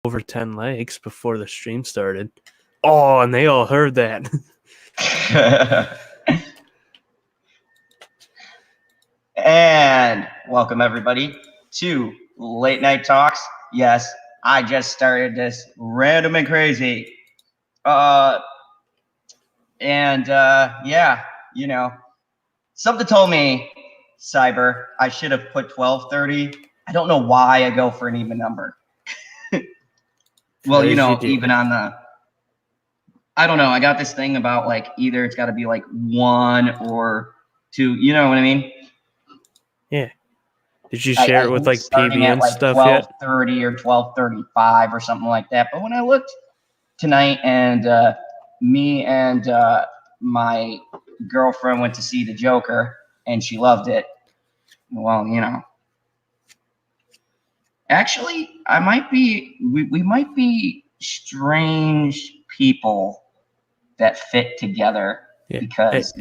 over 10 likes before the stream started. Oh, and they all heard that. And welcome everybody to Late Night Talks. Yes, I just started this random and crazy. Yeah, you know, something told me, Cyber, I should have put 12:30. I don't know why I go for an even number. Well, even on the, I don't know. I got this thing about like either it's got to be like 1 or 2. You know what I mean? Yeah. Did you share it with like PB and like stuff 12:30 or 12:35 or something like that? But when I looked tonight, and me and my girlfriend went to see the Joker, and she loved it. Well, actually, we might be strange people that fit together. Yeah. Because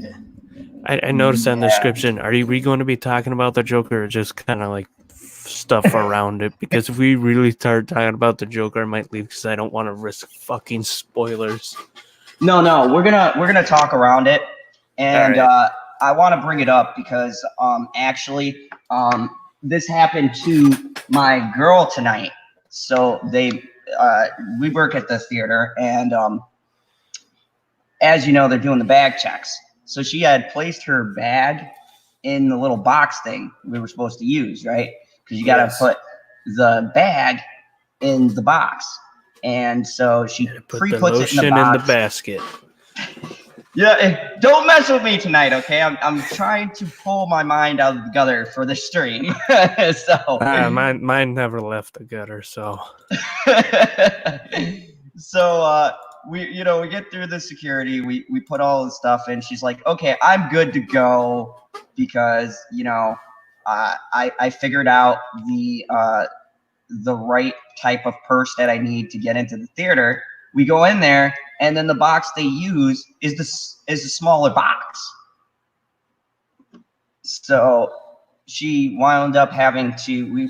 I noticed on the description. Are we going to be talking about the Joker, or just kind of like stuff around it? Because if we really start talking about the Joker, I might leave because I don't want to risk fucking spoilers. No, we're gonna talk around it, and right. I want to bring it up because actually this happened to my girl tonight. So we work at the theater, and as you know, they're doing the bag checks. So she had placed her bag in the little box thing we were supposed to use, right? Because you got to put the bag in the box. And so she pre-puts it in the box. In the basket. Yeah, don't mess with me tonight, okay? I'm trying to pull my mind out of the gutter for the stream. So mine never left the gutter, so. So we get through the security, we put all the stuff in. She's like, okay, I'm good to go because I figured out the right type of purse that I need to get into the theater. We go in there, and then the box they use is a smaller box. So she wound up having to,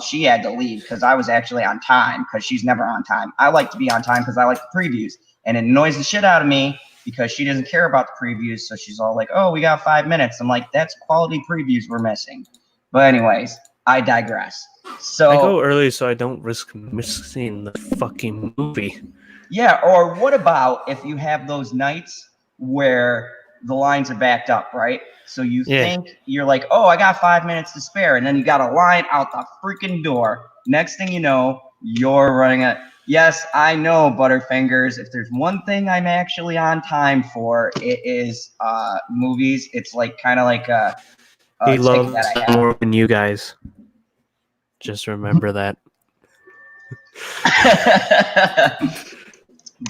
she had to leave because I was actually on time, because she's never on time. I like to be on time because I like the previews, and it annoys the shit out of me because she doesn't care about the previews. So she's all like, oh, we got 5 minutes. I'm like, that's quality previews we're missing. But anyways, I digress. So I go early so I don't risk missing the fucking movie. Yeah, or what about if you have those nights where the lines are backed up, right? So you think you're like, oh, I got 5 minutes to spare, and then you got a line out the freaking door. Next thing you know, you're running it. Yes, I know, Butterfingers. If there's one thing I'm actually on time for, it is movies. It's like kind of like a he loves that more than you guys. Just remember that.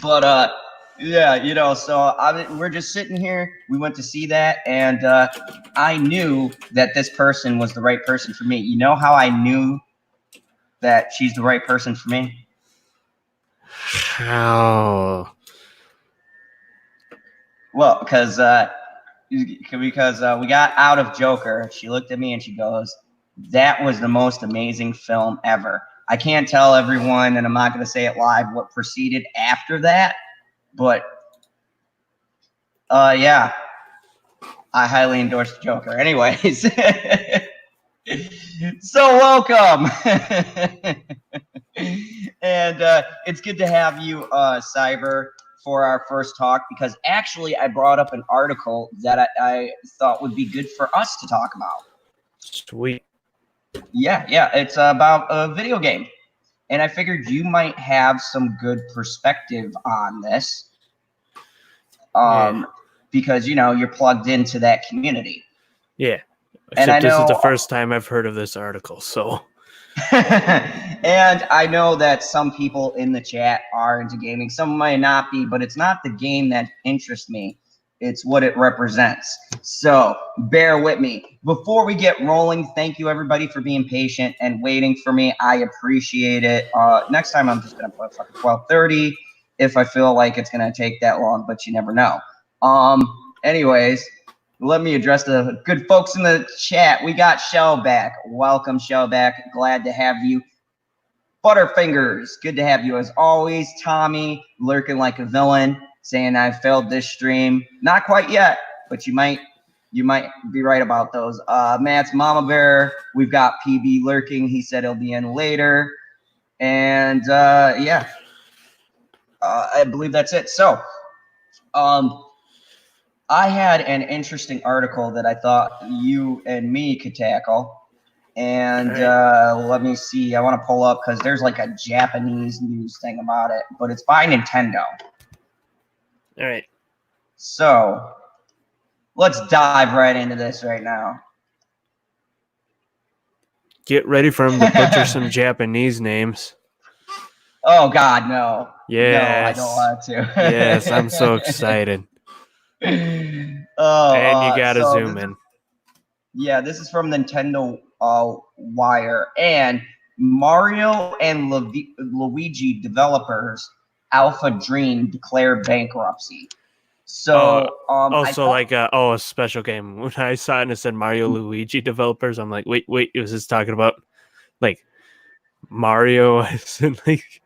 But yeah, so we're just sitting here. We went to see that, and I knew that this person was the right person for me. You know how I knew that she's the right person for me? How? Well, because we got out of Joker. She looked at me and she goes, "That was the most amazing film ever." I can't tell everyone, and I'm not going to say it live, what proceeded after that, but yeah, I highly endorse the Joker. Anyways, so welcome. And it's good to have you, Cyber, for our first talk, because actually I brought up an article that I thought would be good for us to talk about. Sweet. Yeah, it's about a video game, and I figured you might have some good perspective on this, because you're plugged into that community. Yeah, except this is the first time I've heard of this article, so. And I know that some people in the chat are into gaming, some might not be, but it's not the game that interests me. It's what it represents. So bear with me. Before we get rolling, thank you everybody for being patient and waiting for me. I appreciate it. Next time I'm just going to put 12:30 if I feel like it's going to take that long, but you never know. Anyways, let me address the good folks in the chat. We got Shellback. Welcome, Shellback. Glad to have you. Butterfingers, good to have you as always. Tommy, lurking like a villain, saying I failed this stream. Not quite yet, but you might be right about those. Matt's Mama Bear, we've got PB lurking. He said he'll be in later. And yeah, I believe that's it. So, I had an interesting article that I thought you and me could tackle. And let me see. I want to pull up because there's like a Japanese news thing about it, but it's by Nintendo. All right. So let's dive right into this right now. Get ready for him to butcher some Japanese names. Oh, God, no. Yes. No, I don't want to. Yes, I'm so excited. Oh, and you got to zoom in. Yeah, this is from Nintendo Wire. And Mario and Luigi developers Alpha Dream declare bankruptcy. So, a special game. When I saw it and it said Mario Luigi developers, I'm like, wait, was this talking about like Mario as in like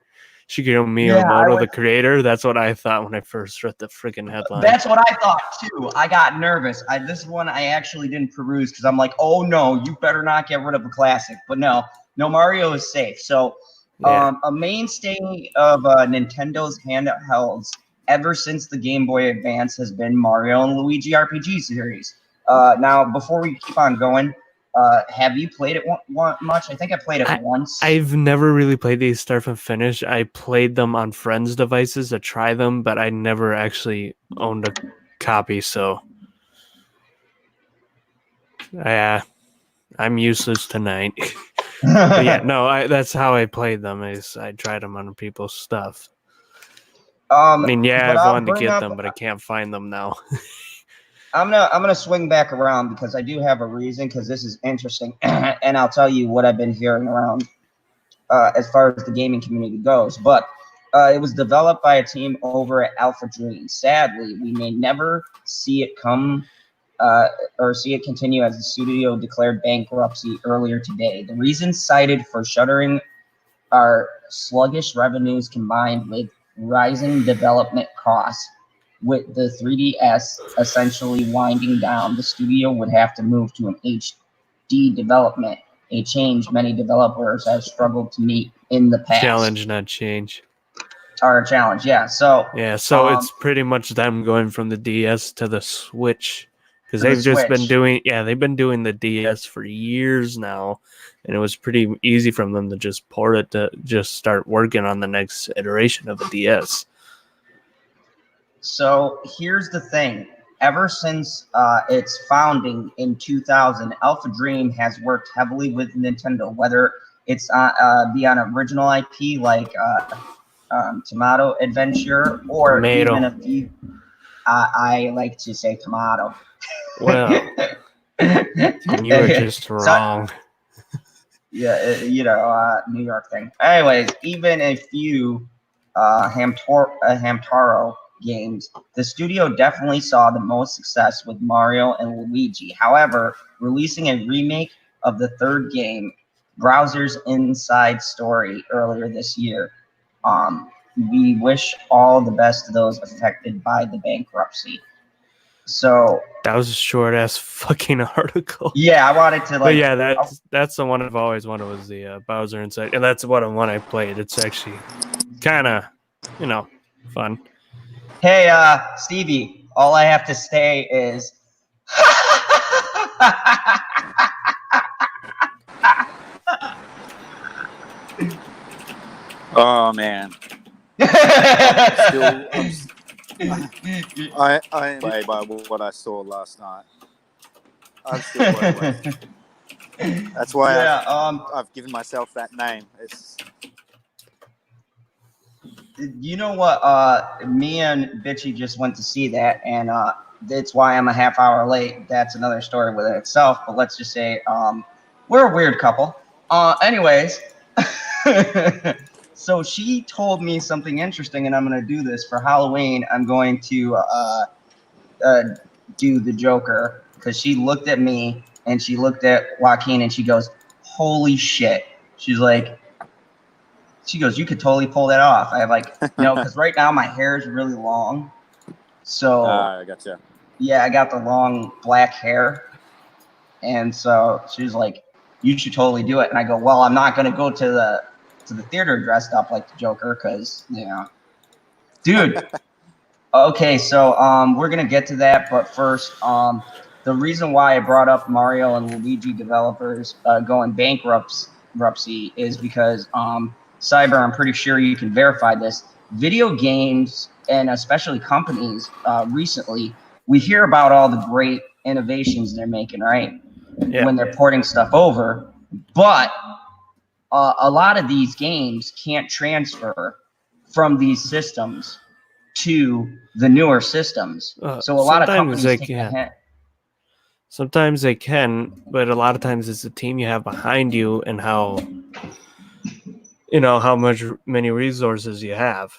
Shigeru Miyamoto, the creator? That's what I thought when I first read the freaking headline. That's what I thought too. I got nervous. This one I actually didn't peruse because I'm like, oh no, you better not get rid of a classic. But no, Mario is safe. So a mainstay of Nintendo's handhelds ever since the Game Boy Advance has been Mario and Luigi RPG series. Now, before we keep on going, have you played it much? I think I played it once. I've never really played these start from finish. I played them on friends' devices to try them, but I never actually owned a copy. So, yeah, I'm useless tonight. That's how I played them. I tried them on people's stuff. I've wanted to get them, but I can't find them now. I'm gonna swing back around because I do have a reason, because this is interesting, and I'll tell you what I've been hearing around as far as the gaming community goes. But it was developed by a team over at Alpha Dream. Sadly, we may never see it come or see it continue, as the studio declared bankruptcy earlier today. The reasons cited for shuttering are sluggish revenues combined with rising development costs. With the 3DS essentially winding down, the studio would have to move to an HD development, a change many developers have struggled to meet in the past. Challenge, not change. Or challenge, yeah. So it's pretty much them going from the DS to the Switch, because been doing the DS for years now, and it was pretty easy from them to just port it to just start working on the next iteration of the DS. So here's the thing. Ever since its founding in 2000, Alpha Dream has worked heavily with Nintendo, whether it's be on original IP like Tomato Adventure or even a few. I like to say Tomato. Well, you are just wrong. New York thing. Anyways, even a few Hamtaro games, the studio definitely saw the most success with Mario and Luigi. However, releasing a remake of the third game, Browser's Inside Story, earlier this year, we wish all the best to those affected by the bankruptcy. So that was a short ass fucking article. Yeah, I wanted to But yeah, that's the one I've always wanted, was the Bowser Inside, and that's what one I played. It's actually kind of, fun. Hey, Stevie, all I have to say is oh man. I am by what I saw last night. I'm still awake. That's why I've given myself that name. You know what? Me and Bitchy just went to see that, and that's why I'm a half hour late. That's another story within itself. But let's just say we're a weird couple. Anyways, so she told me something interesting, and I'm going to do this for Halloween. I'm going to do the Joker, because she looked at me and she looked at Joaquin and she goes, "Holy shit!" She's like, She goes, you could totally pull that off. I have like, no, because right now my hair is really long. So I gotcha. yeah, I got the long black hair. And so she was like, you should totally do it. And I go, well, I'm not going to go to the theater dressed up like the Joker because, you know, dude. Okay, so we're going to get to that. But first, the reason why I brought up Mario and Luigi developers going bankruptcy is because Cyber, I'm pretty sure you can verify this. Video games and especially companies recently, we hear about all the great innovations they're making, right? Yeah. When they're porting stuff over, but a lot of these games can't transfer from these systems to the newer systems. So a lot of companies take a hit. Sometimes they can, but a lot of times it's the team you have behind you and how many resources you have.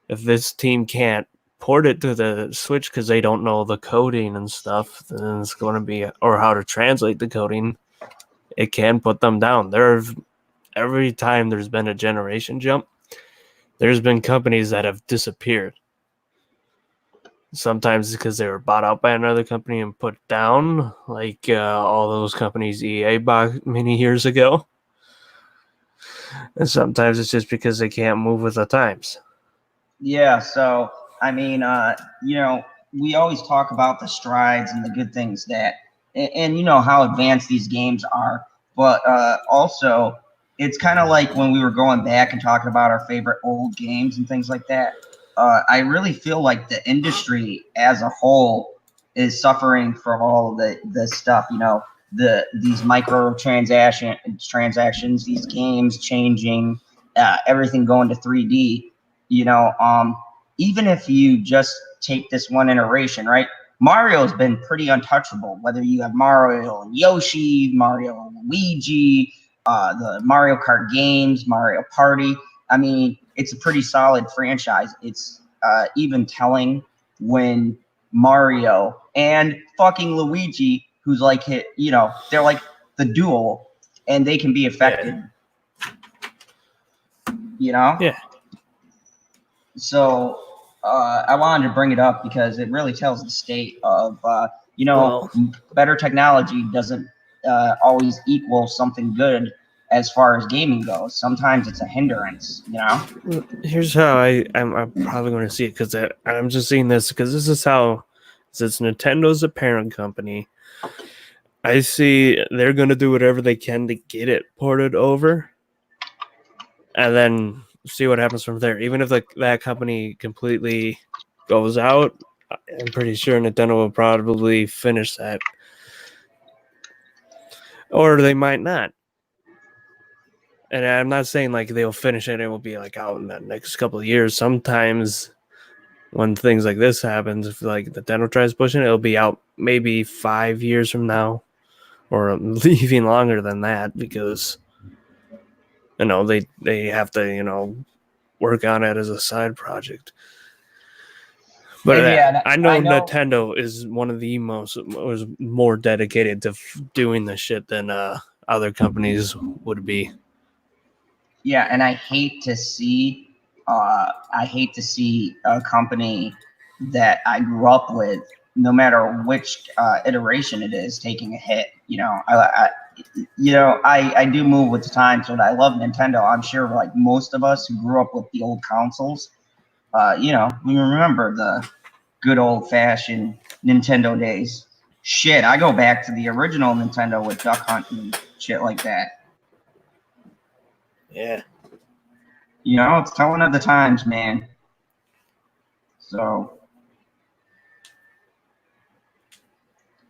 If this team can't port it to the Switch because they don't know the coding and stuff, then it's going to be, or how to translate the coding, it can put them down. Every time there's been a generation jump, there's been companies that have disappeared. Sometimes because they were bought out by another company and put down, like all those companies EA bought many years ago. And sometimes it's just because they can't move with the times. Yeah, so, I mean, we always talk about the strides and the good things that, and you know, how advanced these games are. But also, it's kind of like when we were going back and talking about our favorite old games and things like that. I really feel like the industry as a whole is suffering from all of the stuff, you know, these transactions, these games changing, everything going to 3D. You know, even if you just take this one iteration, right? Mario's been pretty untouchable. Whether you have Mario and Yoshi, Mario and Luigi, the Mario Kart games, Mario Party. I mean, it's a pretty solid franchise. It's even telling when Mario and fucking Luigi, who's like, you know, they're like the duo, and they can be affected. Yeah. You know? Yeah. So I wanted to bring it up because it really tells the state of, better technology doesn't always equal something good as far as gaming goes. Sometimes it's a hindrance, you know? Here's how I'm probably going to see it, because I'm just seeing this because this is how, since Nintendo's a parent company, I see they're going to do whatever they can to get it ported over and then see what happens from there. Even if that company completely goes out, I'm pretty sure Nintendo will probably finish that. Or they might not. And I'm not saying like they'll finish it and it will be like out in the next couple of years. Sometimes when things like this happens, if like Nintendo tries pushing it, it'll be out maybe 5 years from now, or even longer than that, because you know they have to, you know, work on it as a side project. But I know Nintendo is one of the was more dedicated to doing the shit than other companies would be. Yeah, and I hate to see a company that I grew up with, no matter which iteration it is, taking a hit. You know, I do move with the times, but I love Nintendo. I'm sure like most of us who grew up with the old consoles, you know, we remember the good old fashioned Nintendo days. Shit, I go back to the original Nintendo with Duck Hunt and shit like that. Yeah. You know, it's telling of the times, man. So,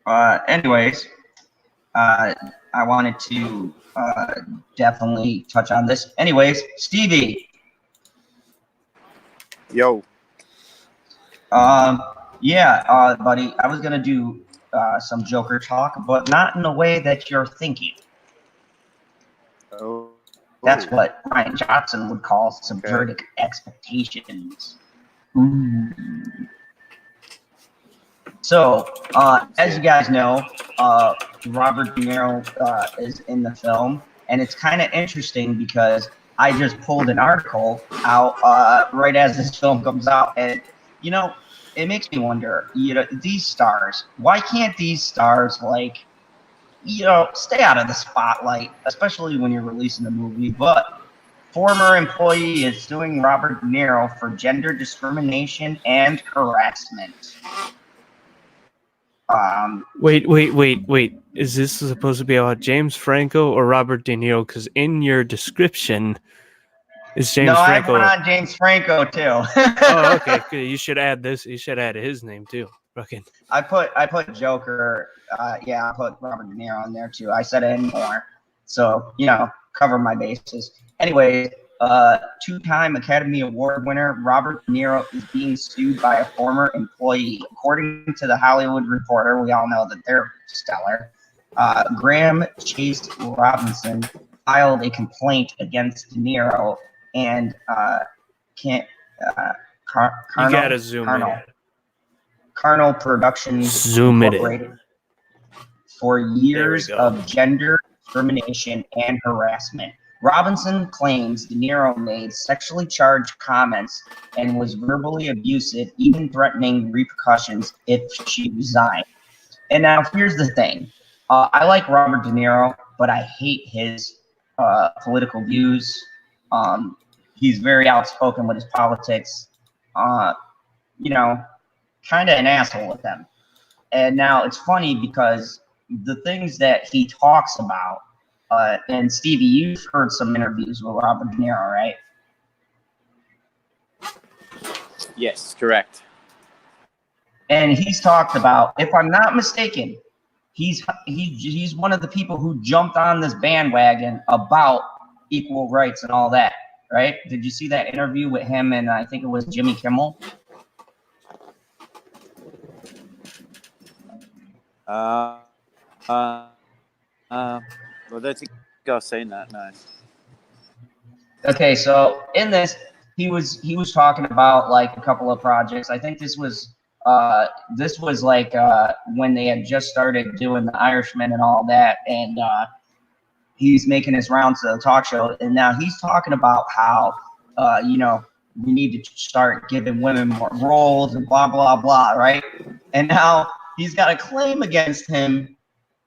anyways, I wanted to definitely touch on this. Anyways, Stevie. Yo. Yeah, buddy, I was gonna do some Joker talk, but not in the way that you're thinking. Oh. That's what Ryan Johnson would call subverting expectations. Ooh. So, as you guys know, Robert De Niro is in the film, and it's kind of interesting because I just pulled an article out right as this film comes out, and you know, it makes me wonder. You know, these stars. Why can't these stars stay out of the spotlight, especially when you're releasing a movie? But former employee is suing Robert De Niro for gender discrimination and harassment. Wait. Is this supposed to be about James Franco or Robert De Niro? Because in your description is James Franco. I put on James Franco too. Oh, okay. Good. You should add this. You should add his name too. Okay. I put Joker. I put Robert De Niro in there too. I said it more, so cover my bases. Anyway, two-time Academy Award winner Robert De Niro is being sued by a former employee. According to the Hollywood Reporter, we all know that they're stellar. Graham Chase Robinson filed a complaint against De Niro and You gotta zoom in. Carnal Productions Zoom it Incorporated for years of gender discrimination and harassment. Robinson claims De Niro made sexually charged comments and was verbally abusive, even threatening repercussions if she resigned. And now here's the thing. I like Robert De Niro, but I hate his political views. He's very outspoken with his politics. Kind of an asshole with them. And now it's funny because the things that he talks about, and Stevie, you've heard some interviews with Robert De Niro, right? Yes, correct. And he's talked about, if I'm not mistaken, he's one of the people who jumped on this bandwagon about equal rights and all that, right? Did you see that interview with him and I think it was Jimmy Kimmel? Well, I don't think I've seen that. No. Okay, so in this, he was talking about like a couple of projects. I think this was like when they had just started doing The Irishman and all that, and he's making his rounds to the talk show, and now he's talking about how we need to start giving women more roles and blah blah blah, right? And now he's got a claim against him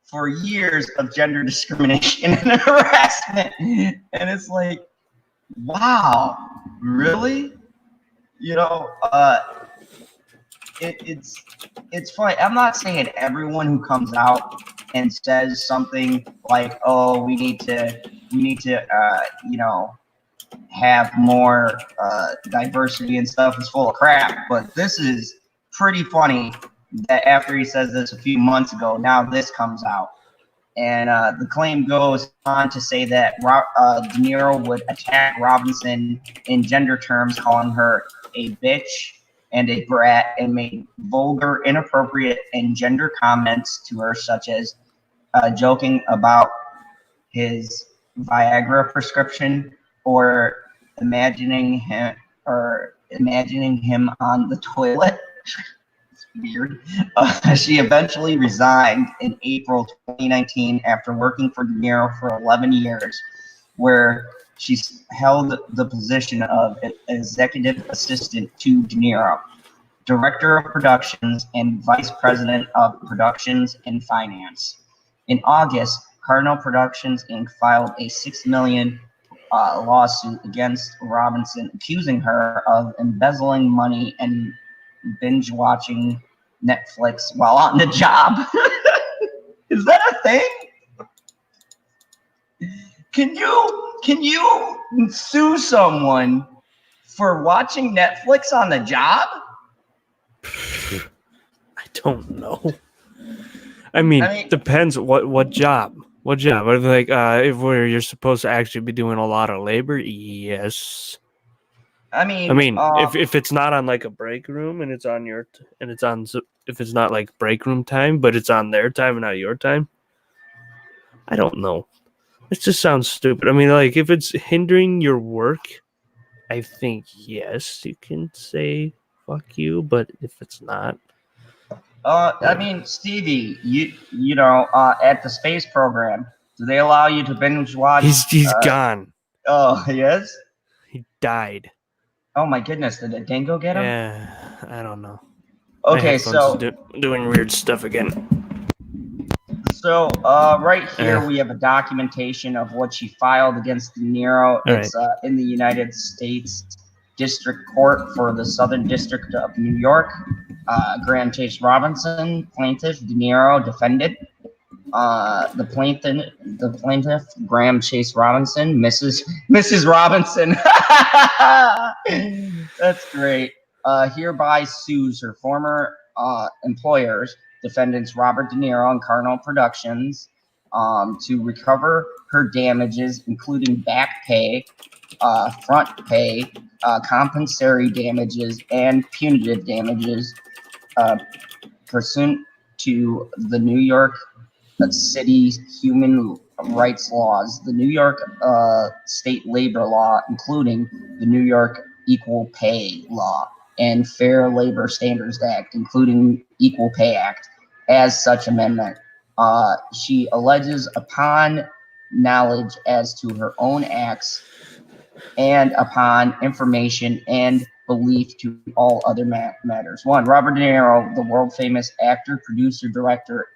for years of gender discrimination and harassment. And it's like, wow, really? It's funny. I'm not saying everyone who comes out and says something like, oh, we need to have more diversity and stuff is full of crap. But this is pretty funny that after he says this a few months ago, now this comes out. And the claim goes on to say that De Niro would attack Robinson in gender terms, calling her a bitch and a brat, and made vulgar, inappropriate, and gender comments to her, such as joking about his Viagra prescription or imagining him on the toilet. Weird. She eventually resigned in April 2019 after working for De Niro for 11 years, where she held the position of executive assistant to De Niro, director of productions, and vice president of productions and finance. In August, Cardinal Productions Inc. filed a $6 million lawsuit against Robinson, accusing her of embezzling money and binge watching Netflix while on the job. Is that a thing? Can you sue someone for watching Netflix on the job? I don't know. I mean, depends what job. What job? Like where you're supposed to actually be doing a lot of labor? Yes. I mean, if it's not on like a break room and it's on if it's not like break room time, but it's on their time and not your time, I don't know. It just sounds stupid. I mean, like if it's hindering your work, I think yes, you can say fuck you. But if it's not, Stevie, at the space program, do they allow you to binge watch? He's gone. Oh, yes? He died. Oh, my goodness. Did a dingo get him? Yeah, I don't know. My Okay, headphones so doing weird stuff again. right here we have a documentation of what she filed against De Niro. It's in the United States District Court for the Southern District of New York. Graham Chase Robinson, plaintiff. De Niro, defendant. The plaintiff, Graham Chase Robinson, Mrs. Robinson. That's great. Hereby sues her former employers, defendants Robert De Niro and Carnal Productions, to recover her damages, including back pay, front pay, compensatory damages, and punitive damages, pursuant to the New York City human rights laws, the New York state labor law, including the New York Equal Pay Law and Fair Labor Standards Act, including Equal Pay Act, as such amendment. She alleges upon knowledge as to her own acts and upon information and belief to all other matters. One, Robert De Niro, the world famous actor, producer, director,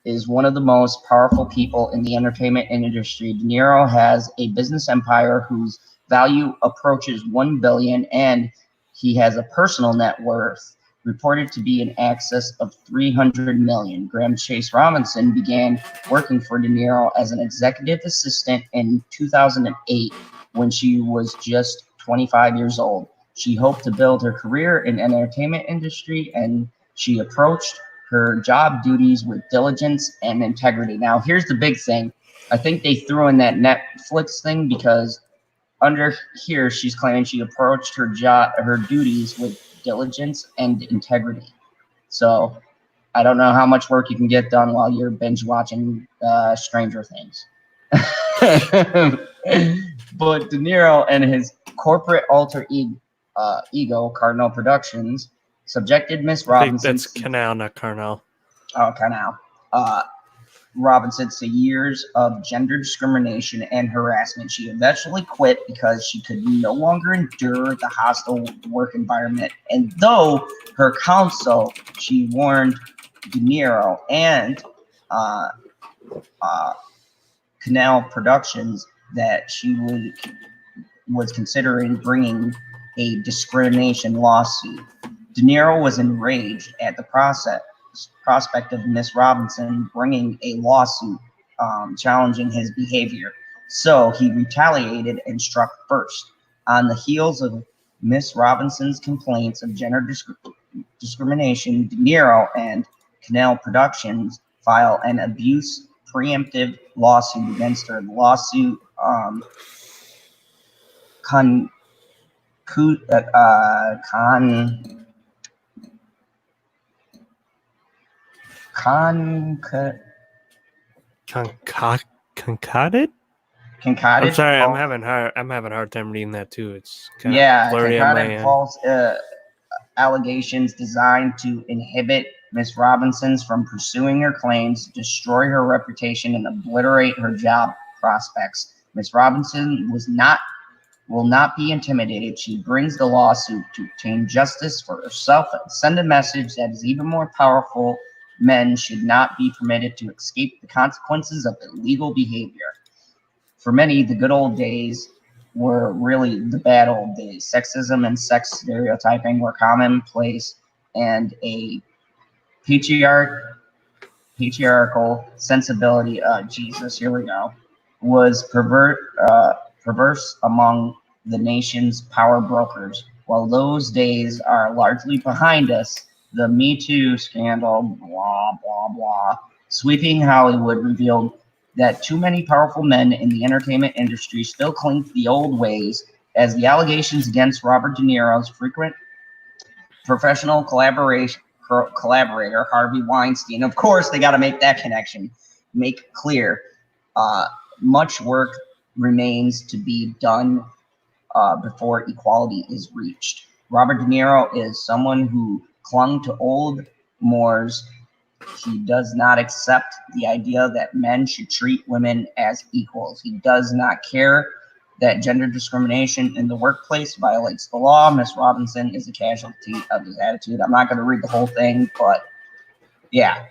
is one of the most powerful people in the entertainment industry. De Niro has a business empire whose value approaches $1 billion, and he has a personal net worth reported to be in excess of $300 million. Graham Chase Robinson began working for De Niro as an executive assistant in 2008 when she was just 25 years old. She hoped to build her career in the entertainment industry, and she approached her job duties with diligence and integrity. Now, here's the big thing. I think they threw in that Netflix thing because under here she's claiming she approached her duties with diligence and integrity. So I don't know how much work you can get done while you're binge watching Stranger Things. But De Niro and his corporate alter ego, Cardinal Productions, subjected Miss Robinson. I think that's Canal, not Carnal. Oh, Canal. Robinson to years of gender discrimination and harassment. She eventually quit because she could no longer endure the hostile work environment. And though her counsel, she warned De Niro and Canal Productions that she was considering bringing a discrimination lawsuit. De Niro was enraged at the prospect of Miss Robinson bringing a lawsuit challenging his behavior. So he retaliated and struck first. On the heels of Miss Robinson's complaints of gender discrimination, De Niro and Canal Productions file an abuse preemptive lawsuit against her. The lawsuit Concocted? Concocted. I'm sorry, I'm having a hard time reading that too. It's kind of blurry on my end. False allegations designed to inhibit Miss Robinson's from pursuing her claims, destroy her reputation, and obliterate her job prospects. Miss Robinson will not be intimidated. She brings the lawsuit to obtain justice for herself and send a message that is even more powerful. Men should not be permitted to escape the consequences of illegal behavior. For many, the good old days were really the bad old days. Sexism and sex stereotyping were commonplace, and a patriarchal sensibility, Jesus, here we go, was perverse among the nation's power brokers. While those days are largely behind us, the Me Too scandal, blah, blah, blah, sweeping Hollywood revealed that too many powerful men in the entertainment industry still cling to the old ways, as the allegations against Robert De Niro's frequent professional collaborator Harvey Weinstein, of course they got to make that connection, make clear much work remains to be done before equality is reached. Robert De Niro is someone who clung to old mores. He does not accept the idea that men should treat women as equals. He does not care that gender discrimination in the workplace violates the law. Miss Robinson is a casualty of his attitude. I'm not going to read the whole thing, but yeah.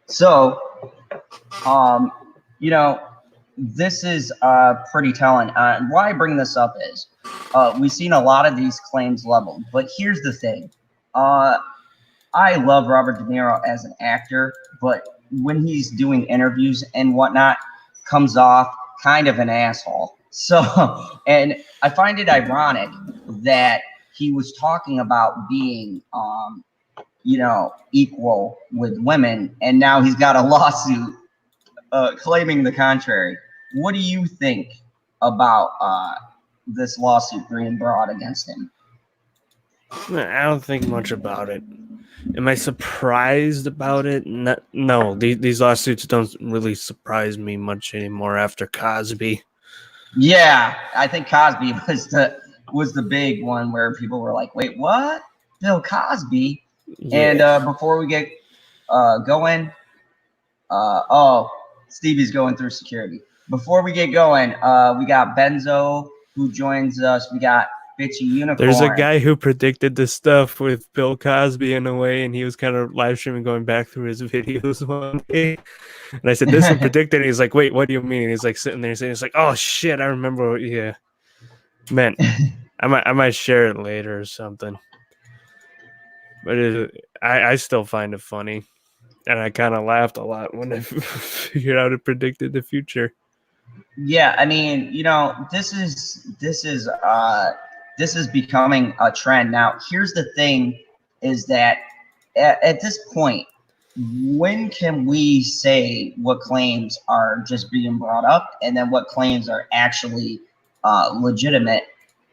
So, you know, this is pretty telling. Why I bring this up is we've seen a lot of these claims leveled, but here's the thing. I love Robert De Niro as an actor, but when he's doing interviews and whatnot, comes off kind of an asshole. So, and I find it ironic that he was talking about being, you know, equal with women, and now he's got a lawsuit claiming the contrary. What do you think about this lawsuit being brought against him? I don't think much about it. Am I surprised about it? No, these lawsuits don't really surprise me much anymore after Cosby. Yeah, I think Cosby was the big one where people were like, "Wait, what? Bill Cosby?" Yeah. And before we get going, Stevie's going through security. Before we get going, we got Benzo who joins us. We got Bitchy Unicorn. There's a guy who predicted this stuff with Bill Cosby in a way, and he was kind of live streaming going back through his videos one day. And I said, "This one predicted." And he's like, "Wait, what do you mean?" And he's like sitting there saying, "It's like, oh shit, I remember what you meant." I might share it later or something. But I still find it funny, and I kind of laughed a lot when I figured out it predicted the future. Yeah, I mean, you know, this is becoming a trend now. Here's the thing: is that at this point, when can we say what claims are just being brought up and then what claims are actually legitimate?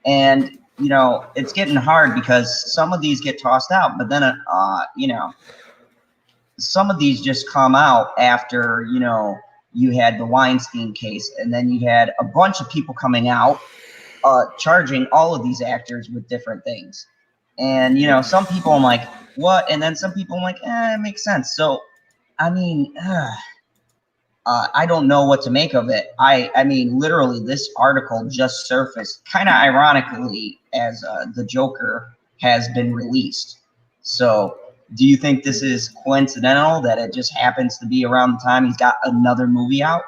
And you know, it's getting hard because some of these get tossed out, but then you know, some of these just come out after, you know, you had the Weinstein case, and then you had a bunch of people coming out charging all of these actors with different things. And, you know, some people I'm like, what? And then some people I'm like, it makes sense. So, I mean, I don't know what to make of it. I mean, literally, this article just surfaced kind of ironically as the Joker has been released. So, do you think this is coincidental that it just happens to be around the time he's got another movie out,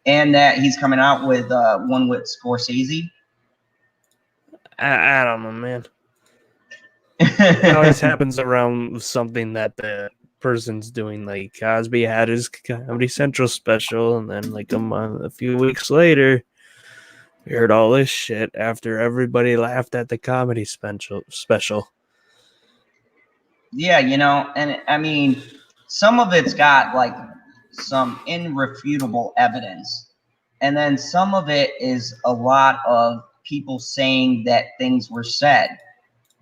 and that he's coming out with one with Scorsese? I don't know, man. It always happens around something that the person's doing. Like Cosby had his Comedy Central special, and then like a few weeks later, we heard all this shit after everybody laughed at the comedy special. Yeah, you know, and I mean, some of it's got like some irrefutable evidence, and then some of it is a lot of people saying that things were said.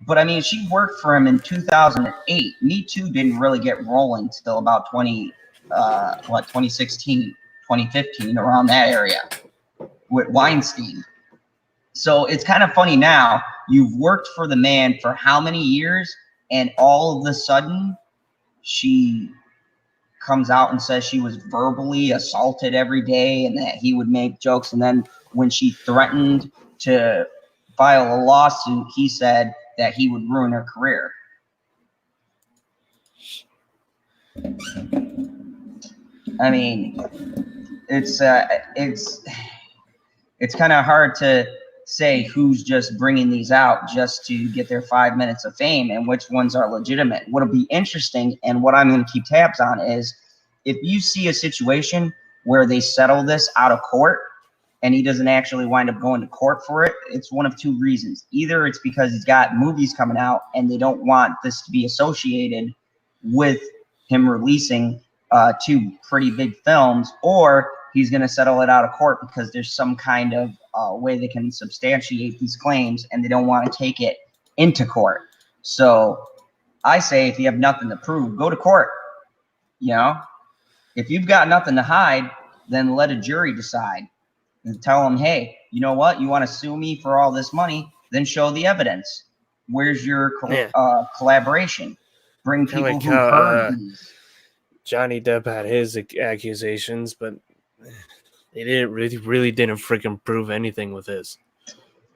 But I mean, she worked for him in 2008. Me Too didn't really get rolling till about 2016, 2015, around that area with Weinstein. So it's kind of funny now. You've worked for the man for how many years, and all of a sudden, she comes out and says she was verbally assaulted every day and that he would make jokes. And then when she threatened to file a lawsuit, he said that he would ruin her career. I mean, it's kind of hard to say who's just bringing these out just to get their 5 minutes of fame and which ones are legitimate. What'll be interesting, and what I'm going to keep tabs on, is if you see a situation where they settle this out of court and he doesn't actually wind up going to court for it, it's one of two reasons. Either it's because he's got movies coming out and they don't want this to be associated with him releasing two pretty big films, or he's going to settle it out of court because there's some kind of way they can substantiate these claims and they don't want to take it into court. So I say, if you have nothing to prove, go to court. You know, if you've got nothing to hide, then let a jury decide and tell them, hey, you know what? You want to sue me for all this money? Then show the evidence. Where's your collaboration? Bring people like who heard these. Johnny Depp had his accusations, but He didn't really didn't freaking prove anything with his.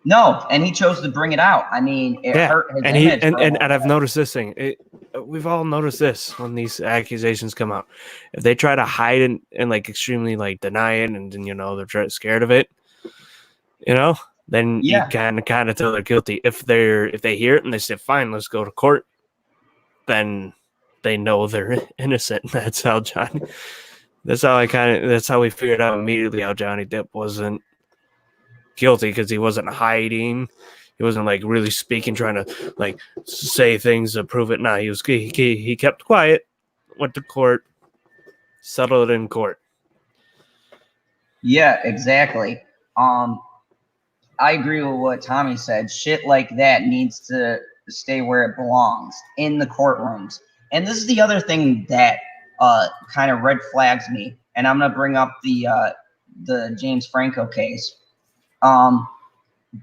No, and he chose to bring it out. I mean, it hurt his image. And I've noticed this thing. We've all noticed this when these accusations come out. If they try to hide it and like extremely like deny it, and then they're scared of it, then you kind of tell they're guilty. If they hear it and they say, "Fine, let's go to court," then they know they're innocent. That's how Johnny. That's how we figured out immediately how Johnny Depp wasn't guilty, because he wasn't hiding. He wasn't like really speaking, trying to like say things to prove it. Nah, he kept quiet, went to court, settled it in court. Yeah, exactly. I agree with what Tommy said. Shit like that needs to stay where it belongs, in the courtrooms. And this is the other thing that kind of red flags me. And I'm gonna bring up the James Franco case.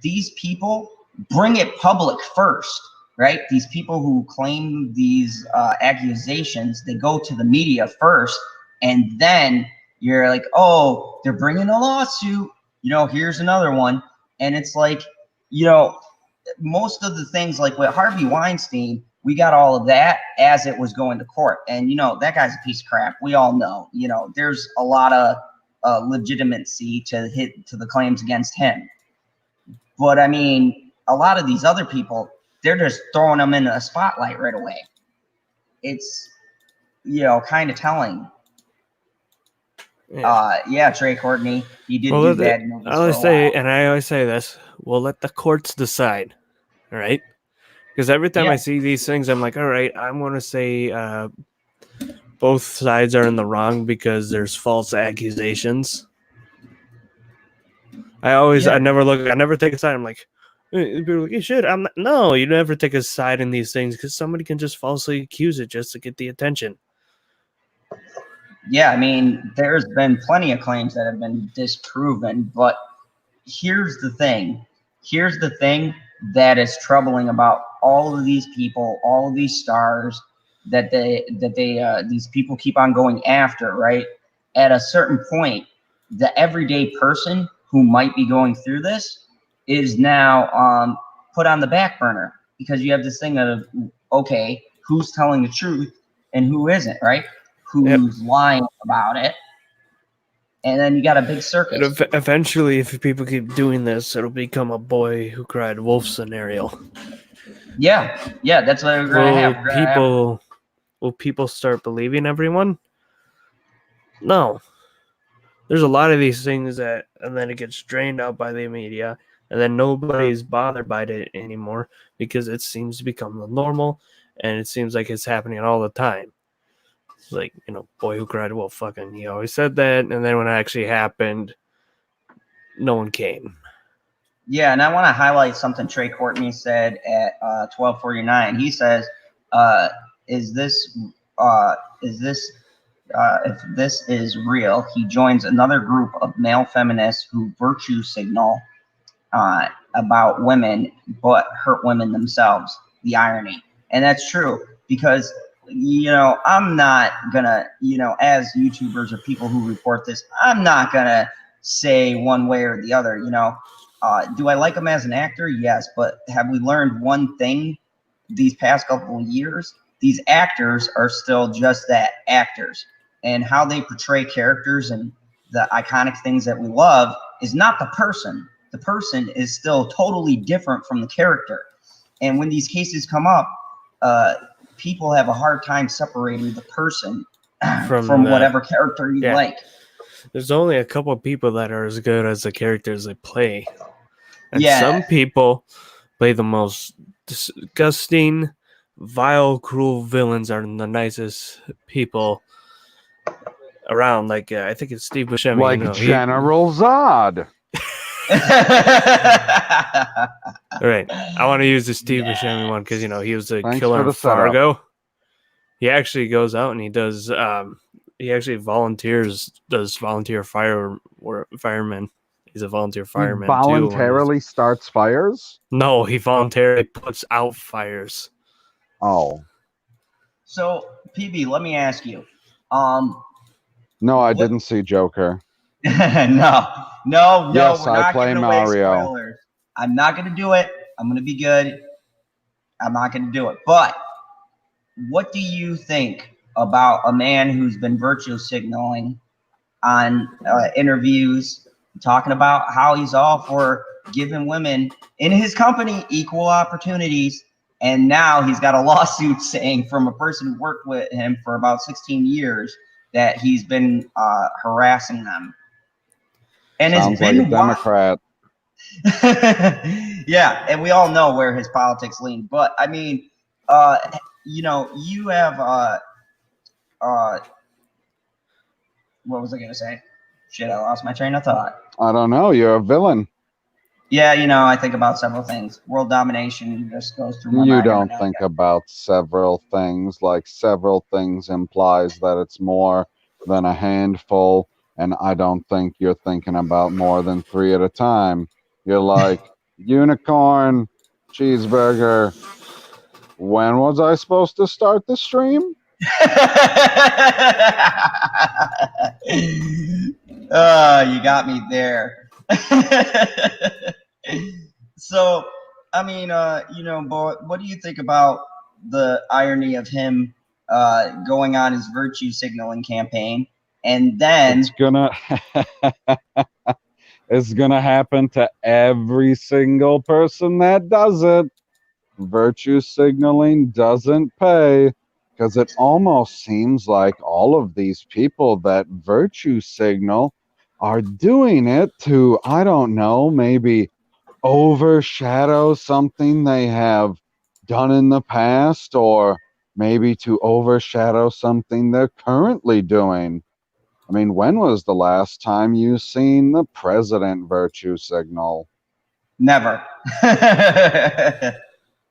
These people bring it public first, right? These people who claim these accusations, they go to the media first, and then you're like, oh, they're bringing a lawsuit. Here's another one. And it's like, most of the things, like with Harvey Weinstein, we got all of that as it was going to court. And, that guy's a piece of crap. We all know, there's a lot of legitimacy to the claims against him. But I mean, a lot of these other people, they're just throwing them in a spotlight right away. It's, kind of telling. Yeah, Trey Courtney, he did do bad movies. I always say this: we'll let the courts decide, all right? Because every time I see these things, I'm like, all right, I want to say both sides are in the wrong because there's false accusations. I never take a side. I'm like, people are like, you should. No, you never take a side in these things, because somebody can just falsely accuse it just to get the attention. Yeah, I mean, there's been plenty of claims that have been disproven, but here's the thing. Here's the thing that is troubling about all of these people, all of these stars that these people keep on going after, right? At a certain point, the everyday person who might be going through this is now put on the back burner, because you have this thing of, okay, who's telling the truth and who isn't, right? Who's lying about it. And then you got a big circus. And eventually, if people keep doing this, it'll become a boy who cried wolf scenario. Yeah, that's what we're going to have. Will people start believing everyone? No. There's a lot of these things and then it gets drained out by the media, and then nobody's bothered by it anymore because it seems to become the normal, and it seems like it's happening all the time. It's like, boy who cried wolf, fucking, he always said that, and then when it actually happened, no one came. Yeah, and I want to highlight something Trey Courtney said at 12:49. He says, if this is real, he joins another group of male feminists who virtue signal about women but hurt women themselves. The irony. And that's true, because I'm not gonna, as YouTubers or people who report this, I'm not gonna say one way or the other. Do I like him as an actor? Yes, but have we learned one thing these past couple of years? These actors are still just that, actors. And how they portray characters and the iconic things that we love is not the person. The person is still totally different from the character. And when these cases come up, people have a hard time separating the person from whatever character you like. There's only a couple of people that are as good as the characters they play. And some people play the most disgusting, vile, cruel villains are the nicest people around. Like, I think it's Steve Buscemi. Like General Zod. All right, I want to use the Steve Buscemi one because he was a killer in Fargo. He actually goes out and he does. He actually does volunteer fireman. He's a volunteer fireman. He voluntarily starts fires? No, he voluntarily puts out fires. Oh. So, PB, let me ask you. No, I didn't see Joker. No, Yes, we're I not play giving away Mario. spoilers. I'm not going to do it. I'm going to be good. I'm not going to do it. But what do you think about a man who's been virtue signaling on interviews, talking about how he's all for giving women in his company equal opportunities, and now he's got a lawsuit saying from a person who worked with him for about 16 years that he's been harassing them? And Sounds like a Democrat. Yeah, and we all know where his politics lean. But I mean, you have what was I gonna say? Shit, I lost my train of thought. I don't know. You're a villain. Yeah, I think about several things. World domination just goes through my mind. You don't think about several things. Like several things implies that it's more than a handful. And I don't think you're thinking about more than 3 at a time. You're like, unicorn, cheeseburger. When was I supposed to start the stream? You got me there. So, I mean, but what do you think about the irony of him going on his virtue signaling campaign, and then it's gonna happen to every single person that does it. Virtue signaling doesn't pay, because it almost seems like all of these people that virtue signal are doing it to, I don't know, maybe overshadow something they have done in the past, or maybe to overshadow something they're currently doing. I mean, when was the last time you seen the president virtue signal? Never.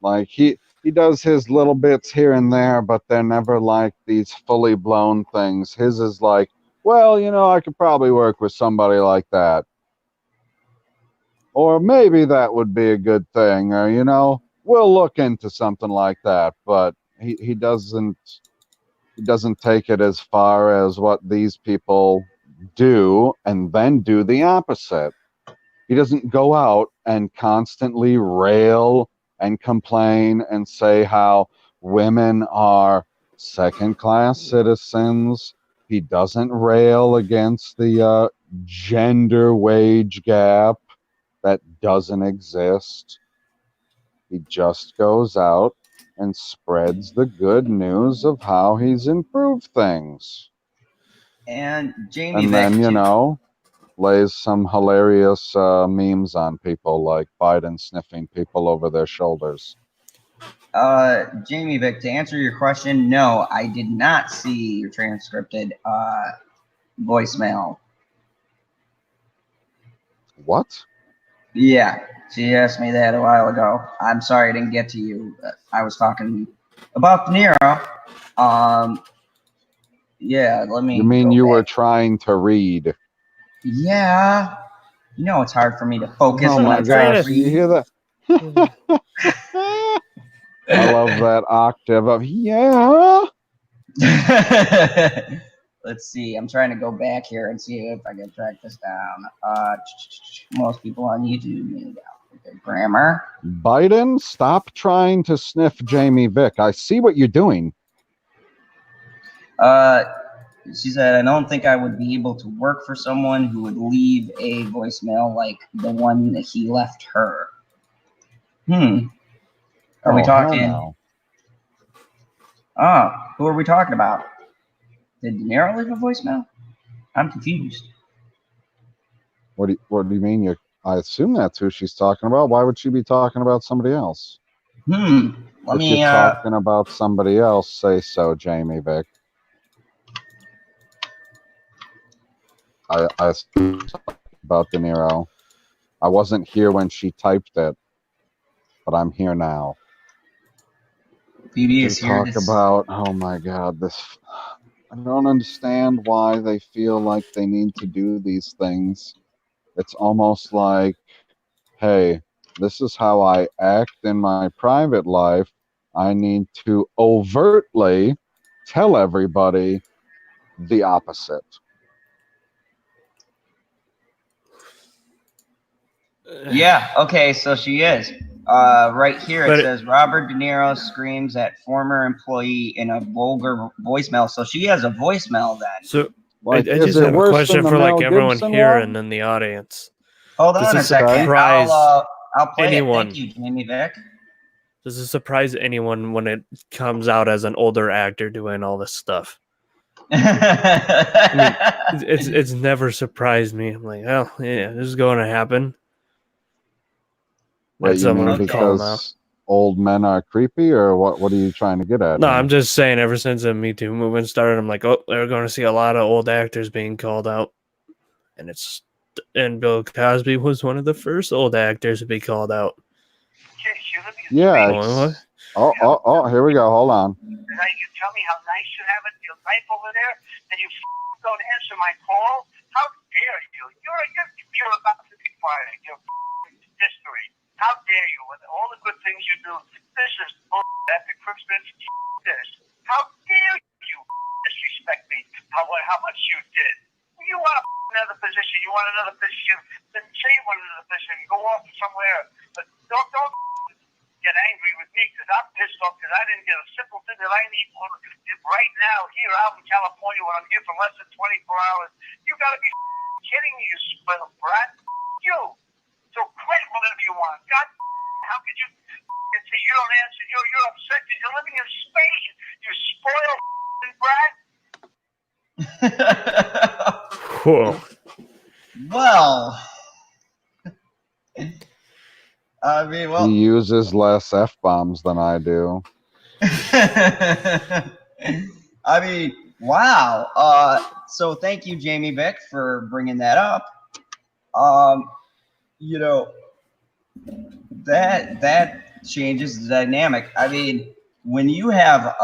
Like he does his little bits here and there, but they're never like these fully blown things. His is like, well, I could probably work with somebody like that. Or maybe that would be a good thing, or we'll look into something like that. But he doesn't take it as far as what these people do, and then do the opposite. He doesn't go out and constantly rail and complain and say how women are second-class citizens. He doesn't rail against the gender wage gap that doesn't exist. He just goes out and spreads the good news of how he's improved things. And Jamie, and then, lays some hilarious memes on people, like Biden sniffing people over their shoulders. Jamie Vic, to answer your question, no, I did not see your transcripted voicemail. What? Yeah, she asked me that a while ago. I'm sorry I didn't get to you. I was talking about De Niro. Yeah, let me. You mean you were trying to read? Yeah. It's hard for me to focus. Oh my gosh, you hear that? I love that octave of yeah. Let's see. I'm trying to go back here and see if I can track this down. Most people on YouTube. Okay, grammar. Biden, stop trying to sniff Jamie Vic. I see what you're doing. She said, I don't think I would be able to work for someone who would leave a voicemail like the one that he left her. Are we talking? No. Who are we talking about? Did De Niro leave a voicemail? I'm confused. What do you mean? I assume that's who she's talking about. Why would she be talking about somebody else? If you're talking about somebody else, say so, Jamie Vic. I about De Niro. I wasn't here when she typed it, but I'm here now. PB is here. Talk about, oh my God, this. I don't understand why they feel like they need to do these things. It's almost like, hey, this is how I act in my private life. I need to overtly tell everybody the opposite. Yeah. Okay. So she is. Right here it says Robert De Niro screams at former employee in a vulgar voicemail. So she has a voicemail then. So Like, I is just it have a worse question than the for like Mel everyone Gibson here one? and then the audience. Hold Does on it a second. surprise I'll play anyone? it. Thank you, Jamie Vick. Does it surprise anyone when it comes out as an older actor doing all this stuff? I mean, it's never surprised me. I'm like, oh yeah, this is going to happen. Wait, you mean Someone calling out. because old men are creepy, or what? What are you trying to get at? No, I'm just saying. Ever since the Me Too movement started, I'm like, oh, they're going to see a lot of old actors being called out, and Bill Cosby was one of the first old actors to be called out. Yeah. Oh, here we go. Hold on. You tell me how nice you have it, your life over there, and you don't answer my call? How dare you? You're about to be fired. You're history. How dare you? With all the good things you do, this is bullshit. After Christmas, this. How dare you disrespect me? How much you did? You want another position? You want another position? Then say you want another position. Go off somewhere. But don't get angry with me because I'm pissed off because I didn't get a simple thing that I need right now here out in California when I'm here for less than 24 hours. You gotta be kidding me, you spoiled brat. You. So quit whatever you want. God, how could you say you don't answer? You're upset because you're living in Spain. You spoiled brat. Whoa. Well, I mean, well, he uses less F-bombs than I do. I mean, wow. So thank you, Jamie Vick, for bringing that up. You know, that changes the dynamic. I mean, when you have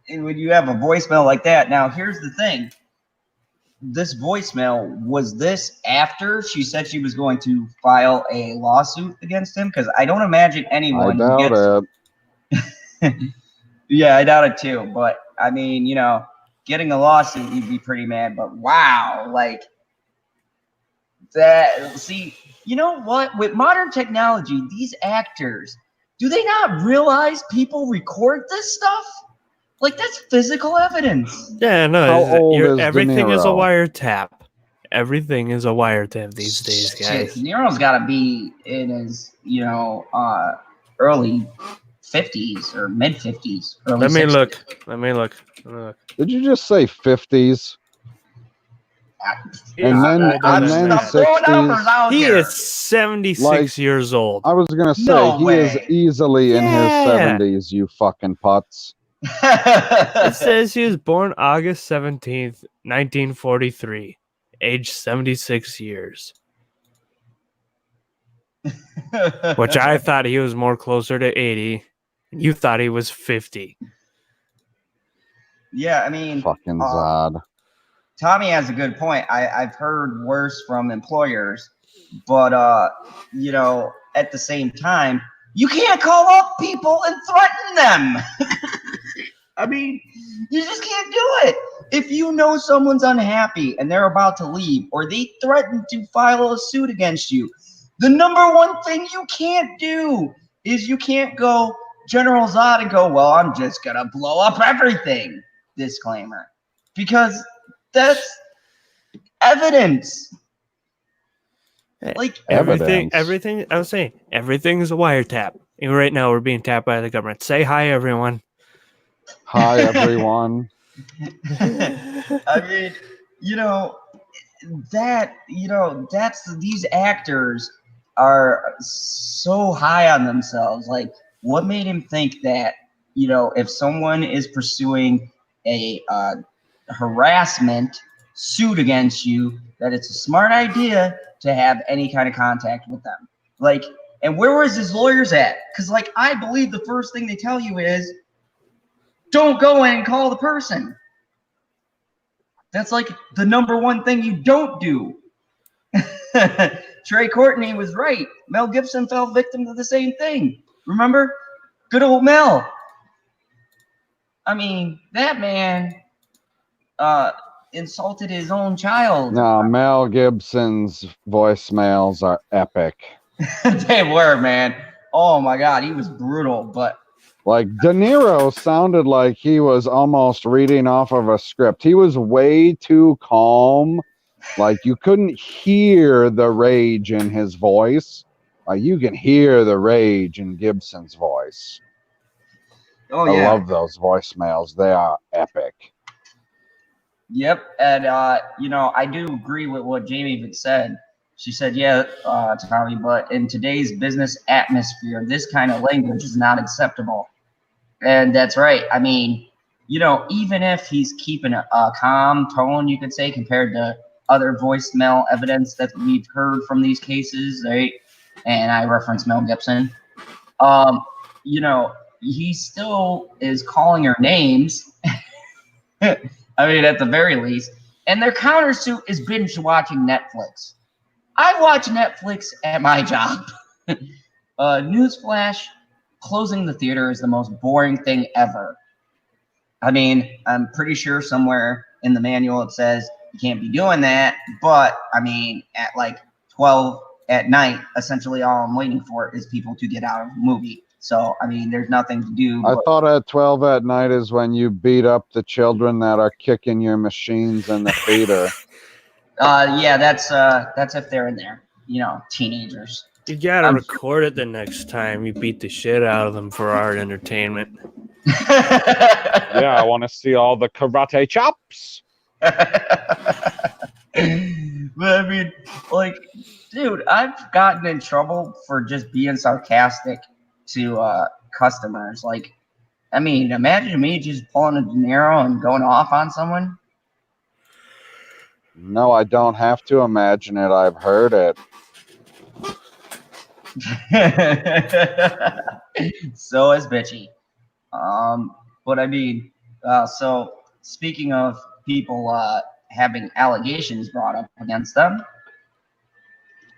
and when you have a voicemail like that, now here's the thing. This voicemail, was this after she said she was going to file a lawsuit against him? Because I don't imagine anyone I doubt it. Yeah, I doubt it too. But I mean, getting a lawsuit, you'd be pretty mad. But wow, like that. See, you know what? With modern technology, these actors, do they not realize people record this stuff? Like, that's physical evidence. Yeah, no. How old is everything De is a Niro? wiretap. Everything is a wiretap these days, guys. Shit, De Niro's got to be in his, early 50s or mid 50s. Let me look. Did you just say 50s? And then 60s. He is 76 years old. I was gonna say No he is way. easily in his 70s. You fucking putz. It says he was born August 17th, 1943, age 76 years. Which I thought he was more closer to 80. You thought he was 50. Yeah, I mean, Fucking Zod. Tommy has a good point. I've heard worse from employers, but at the same time, you can't call up people and threaten them. I mean, you just can't do it. If you know someone's unhappy and they're about to leave, or they threaten to file a suit against you, the number one thing you can't do is you can't go General Zod and go, well, I'm just going to blow up everything. Disclaimer. Because that's evidence. Like everything, I was saying, everything is a wiretap. And right now we're being tapped by the government. Say hi, everyone. Hi, everyone. I mean, these actors are so high on themselves. Like, what made him think that, if someone is pursuing a harassment suit against you, that it's a smart idea to have any kind of contact with them? Like, and where was his lawyers at? Because, like, I believe the first thing they tell you is, don't go in and call the person. That's like the number one thing you don't do. Trey Courtney was right. Mel Gibson fell victim to the same thing. Remember? Good old Mel. I mean, that man, insulted his own child. No, Mel Gibson's voicemails are epic. They were, man. Oh my God, he was brutal. But Like De Niro sounded like he was almost reading off of a script. He was way too calm. Like you couldn't hear the rage in his voice. Like you can hear the rage in Gibson's voice. oh I yeah, love those voicemails. They are epic. yep. And you know, I do agree with what Jamie had said. She said, "Yeah, Tommy, but in today's business atmosphere, this kind of language is not acceptable." And that's right. I mean, you know, even if he's keeping a calm tone, you could say, compared to other voicemail evidence that we've heard from these cases, right? And I reference Mel Gibson. You know, he still is calling her names. I mean, at the very least. And their countersuit is binge watching Netflix. I watch Netflix at my job. Newsflash, closing the theater is the most boring thing ever. I mean, I'm pretty sure somewhere in the manual it says you can't be doing that, but I mean, at like 12 at night, essentially all I'm waiting for is people to get out of the movie. So, I mean, there's nothing to do. I thought at 12 at night is when you beat up the children that are kicking your machines in the theater. Yeah, that's if they're in there, you know, teenagers. You gotta record it the next time you beat the shit out of them for our entertainment. Yeah, I want to see all the karate chops. But I mean, like, dude, I've gotten in trouble for just being sarcastic to customers. Like, I mean, imagine me just pulling a De Niro and going off on someone. No, I don't have to imagine it. I've heard it. So is bitchy. But I mean, so speaking of people having allegations brought up against them,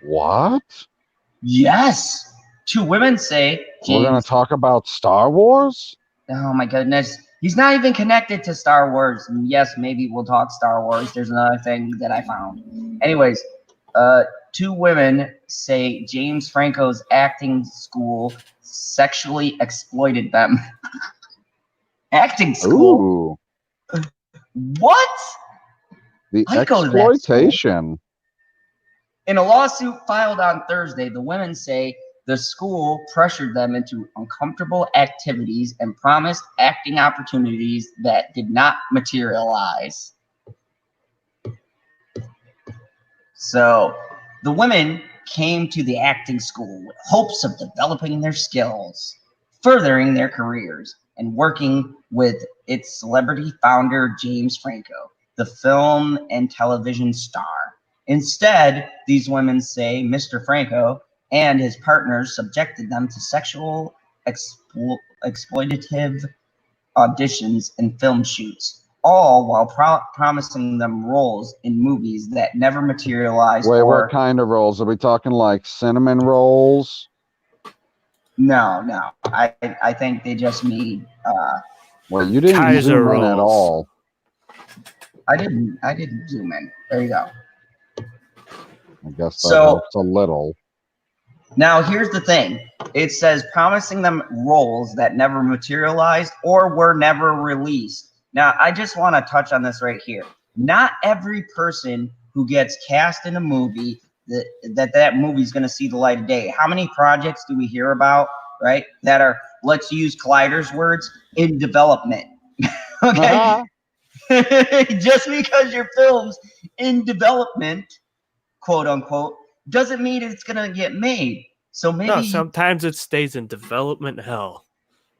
What? yes, two women say We're going James. to talk about Star Wars? Oh my goodness, he's not even connected to Star Wars. And yes, maybe we'll talk Star Wars. There's another thing that I found. Anyways, two women say James Franco's acting school sexually exploited them. Acting school? Ooh. What? The I go to that school. exploitation. In a lawsuit filed on Thursday, the women say the school pressured them into uncomfortable activities and promised acting opportunities that did not materialize. So the women came to the acting school with hopes of developing their skills, furthering their careers, and working with its celebrity founder, James Franco, the film and television star. Instead, these women say Mr. Franco and his partners subjected them to sexual exploitative auditions and film shoots, all while promising them roles in movies that never materialized. Wait, what kind of rolls? Are we talking like cinnamon rolls? No. I think they just need. Well, you didn't Kaiser zoom in at rolls. all. I didn't zoom in. There you go. I guess that helps a little. Now, here's the thing. It says promising them roles that never materialized or were never released. Now, I just want to touch on this right here. Not every person who gets cast in a movie, that movie's going to see the light of day. How many projects do we hear about, right, that are, let's use Collider's words, in development? Okay? Just because your film's in development, quote unquote, doesn't mean it's gonna get made. So maybe No, sometimes it stays in development hell.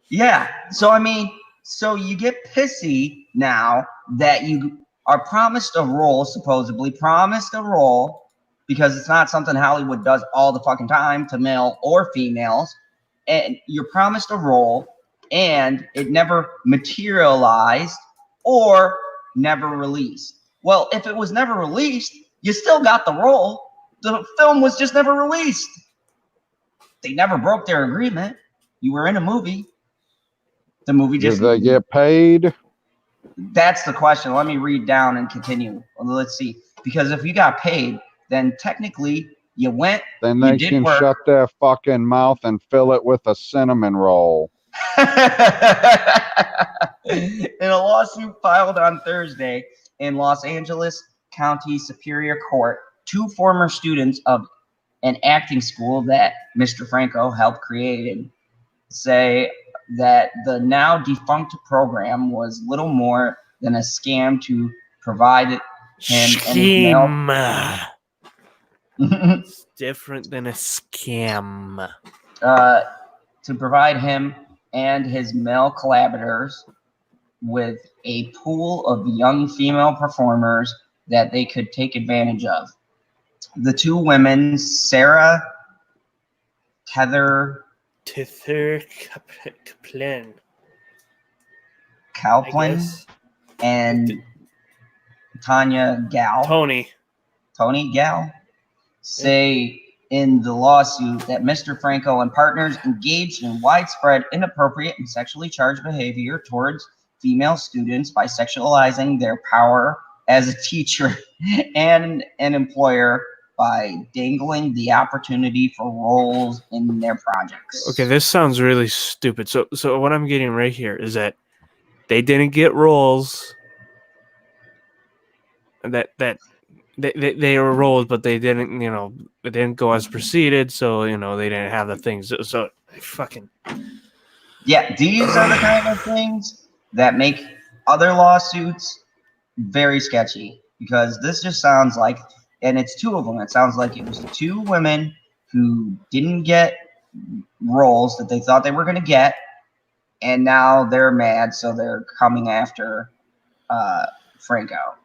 Yeah. So I mean, so you get pissy now that you are promised a role, supposedly promised a role, because it's not something Hollywood does all the fucking time to male or females, and you're promised a role and it never materialized or never released. Well, if it was never released, you still got the role. The film was just never released. They never broke their agreement. You were in a movie. The movie just... Did they get paid? That's the question. Let me read down and continue. Let's see. Because if you got paid, then technically you went. Then you they did can work. shut their fucking mouth and fill it with a cinnamon roll. In a lawsuit filed on Thursday in Los Angeles County Superior Court, 2 former students of an acting school that Mr. Franco helped create say that the now defunct program was little more than a scam to provide him and his male It's different than a scam. to provide him and his male collaborators with a pool of young female performers that they could take advantage of. The 2 women, Sarah Tither Kaplan and Tanya Gal, Tony Gal, say in the lawsuit that Mr. Franco and partners engaged in widespread inappropriate and sexually charged behavior towards female students by sexualizing their power as a teacher and an employer by dangling the opportunity for roles in their projects. Okay, this sounds really stupid. So what I'm getting right here is that they didn't get roles. That they were roles, but they didn't, it didn't go as proceeded. So they didn't have the things. So fucking yeah, these are the kind of things that make other lawsuits very sketchy, because this just sounds like, and it's 2 of them. It sounds like it was 2 women who didn't get roles that they thought they were going to get, and now they're mad, so they're coming after Franco.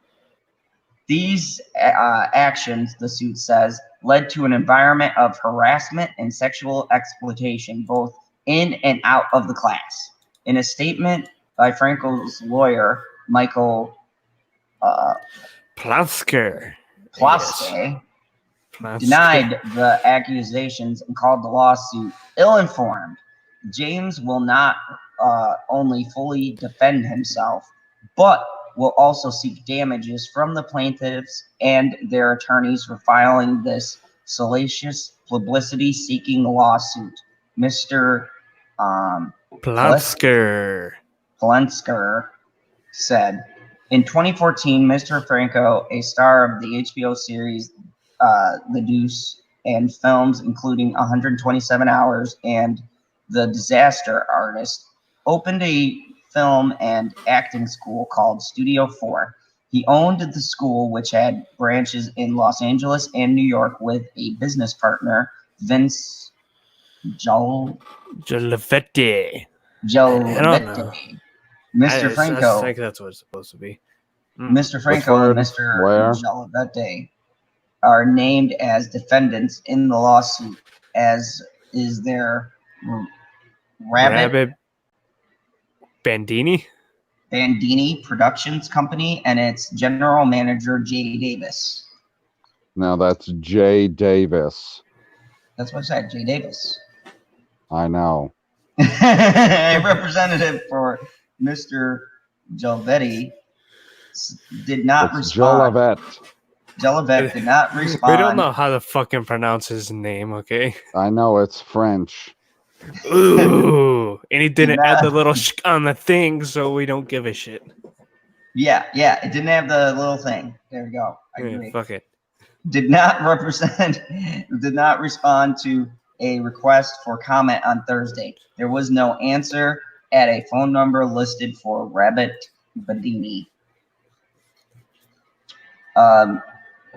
These actions, the suit says, led to an environment of harassment and sexual exploitation, both in and out of the class. In a statement by Franco's lawyer, Michael Plaske denied the accusations and called the lawsuit ill-informed. James will not only fully defend himself, but will also seek damages from the plaintiffs and their attorneys for filing this salacious publicity-seeking lawsuit. Mr. Plaske said, in 2014, Mr. Franco, a star of the HBO series The Deuce and films including 127 Hours and The Disaster Artist, opened a film and acting school called Studio 4. He owned the school, which had branches in Los Angeles and New York, with a business partner, Vince Jolivetti. Mr. Franco. I think that's what it's supposed to be. Mr. Franco and Mr. Jolivetti are named as defendants in the lawsuit, as is their Rabbit Bandini Productions Company and its general manager, Jay Davis. Now that's Jay Davis. That's what I said, Jay Davis. I know. A representative for Mr. Jolivetti did not respond. Jolivet did not respond. We don't know how to fucking pronounce his name, okay? I know it's French. Ooh, and he didn't add the little sh on the thing, so we don't give a shit. Yeah, it didn't have the little thing. There we go. I agree. Fuck it. Did not respond to a request for comment on Thursday. There was no answer at a phone number listed for Rabbit Bandini.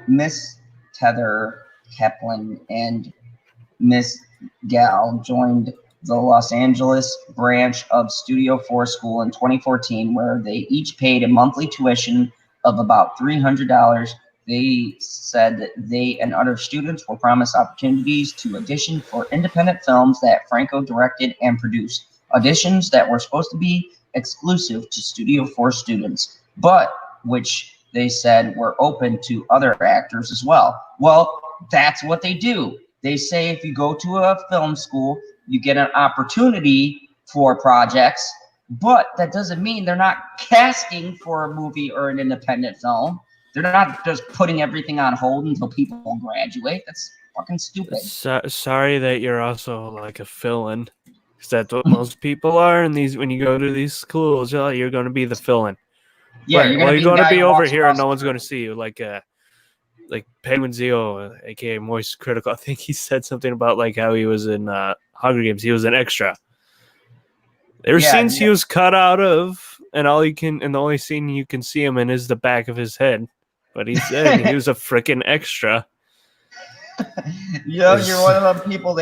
Miss Tether Kaplan and Miss Gal joined the Los Angeles branch of Studio 4 School in 2014, where they each paid a monthly tuition of about $300. They said that they and other students were promised opportunities to audition for independent films that Franco directed and produced. Auditions that were supposed to be exclusive to Studio 4 students, but which they said were open to other actors as well. Well, that's what they do. They say if you go to a film school, you get an opportunity for projects, But that doesn't mean they're not casting for a movie or an independent film. They're not just putting everything on hold until people graduate. That's fucking stupid. Sorry that you're also like a fill-in, because that's what most people are. And these, when you go to these schools, you're going to be the fill-in. Yeah, right. you're going to be over walks here, and across no the one's room. going to see you. Like Penguin Zio, aka Moist Critical. I think he said something about like how he was in Hunger Games. He was an extra. There were scenes he was cut out of, and the only scene you can see him in is the back of his head. But he said he was a freaking extra. You're one of them people.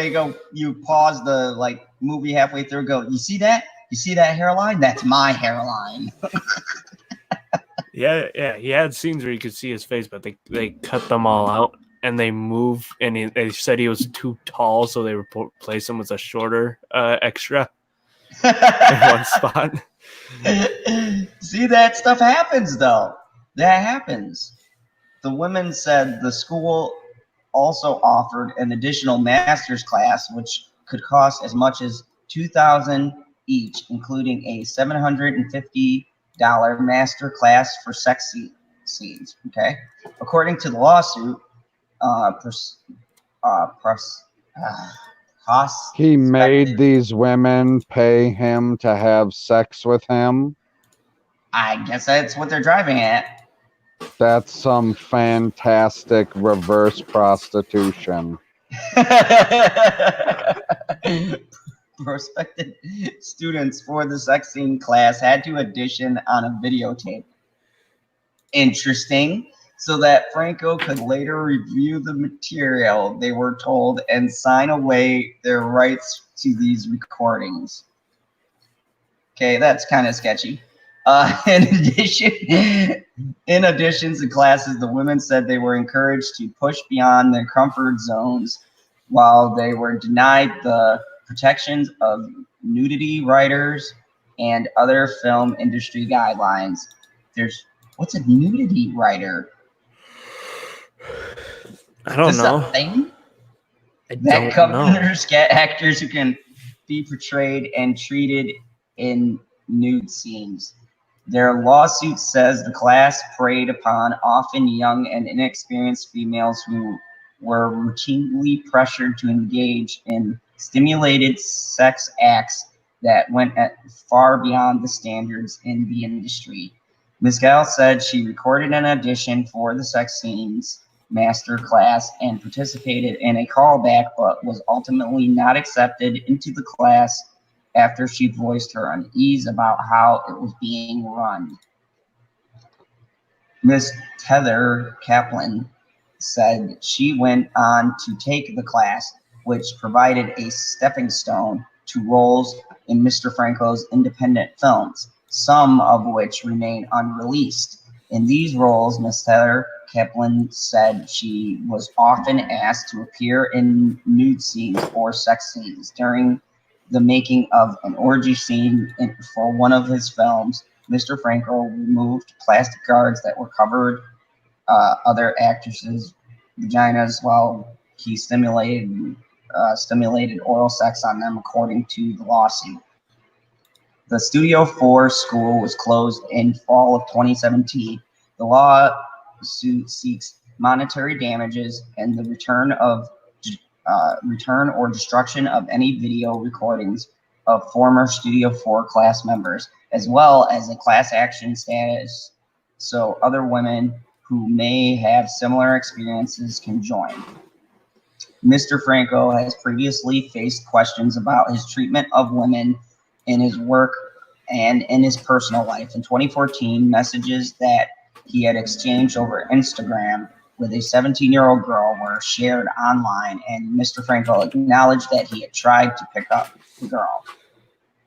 You pause the like movie halfway through. Go, you see that? You see that hairline? That's my hairline. Yeah. He had scenes where you could see his face, but they cut them all out, and they moved. And they said he was too tall, so they replaced him with a shorter extra in one spot. See, that stuff happens, though. That happens. The women said the school also offered an additional master's class, which could cost as much as $2,000 each, including a $750 master class for sex scenes. Okay, according to the lawsuit, he made these women pay him to have sex with him. I guess that's what they're driving at. That's some fantastic reverse prostitution. Prospective students for the sex scene class had to audition on a videotape. Interesting. So that Franco could later review the material, they were told, and sign away their rights to these recordings. Okay, that's kind of sketchy. In addition to classes, the women said they were encouraged to push beyond their comfort zones while they were denied the protections of nudity writers and other film industry guidelines. What's a nudity writer? I don't know. Thing? That covers actors who can be portrayed and treated in nude scenes. Their lawsuit says the class preyed upon often young and inexperienced females who were routinely pressured to engage in stimulated sex acts that went far beyond the standards in the industry. Ms. Gale said she recorded an audition for the sex scenes master class and participated in a callback, but was ultimately not accepted into the class after she voiced her unease about how it was being run. Miss Heather Kaplan said she went on to take the class, which provided a stepping stone to roles in Mr. Franco's independent films, some of which remain unreleased. In these roles, Miss Heather Kaplan said she was often asked to appear in nude scenes or sex scenes. During the making of an orgy scene for one of his films, Mr. Franco removed plastic guards that were covered other actresses' vaginas while he stimulated oral sex on them, according to the lawsuit. The Studio 4 school was closed in fall of 2017. The lawsuit seeks monetary damages and the return or destruction of any video recordings of former Studio 4 class members, as well as a class action status so other women who may have similar experiences can join. Mr. Franco has previously faced questions about his treatment of women in his work and in his personal life. In 2014, messages that he had exchanged over Instagram with a 17-year-old girl were shared online, and Mr. Franco acknowledged that he had tried to pick up the girl.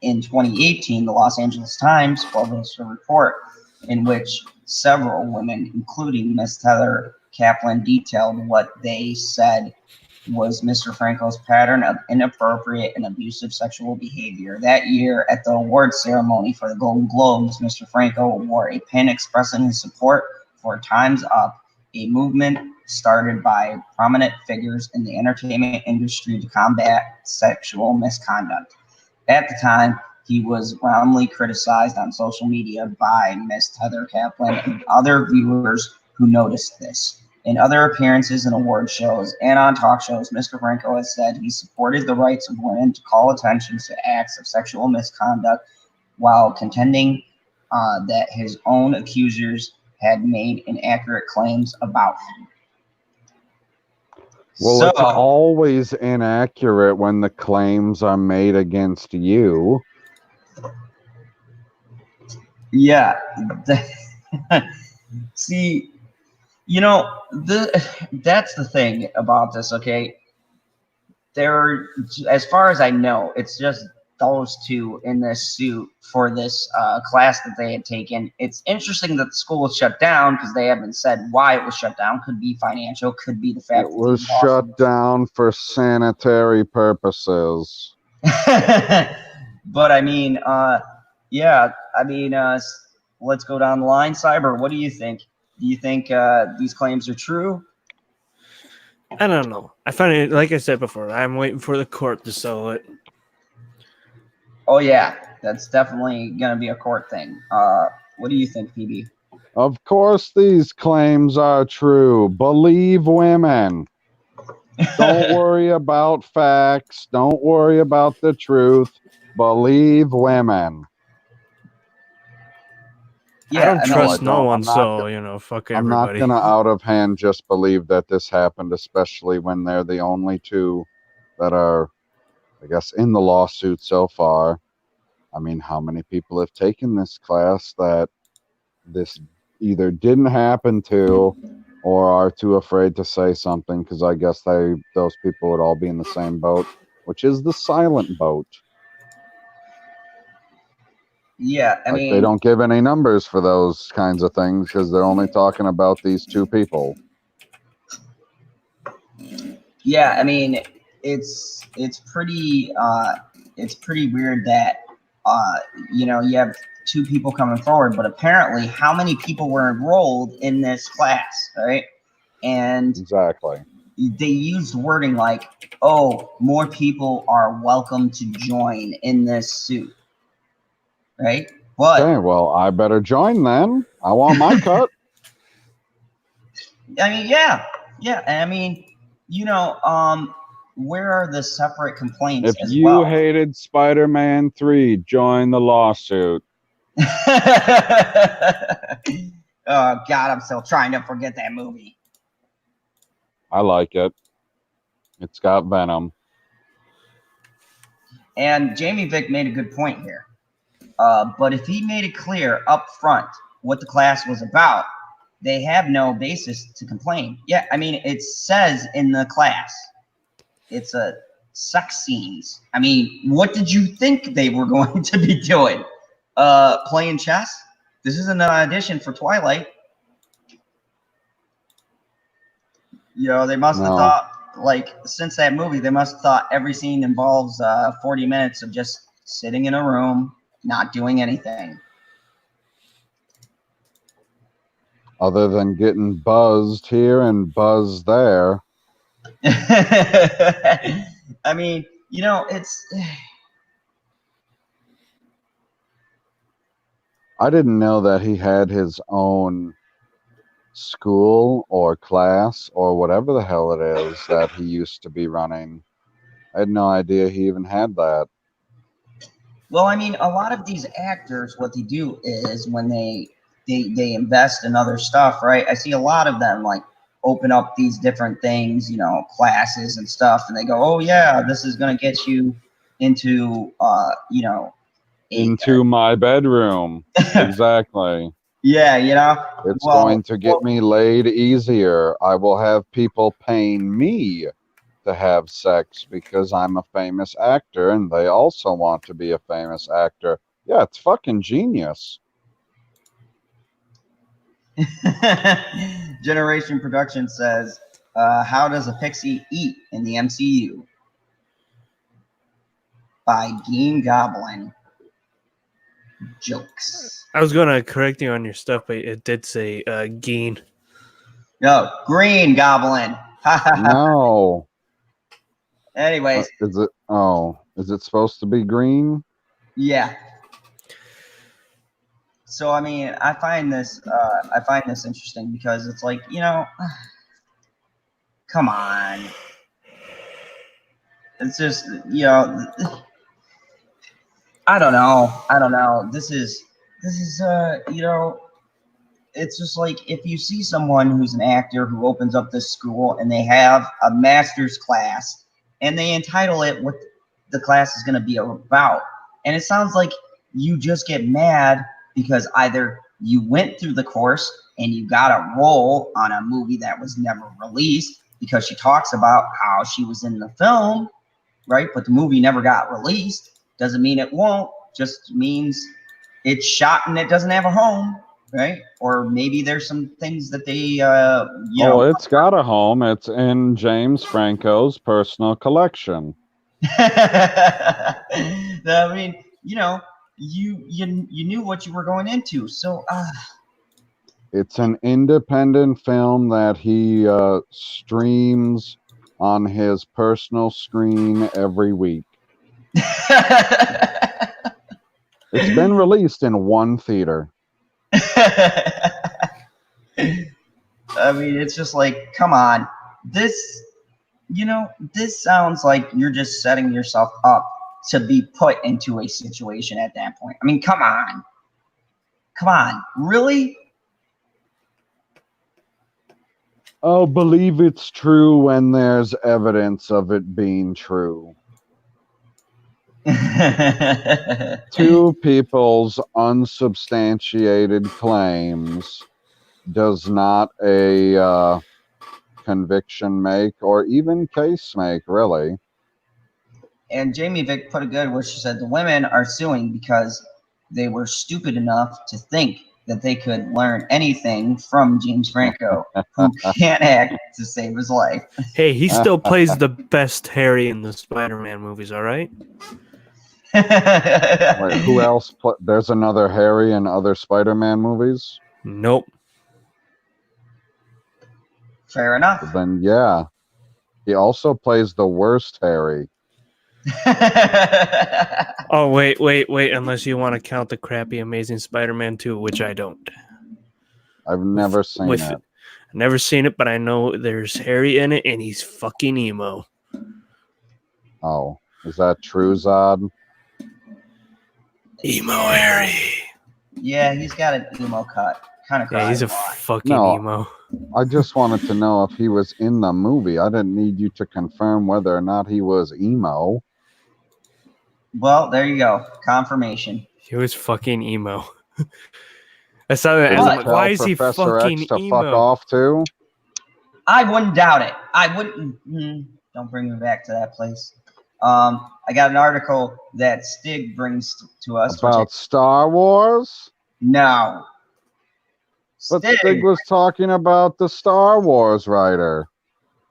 In 2018, the Los Angeles Times published a report in which several women, including Miss Heather Kaplan, detailed what they said was Mr. Franco's pattern of inappropriate and abusive sexual behavior. That year, at the awards ceremony for the Golden Globes, Mr. Franco wore a pin expressing his support for Time's Up, a movement started by prominent figures in the entertainment industry to combat sexual misconduct. At the time, He was roundly criticized on social media by Miss Heather Kaplan and other viewers who noticed this. In other appearances in award shows and on talk shows, Mr. Franco has said he supported the rights of women to call attention to acts of sexual misconduct while contending that his own accusers had made inaccurate claims about him. Well, it's always inaccurate when the claims are made against you. Yeah. See, you know, that's the thing about this, okay? There, as far as I know, it's just those two in this suit for this class that they had taken. It's interesting that the school was shut down because they haven't said why it was shut down. Could be financial, could be the fact it was shut down for sanitary purposes. But I mean, yeah, I mean, let's go down the line. Cyber, what do you think? Do you think these claims are true? I don't know. I find it, like I said before, I'm waiting for the court to settle it. Oh, yeah, that's definitely going to be a court thing. What do you think, PB? Of course these claims are true. Believe women. Don't worry about facts. Don't worry about the truth. Believe women. Yeah, I don't trust no one, so, fuck everybody. I'm not going to out of hand just believe that this happened, especially when they're the only two that are, I guess, in the lawsuit so far. I mean, how many people have taken this class that this either didn't happen to or are too afraid to say something? Because I guess those people would all be in the same boat, which is the silent boat. Yeah, I mean, they don't give any numbers for those kinds of things because they're only talking about these two people. Yeah, I mean, it's pretty weird that you have two people coming forward, but apparently, how many people were enrolled in this class, right? And exactly, they used wording like, "Oh, more people are welcome to join in this suit." Right? But okay, well, I better join then. I want my cut. I mean, yeah. I mean, where are the separate complaints? If you hated Spider-Man 3, join the lawsuit. Oh God, I'm still trying to forget that movie. I like it. It's got Venom. And Jamie Vick made a good point here. But if he made it clear up front what the class was about, they have no basis to complain. Yeah, I mean, it says in the class, it's a sex scenes. I mean, what did you think they were going to be doing? Playing chess? This isn't an audition for Twilight. They must have thought, since that movie, they must have thought every scene involves 40 minutes of just sitting in a room, not doing anything. Other than getting buzzed here and buzzed there. I mean, it's... I didn't know that he had his own school or class or whatever the hell it is that he used to be running. I had no idea he even had that. Well, I mean, a lot of these actors, what they do is when they invest in other stuff, right? I see a lot of them open up these different things, classes and stuff, and they go, "Oh yeah, this is going to get you into, into my bedroom." Exactly. Yeah, it's going to get me laid easier. I will have people paying me to have sex because I'm a famous actor and they also want to be a famous actor. Yeah, it's fucking genius. Generation Production says, how does a pixie eat in the MCU? By Green Goblin. Jokes. I was going to correct you on your stuff, but it did say Geen. No, Green Goblin. No. Anyways. Is it supposed to be green? Yeah. So I mean, I find this interesting because it's like, come on. It's just, I don't know. This is it's just like if you see someone who's an actor who opens up this school and they have a master's class and they entitle it what the class is going to be about. And it sounds like you just get mad because either you went through the course and you got a role on a movie that was never released because she talks about how she was in the film, right? But the movie never got released. Doesn't mean it won't, just means it's shot and it doesn't have a home. Right? Or maybe there's some things that they, it's got a home. It's in James Franco's personal collection. I mean, you knew what you were going into. So, it's an independent film that he streams on his personal screen every week. It's been released in one theater. I mean, it's just like, come on. This sounds like you're just setting yourself up to be put into a situation at that point. I mean, come on. Really? Oh, believe it's true when there's evidence of it being true. Two people's unsubstantiated claims does not a conviction make, or even case make, really. And Jamie Vick put it good where she said the women are suing because they were stupid enough to think that they could learn anything from James Franco, who can't act to save his life. Hey, he still plays the best Harry in the Spider-Man movies, all right? Wait, who else? There's another Harry in other Spider-Man movies? Nope. Fair enough. Then, yeah. He also plays the worst Harry. Oh, wait. Unless you want to count the crappy Amazing Spider-Man 2, which I don't. I've never seen it. I've never seen it, but I know there's Harry in it, and he's fucking emo. Oh, is that true, Zod? Emo Harry. Yeah, he's got an emo cut. Kind of. Yeah, he's a fucking emo. I just wanted to know if he was in the movie. I didn't need you to confirm whether or not he was emo. Well, there you go. Confirmation. He was fucking emo. I saw that. I'm like, why is he Professor fucking X to emo? fuck off too? I wouldn't doubt it. I wouldn't. Don't bring me back to that place. I got an article that Stig brings to us about Star Wars. No. But Stig was talking about the Star Wars writer.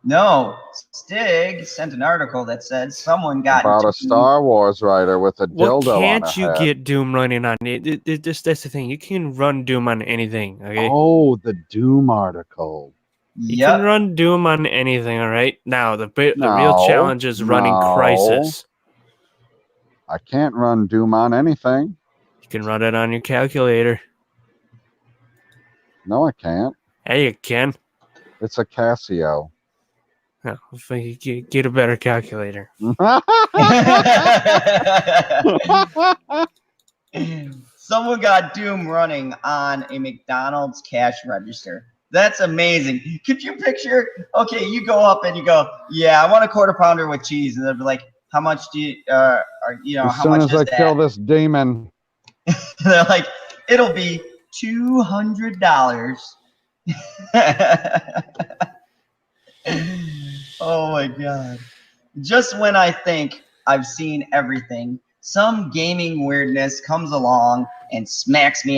No, Stig sent an article that said someone got about a Star Wars writer with a dildo on can't you head. get Doom running on it? That's the thing. You can run Doom on anything. Okay. Oh, the Doom article. You can run Doom on anything. All right. Now the real challenge is running Crisis. I can't run Doom on anything. You can run it on your calculator. No, I can't. Hey, you can. It's a Casio. No, get a better calculator. Someone got Doom running on a McDonald's cash register. That's amazing. Could you picture? Okay, you go up and you go, "Yeah, I want a quarter pounder with cheese," and they'll be like, "How much do you? As how much is that?" soon as I kill this demon, they're like, "It'll be $200." Oh my god. Just when I think I've seen everything, some gaming weirdness comes along and smacks me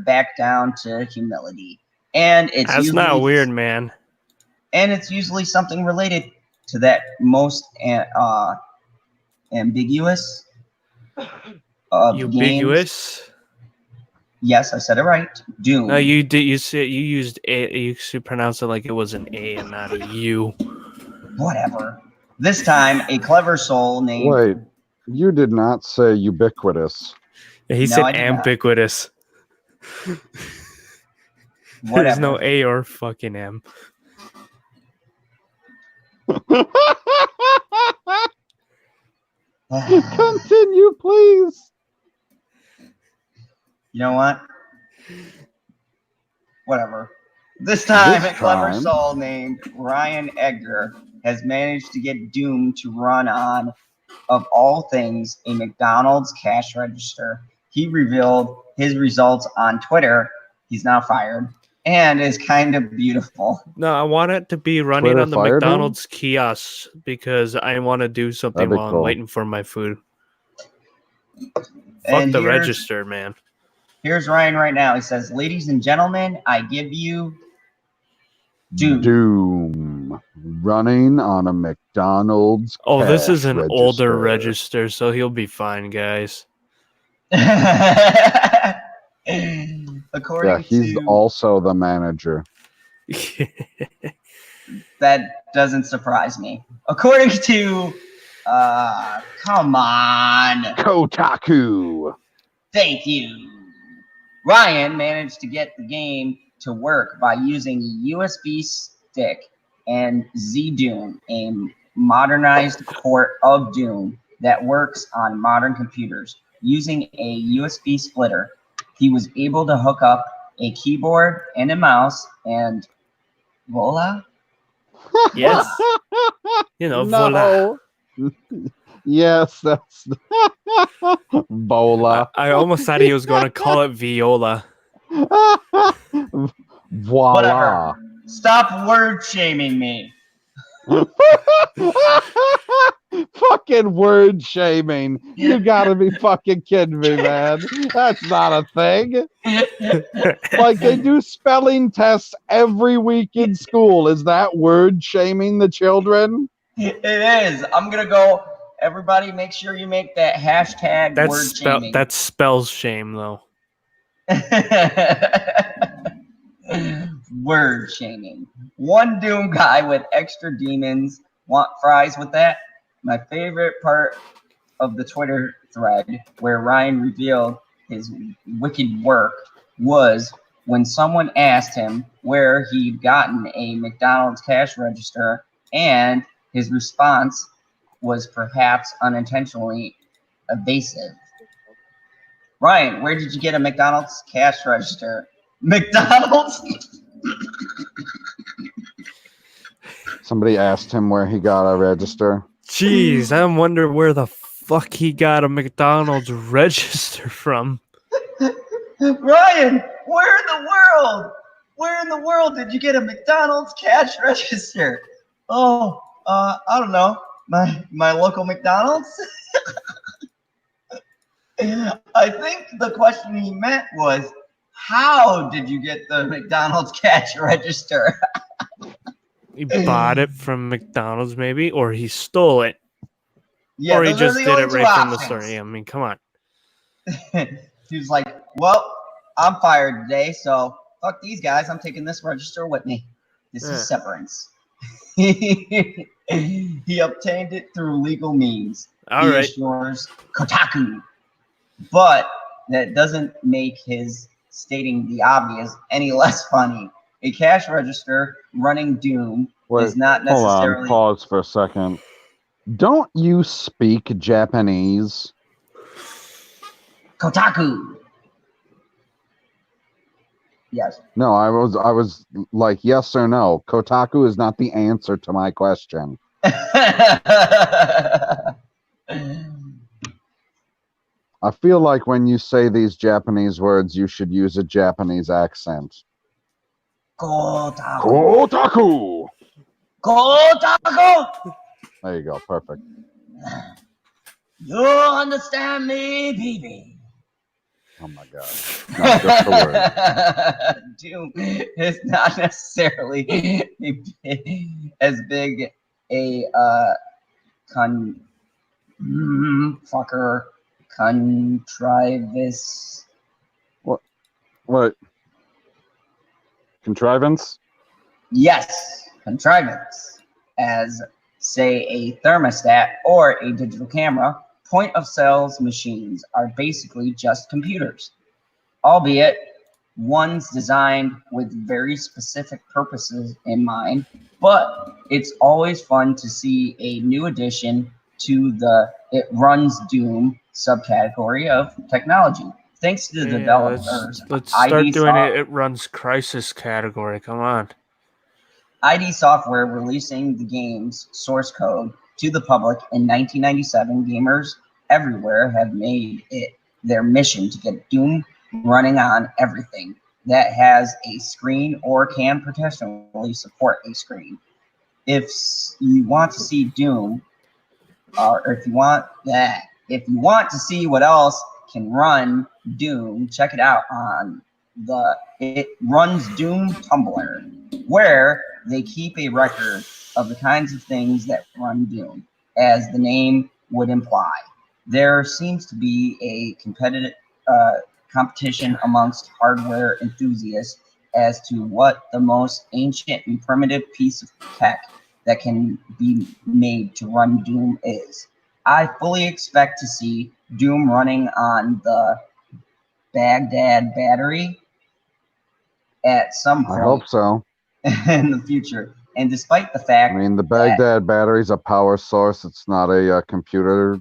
back down to humility. And that's not weird, man. And it's usually something related to that most ambiguous Ubiquitous? Games. Yes, I said it right. Doom. No, you did. You used a. You should pronounce it like it was an A and not a U. Whatever. This time, a clever soul named. Wait, You did not say ubiquitous. Yeah, he No, said I did not. ambiguous. There's Whatever. no A or fucking M. Continue, please. You know what? Whatever. This time, This a clever time. soul named Ryan Edgar has managed to get Doom to run on, of all things, a McDonald's cash register. He revealed his results on Twitter. He's now fired and is kind of beautiful. No, I want it to be running Twitter on the fired him? McDonald's kiosk because I want to do something That'd be while I'm cool. waiting for my food. Fuck And the here's- register, man. Here's Ryan right now. He says, "Ladies and gentlemen, I give you Doom." Doom. Running on a McDonald's. Oh, this is cash an older register, so he'll be fine, guys. According Yeah, he's to also the manager. that doesn't surprise me. According to come on. Kotaku. Thank you. Ryan managed to get the game to work by using a USB stick and Z-Doom, a modernized port of Doom that works on modern computers. Using a USB splitter, he was able to hook up a keyboard and a mouse and voila. Yes. You know, voila. No. Yes, that's Bola. I almost thought he was going to call it viola. Voila. Whatever. Stop word shaming me. Fucking word shaming. You gotta be fucking kidding me, man. That's not a thing. Like they do spelling tests every week in school. Is that word shaming the children? It is. I'm gonna go. Everybody, make sure you make that hashtag word shaming. That spells shame, though. Word shaming. One Doom guy with extra demons. Want fries with that? My favorite part of the Twitter thread where Ryan revealed his wicked work was when someone asked him where he'd gotten a McDonald's cash register, and his response was perhaps unintentionally evasive. Ryan, where did you get a McDonald's cash register? McDonald's? Somebody asked him where he got a register. Jeez, I wonder where the fuck he got a McDonald's register from. Ryan, where in the world? Where in the world did you get a McDonald's cash register? Oh, I don't know. My local McDonald's? I think the question he meant was, how did you get the McDonald's cash register? He bought it from McDonald's, maybe, or he stole it, Yeah, or he those are just the did only it two right from the options. store. I mean, come on. He was like, well, I'm fired today, so fuck these guys. I'm taking this register with me. This is severance. He obtained it through legal means. All He right. assures Kotaku. But that doesn't make his stating the obvious any less funny. A cash register running Doom is not Hold necessarily... on, pause for a second. Don't you speak Japanese? Kotaku. Yes. No, I was like, yes or no. Kotaku is not the answer to my question. I feel like when you say these Japanese words, you should use a Japanese accent. Kotaku. Kotaku! Kotaku! There you go, perfect. You understand me, BB? Oh my god. Not just the word. Doom is not necessarily as big a contrivance. What? Contrivance? Yes, contrivance. As, say, a thermostat or a digital camera, Point of sales machines are basically just computers, albeit ones designed with very specific purposes in mind, but it's always fun to see a new addition to the It Runs Doom subcategory of technology. Thanks to the developers, let's start doing Soft- it runs crisis category. Come on. ID Software releasing the game's source code to the public in 1997, gamers everywhere have made it their mission to get Doom running on everything that has a screen or can potentially support a screen. If you want to see Doom, or if you want to see what else can run Doom, check it out on the It Runs Doom Tumblr, where they keep a record of the kinds of things that run Doom, as the name would imply. There seems to be a competition amongst hardware enthusiasts as to what the most ancient and primitive piece of tech that can be made to run Doom is. I fully expect to see Doom running on the Baghdad battery at some point. I hope so. In the future. And despite the fact, I mean, the Baghdad battery is a power source. It's not a computer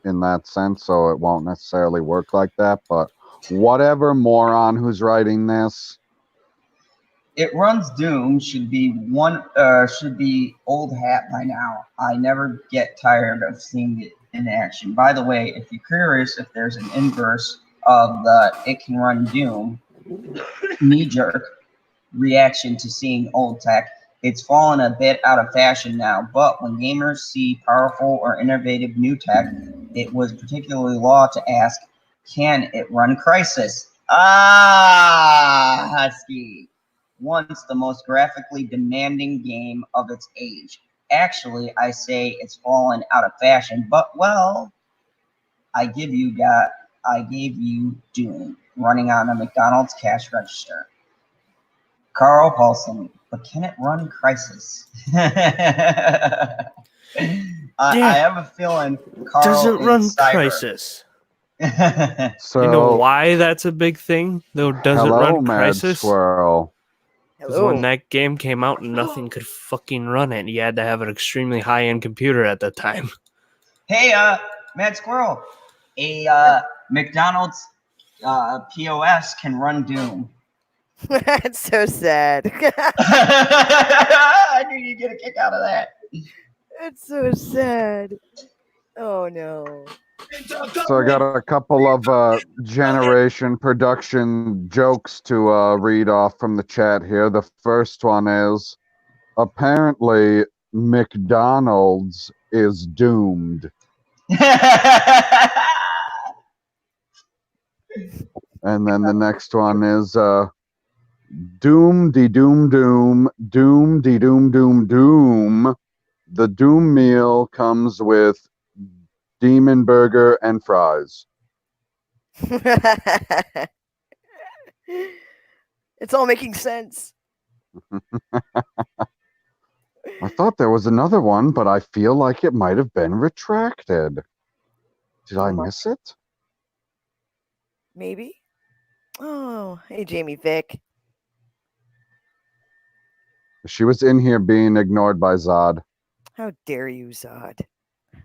in that sense, so it won't necessarily work like that. But whatever moron who's writing this, It Runs Doom should be old hat by now. I never get tired of seeing it in action. By the way, if you're curious if there's an inverse of the It Can Run Doom knee-jerk reaction to seeing old tech, it's fallen a bit out of fashion now, but when gamers see powerful or innovative new tech, it was particularly law to ask, can it run Crysis? Ah, Husky. Once the most graphically demanding game of its age. Actually, I say it's fallen out of fashion, but well, I gave you Doom running on a McDonald's cash register. Carl Paulson, but can it run Crysis? I have a feeling Carl Does it run Cyber. Crysis? so You know why that's a big thing? Though, does it run Mad Crysis? Squirrel. Because when that game came out, nothing could fucking run it. You had to have an extremely high-end computer at the time. Hey, Mad Squirrel, a McDonald's POS can run Doom. That's so sad. I knew you'd get a kick out of that. It's so sad. Oh no. So I got a couple of generation production jokes to read off from the chat here. The first one is, apparently McDonald's is doomed. And then the next one is doom de doom doom doom de doom doom doom. The Doom meal comes with Demon Burger and fries. It's all making sense. I thought there was another one, but I feel like it might have been retracted. Did I miss it? Maybe. Oh, hey, Jamie Vick. She was in here being ignored by Zod. How dare you, Zod?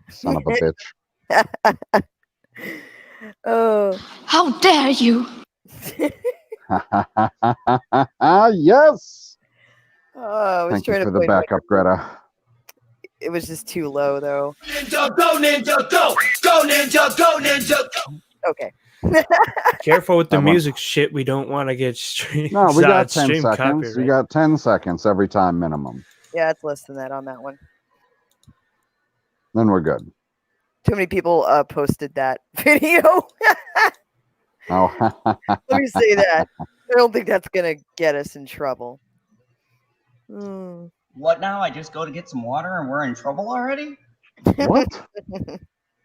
Son of a bitch. Oh. How dare you? Yes! Oh, I was Thank trying you to for the play backup, Greta. It was just too low, though. Ninja, go ninja, go! Go ninja, go ninja, go! Okay. Careful with the That one. music shit. We don't want to get stream. No, we got Zod 10 stream seconds. copyright. You got 10 seconds every time minimum. Yeah, it's less than that on that one. Then we're good. Too many people posted that video. Oh, Let me say that. I don't think that's going to get us in trouble. Hmm. What now? I just go to get some water and we're in trouble already? what?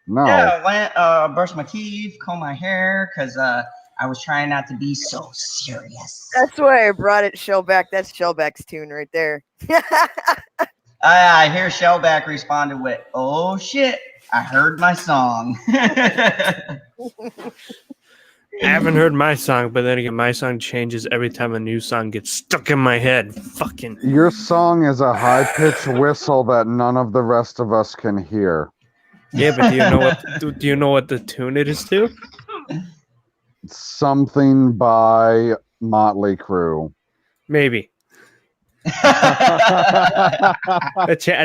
No. Yeah, I went, brushed my teeth, combed my hair, because I was trying not to be so serious. That's why I brought it Shellback. That's Shellback's tune right there. I hear Shellback responded with, oh shit, I heard my song. I haven't heard my song, but then again, my song changes every time a new song gets stuck in my head. Fucking. Your song is a high-pitched whistle that none of the rest of us can hear. Yeah, but do you know what the tune it is to? Something by Motley Crue. Maybe. I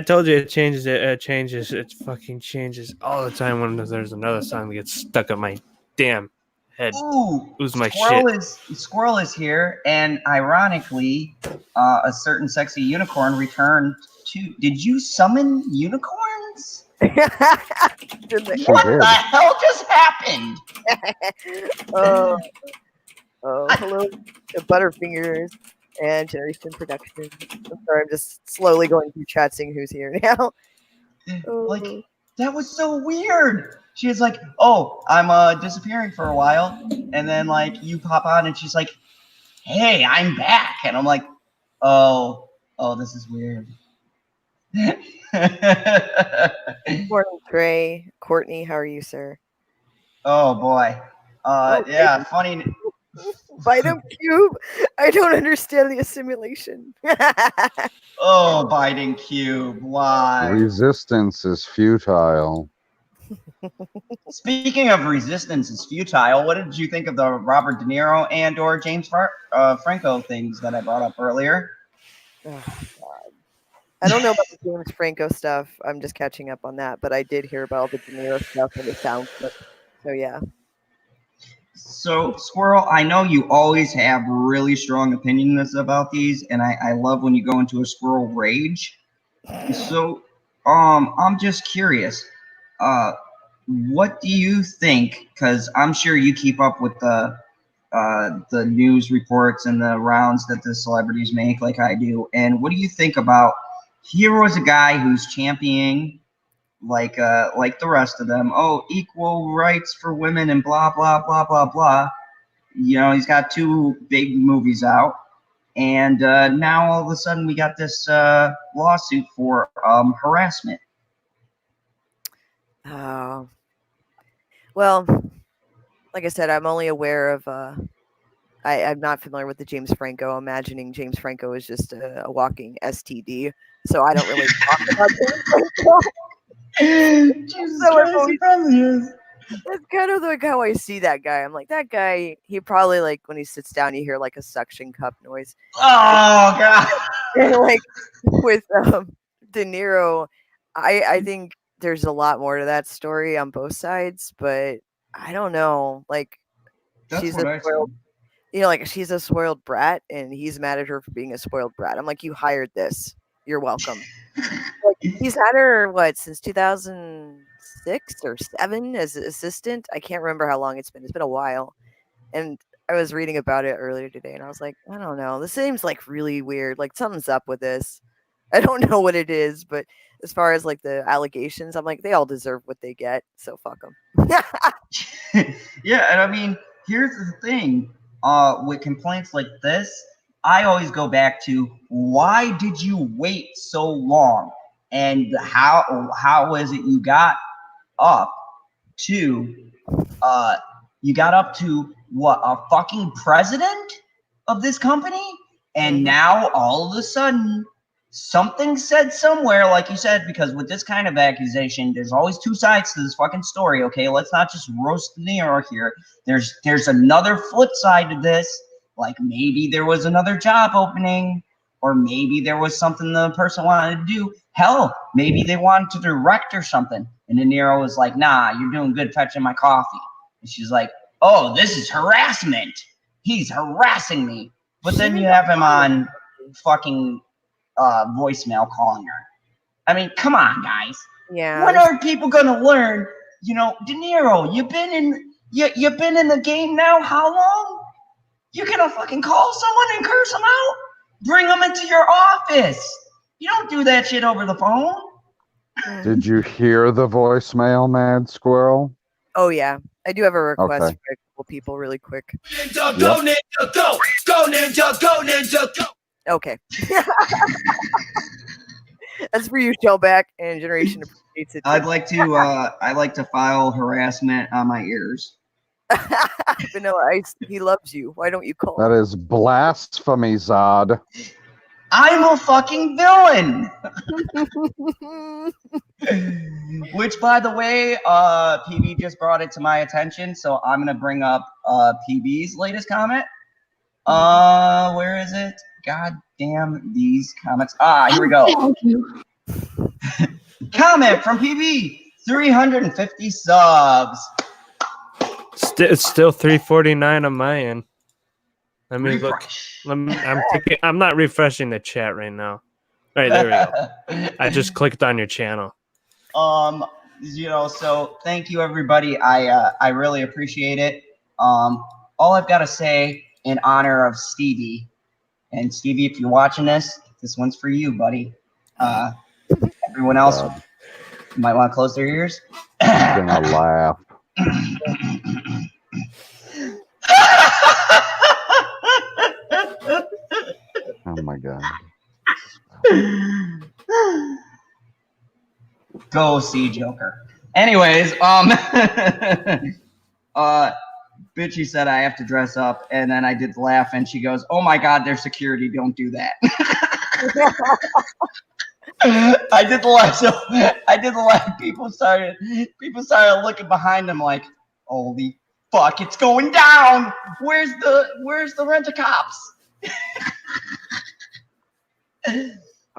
told you it changes. It changes. It fucking changes all the time when there's another song that gets stuck in my damn head. Ooh, Lose my shit. Squirrel is here, and ironically, a certain sexy unicorn returned to. Did you summon unicorns? Did they? What the hell just happened? Hello to Butterfingers and Generation Productions. I'm sorry, I'm just slowly going through chat, seeing who's here now. Like, that was so weird. She was like, "Oh, I'm disappearing for a while," and then like you pop on, and she's like, "Hey, I'm back," and I'm like, "Oh, this is weird." Morning, Trey. Courtney, how are you, sir? Oh boy. Yeah, funny. Biden Cube. I don't understand the assimilation. Oh, Biden Cube. Why? Resistance is futile. Speaking of resistance is futile, what did you think of the Robert De Niro and or James Franco things that I brought up earlier? Oh, God. I don't know about the James Franco stuff. I'm just catching up on that, but I did hear about all the De Niro stuff and the sound clip. So yeah. So, Squirrel, I know you always have really strong opinions about these, and I love when you go into a squirrel rage. So, I'm just curious. What do you think? Because I'm sure you keep up with the news reports and the rounds that the celebrities make, like I do. And what do you think about? Here was a guy who's championing, like the rest of them. Oh, equal rights for women and blah blah blah blah blah. You know, he's got 2 big movies out, and now all of a sudden we got this lawsuit for harassment. Oh. Well, like I said, I'm only aware of. I'm not familiar with the James Franco. Imagining James Franco is just a walking STD, so I don't really talk about James Franco. Jesus Christ, he probably is. That's kind of like how I see that guy. I'm like, that guy, he probably, like, when he sits down, you hear like a suction cup noise. Oh God. And like with De Niro, I think there's a lot more to that story on both sides, but I don't know. Like, That's she's what a I spoiled, like she's a spoiled brat, and he's mad at her for being a spoiled brat. I'm like, you hired this. You're welcome. Like, he's had her since 2006 or 7 as an assistant. I can't remember how long it's been. It's been a while. And I was reading about it earlier today, and I was like, I don't know. This seems like really weird. Like, something's up with this. I don't know what it is, but as far as like the allegations, I'm like, they all deserve what they get, so fuck them. Yeah, and I mean, here's the thing. With complaints like this, I always go back to, why did you wait so long, and how is it you got up to what, a fucking president of this company, and now all of a sudden something said somewhere, like you said, because with this kind of accusation, there's always 2 sides to this fucking story. Okay, let's not just roast the Nero here. There's another flip side to this. Like, maybe there was another job opening, or maybe there was something the person wanted to do. Hell, maybe they wanted to direct or something. And De Niro was like, nah, you're doing good fetching my coffee. And she's like, oh, this is harassment. He's harassing me. But then you have him on fucking voicemail calling her. I mean, come on, guys. Yeah. When are people gonna learn? You know, De Niro, you've been in the game now. How long? You're gonna fucking call someone and curse them out? Bring them into your office. You don't do that shit over the phone. Did you hear the voicemail, Mad Squirrel? Oh yeah, I do have a request Okay. for a couple people, really quick. Ninja, go ninja, go! Go ninja, go ninja, go! Okay. That's for you, Shellback, and Generation appreciates it. I'd like to file harassment on my ears. Vanilla Ice, he loves you. Why don't you call? That is blasphemy, Zod. I'm a fucking villain. Which, by the way, PB just brought it to my attention, so I'm gonna bring up PB's latest comment. Where is it? God damn these comments. Here we go. Comment from PB. 350 subs. It's still 349 on my end. Let me look. I'm not refreshing the chat right now. All right, there we go. I just clicked on your channel. So thank you, everybody. I really appreciate it. All I've got to say in honor of Stevie, and Stevie, if you're watching this one's for you, buddy. Everyone else might want to close their ears. I'm gonna laugh. Oh my god. Go see Joker. Anyways, Bitchy said I have to dress up, and then I did the laugh, and she goes, "Oh my god, there's security, don't do that." I did the laugh. People started looking behind them like, holy fuck, it's going down. Where's the rent-a-cops?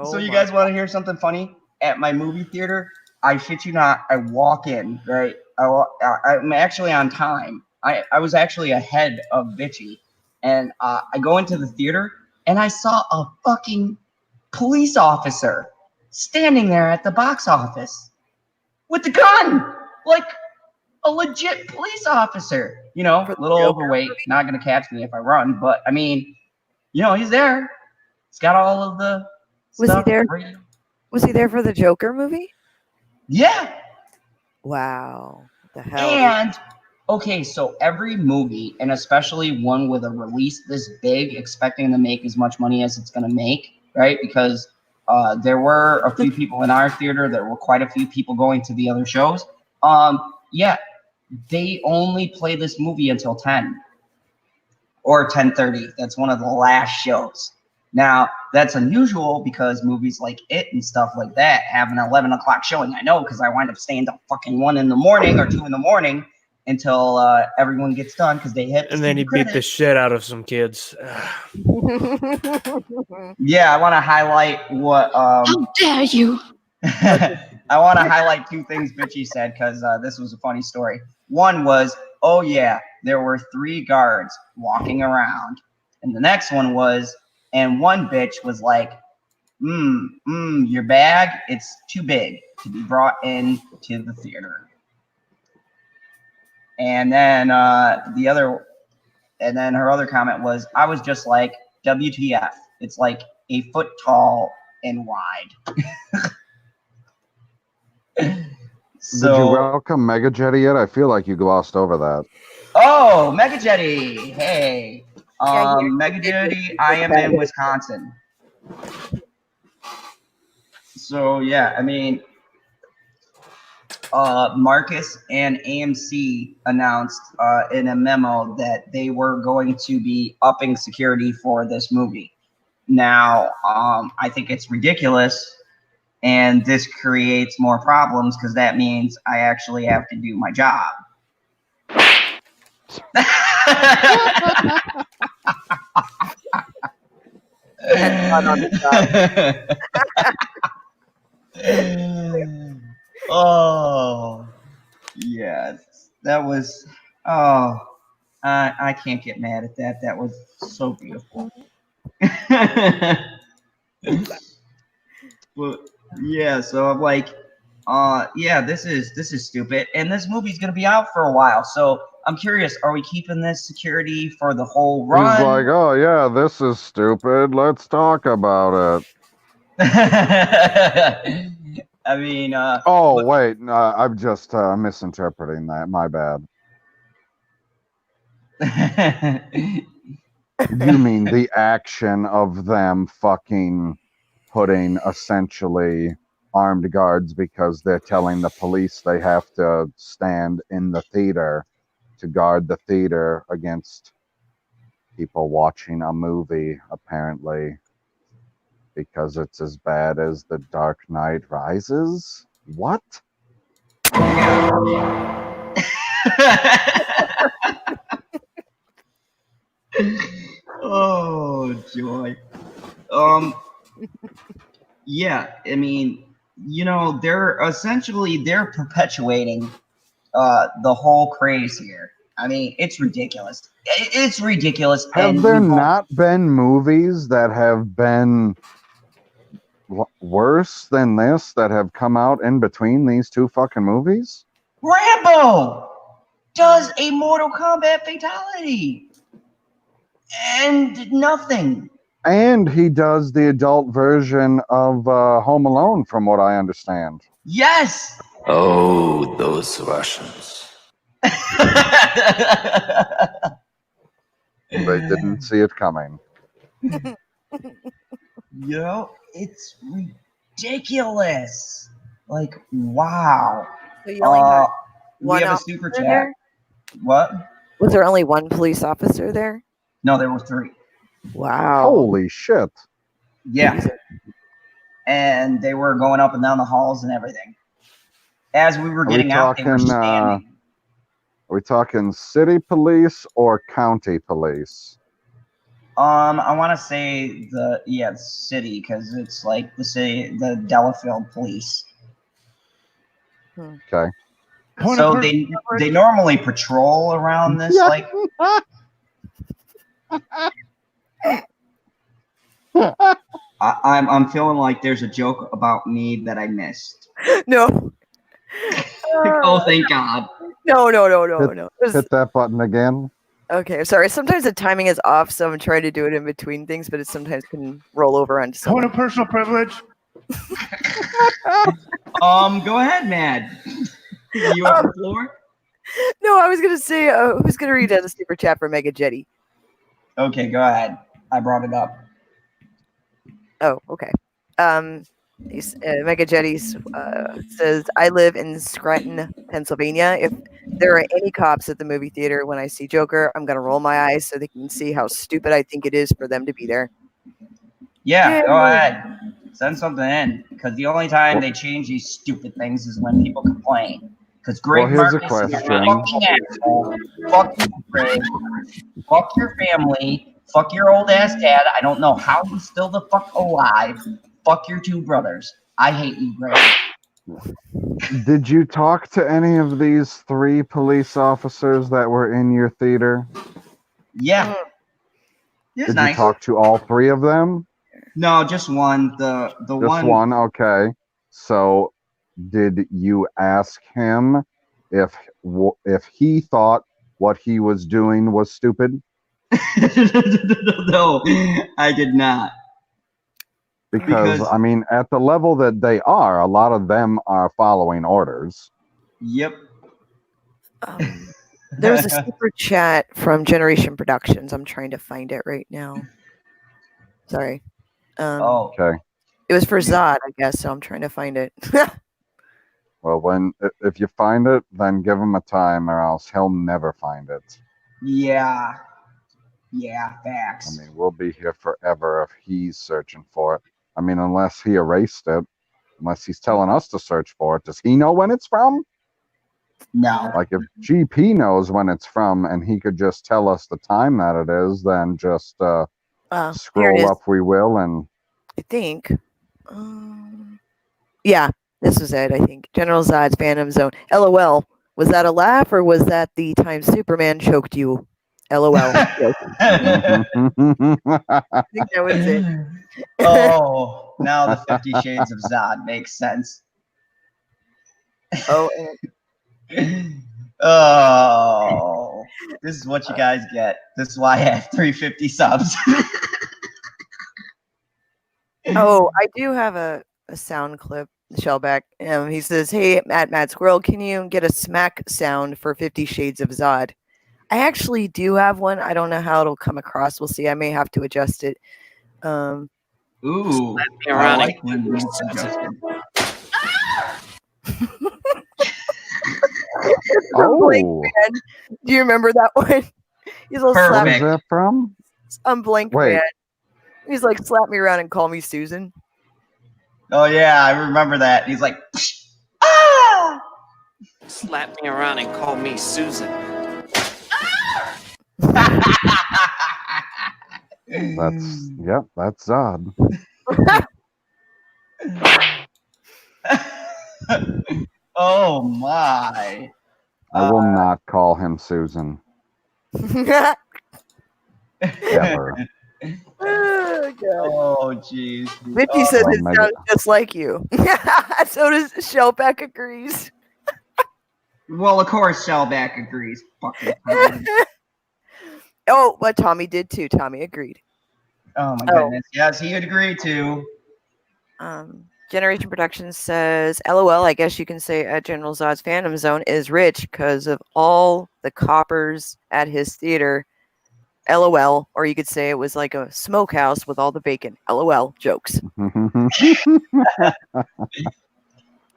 So you guys want to hear something funny? At my movie theater, I shit you not, I walk in, right? I'm actually on time. I was actually ahead of Bitchy. And I go into the theater, and I saw a fucking police officer standing there at the box office with a gun, like a legit police officer. You know, a little overweight, not gonna catch me if I run, but I mean, you know, he's there. He's got all of the stuff. Was he there for the Joker movie? Yeah. Wow. The hell. And okay, so every movie, and especially one with a release this big, expecting to make as much money as it's gonna make, right? Because there were a few people in our theater. There were quite a few people going to the other shows. Yeah, they only play this movie until 10 or 10:30. That's one of the last shows. Now, that's unusual because movies like It and stuff like that have an 11 o'clock showing. I know because I wind up staying till fucking 1 in the morning or 2 in the morning until everyone gets done because they hit. And then he beat the shit out of some kids. Yeah, I want to highlight what. How dare you! I want to highlight two things Bitchy said because this was a funny story. One was, oh yeah, there were 3 guards walking around, and the next one was, and one bitch was like, your bag, it's too big to be brought into the theater. And then her other comment was, I was just like, WTF, it's like a foot tall and wide. So, did you welcome Mega Jetty yet? I feel like you glossed over that. Oh, Mega Jetty, hey. Mega Jetty, I am in Wisconsin. So yeah, I mean, Marcus and AMC announced in a memo that they were going to be upping security for this movie. Now, I think it's ridiculous, and this creates more problems because that means I actually have to do my job. Oh, yes, that was. Oh, I can't get mad at that. That was so beautiful. But yeah, so I'm like, yeah, this is stupid, and this movie's gonna be out for a while. So I'm curious, are we keeping this security for the whole run? He's like, oh yeah, this is stupid. Let's talk about it. I mean, oh wait, no, I'm just misinterpreting that. My bad. You mean the action of them fucking putting essentially armed guards because they're telling the police they have to stand in the theater to guard the theater against people watching a movie, apparently, because it's as bad as The Dark Knight Rises. What? Oh, joy. Yeah, I mean, they're perpetuating the whole craze here. I mean, it's ridiculous. It's ridiculous. Have there not been movies that have been worse than this that have come out in between these two fucking movies? Rambo does a Mortal Kombat fatality and nothing. And he does the adult version of Home Alone, from what I understand. Yes. Oh, those Russians. They didn't see it coming. It's ridiculous. Like, wow. So you only had we have a super chat. There? What? Was there only one police officer there? No, there were 3. Wow. Holy shit. Yeah. And they were going up and down the halls and everything. As we were getting out, they were standing. Are we talking city police or county police? I want to say the city, because it's like the Delafield police. Okay. So they normally patrol around this like. I'm feeling like there's a joke about me that I missed. No. Oh, thank God. No. Hit that button again. Okay, sorry. Sometimes the timing is off, so I'm trying to do it in between things, but it sometimes can roll over onto someone. Point of personal privilege. Go ahead, Mad. You have the floor? No, I was gonna say who's gonna read out a super chat for Mega Jetty? Okay, go ahead. I brought it up. Oh, okay. Mega Jetty says, I live in Scranton, Pennsylvania. If there are any cops at the movie theater when I see Joker, I'm going to roll my eyes so they can see how stupid I think it is for them to be there. Yeah, go ahead. Send something in. Because the only time they change these stupid things is when people complain. Because Greg Marcus is a fucking asshole. Fuck you, Greg. Fuck your family. Fuck your old ass dad. I don't know how he's still the fuck alive. Fuck your 2 brothers. I hate you, Greg. Did you talk to any of these 3 police officers that were in your theater? Yeah. Did you talk to all 3 of them? No, just one. The just one. One. Okay. So, did you ask him if he thought what he was doing was stupid? No, I did not. Because, I mean, at the level that they are, a lot of them are following orders. Yep. There was a super chat from Generation Productions. I'm trying to find it right now. Sorry. Okay. It was for Zod, I guess, so I'm trying to find it. Well, if you find it, then give him a time, or else he'll never find it. Yeah. Yeah, facts. I mean, we'll be here forever if he's searching for it. I mean, unless he erased it, unless he's telling us to search for it. Does he know when it's from? No. Like, if GP knows when it's from and he could just tell us the time that it is, then just scroll up, we will. And I think, yeah, this was it, I think. General Zod's Phantom Zone. LOL. Was that a laugh or was that the time Superman choked you? LOL. I think that was it. Oh, now the 50 Shades of Zod makes sense. Oh, oh, this is what you guys get. This is why I have 350 subs. Oh, I do have a sound clip, Shellback. He says, hey, Mad Squirrel, can you get a smack sound for 50 Shades of Zod? I actually do have one. I don't know how it'll come across. We'll see. I may have to adjust it. Ooh, me I around like and when it's suggested. Oh, Man. Do you remember that one? He's all what slap is Perfect. that from? I'm blank Wait. man. He's like, slap me around and call me Susan. Oh yeah, I remember that. He's like, ah! Slap me around and call me Susan. That's Zod. Oh my. I will not call him Susan ever. Oh, God. Oh jeez. Vicky says Well, it maybe- sounds just like you. So does Shellback agrees. Well, of course Shellback agrees. Fucking Oh, but Tommy did too. Tommy agreed. oh my goodness. Yes, he would agree too. Generation Productions says, LOL, I guess you can say at General Zod's Phantom Zone is rich because of all the coppers at his theater. LOL. Or you could say it was like a smokehouse with all the bacon. LOL. Jokes.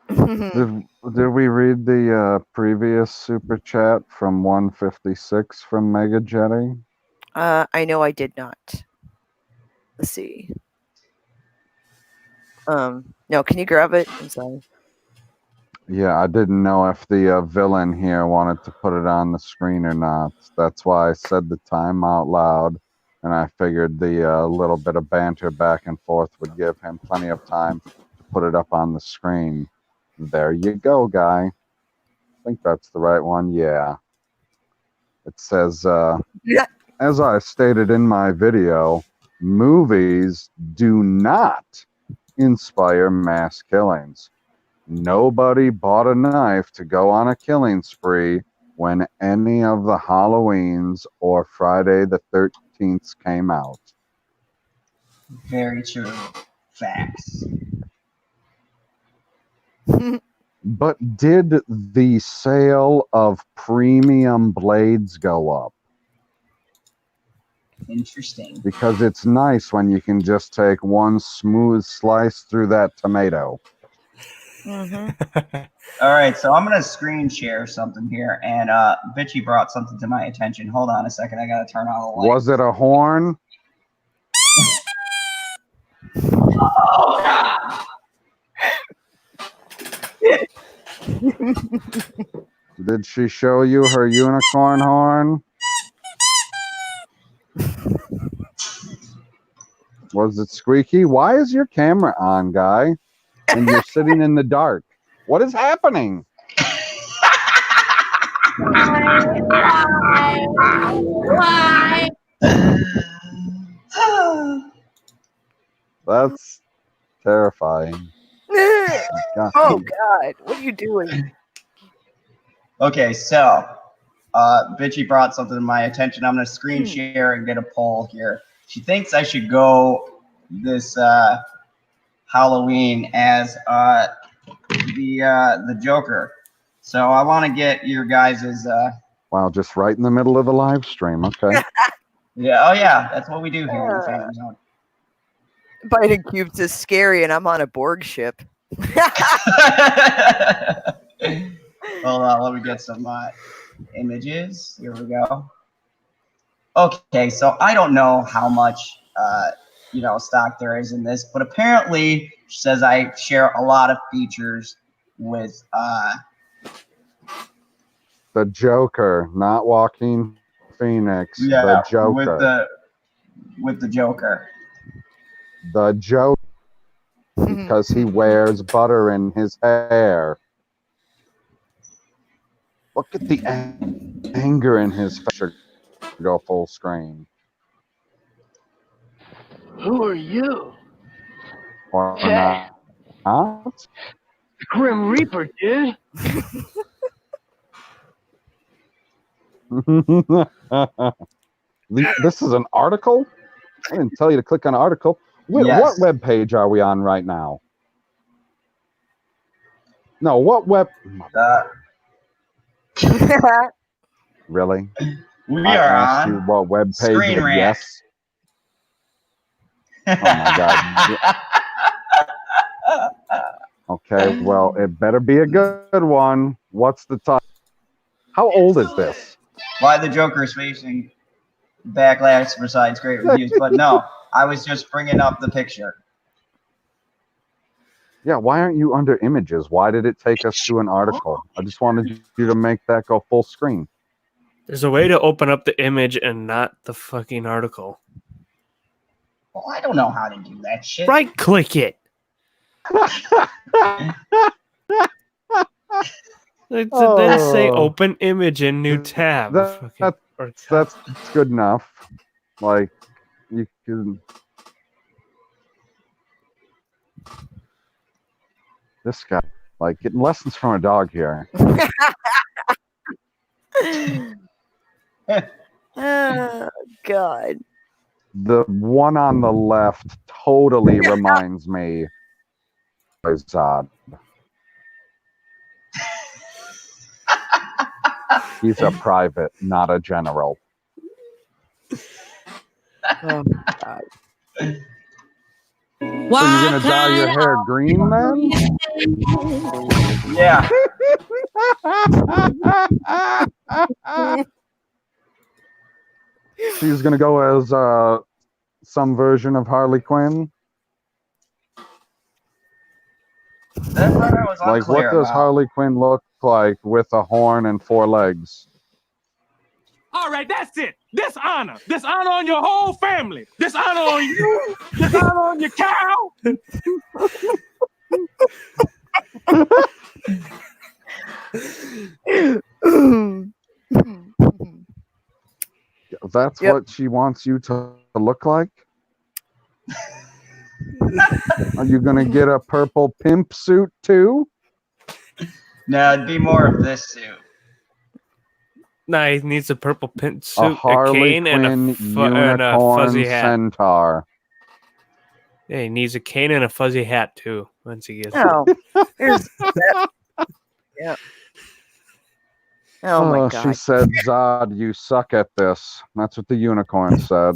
Did we read the previous super chat from 156 from Mega Jetty? I know I did not. Let's see. No, can you grab it? I'm sorry. Yeah, I didn't know if the villain here wanted to put it on the screen or not. That's why I said the time out loud, and I figured the little bit of banter back and forth would give him plenty of time to put it up on the screen. There you go, guy. I think that's the right one. Yeah. It says, as I stated in my video, movies do not inspire mass killings. Nobody bought a knife to go on a killing spree when any of the Halloweens or Friday the 13th came out. Very true. Facts. But did the sale of premium blades go up? Interesting. Because it's nice when you can just take one smooth slice through that tomato. All right, so I'm gonna screen share something here, and Bitchy brought something to my attention. Hold on a second, I gotta turn on the light. Was it a horn? Did she show you her unicorn horn? Was it squeaky? Why is your camera on, guy? And you're sitting in the dark. What is happening? Why? That's terrifying. God. Oh God, what are you doing? Okay, so Bitchy brought something to my attention. I'm gonna screen share and get a poll here. She thinks I should go this Halloween as the Joker. So I want to get your guys's. Wow, just right in the middle of the live stream. Okay. Yeah. Oh yeah, that's what we do here in the Phantom Zone. Biting cubes is scary, and I'm on a Borg ship. Hold on, let me get some images. Here we go. Okay, so I don't know how much stock there is in this, but apparently she says I share a lot of features with The Joker, not Joaquin Phoenix. The Joker. with the Joker. The Joker. Because he wears butter in his hair. Look at the anger in his face. Go full screen. Who are you? Or Hey. not. Grim Reaper, dude. This is an article? I didn't tell you to click on an article. Yes. What web page are we on right now? No, what web? Really? We I are asked on you what web page? Screen Rant. Yes. Oh my God. Okay, well, it better be a good one. What's the time? How old is this? Why the Joker is facing backlash besides great reviews, but no, I was just bringing up the picture. Yeah, why aren't you under images? Why did it take us to an article? I just wanted you to make that go full screen. There's a way to open up the image and not the fucking article. Well, I don't know how to do that shit. Right click it. Then say open image in new tab. That's good enough. Like, you can. This guy, like, getting lessons from a dog here. Oh, God. The one on the left totally reminds me of Zod. He's a private, not a general. Oh, my God. So you're gonna dye your hair green then? Yeah. She's gonna go as some version of Harley Quinn. That part I was Like, what does Harley Quinn look like with a horn and 4 legs? All right, that's it. Dishonor. Dishonor on your whole family. Dishonor on you. Dishonor on your cow. That's what she wants you to look like? Are you going to get a purple pimp suit too? No, it'd be more of this suit. Nah, he needs a purple pin suit, A Harley cane, Quinn and a fuzzy hat. centaur. Yeah, he needs a cane and a fuzzy hat too. Once he gets Yeah. Oh my God. She said, Zod, you suck at this. That's what the unicorn said.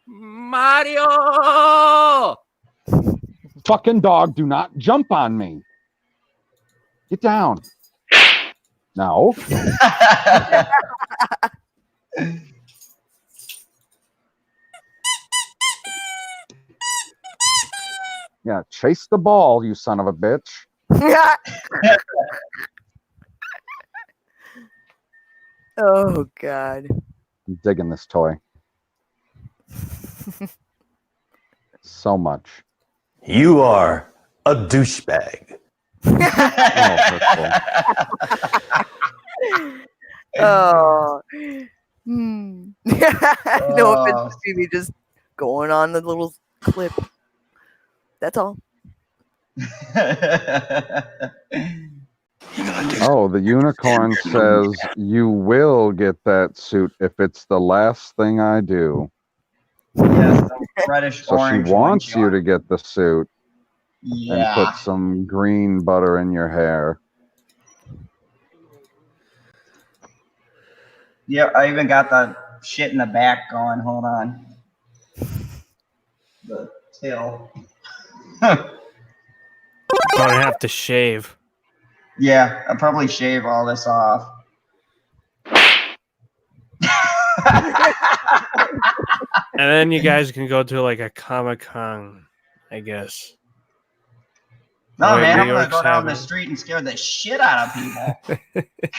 Mario! Fucking dog, do not jump on me. Get down. No. Yeah, chase the ball, you son of a bitch. Oh, God. I'm digging this toy. So much. You are a douchebag. Oh. No offense, PB, just going on the little clip. That's all. Oh, the unicorn says you will get that suit if it's the last thing I do. Yes, the reddish So orange. she wants you to get the suit Yeah. and put some green butter in your hair. Yeah, I even got the shit in the back going. Hold on. The tail. Gonna have to shave. Yeah, I'll probably shave all this off. And then you guys can go to like a Comic-Con, I guess. No, man, I'm New gonna York's go down the having- street and scare the shit out of people.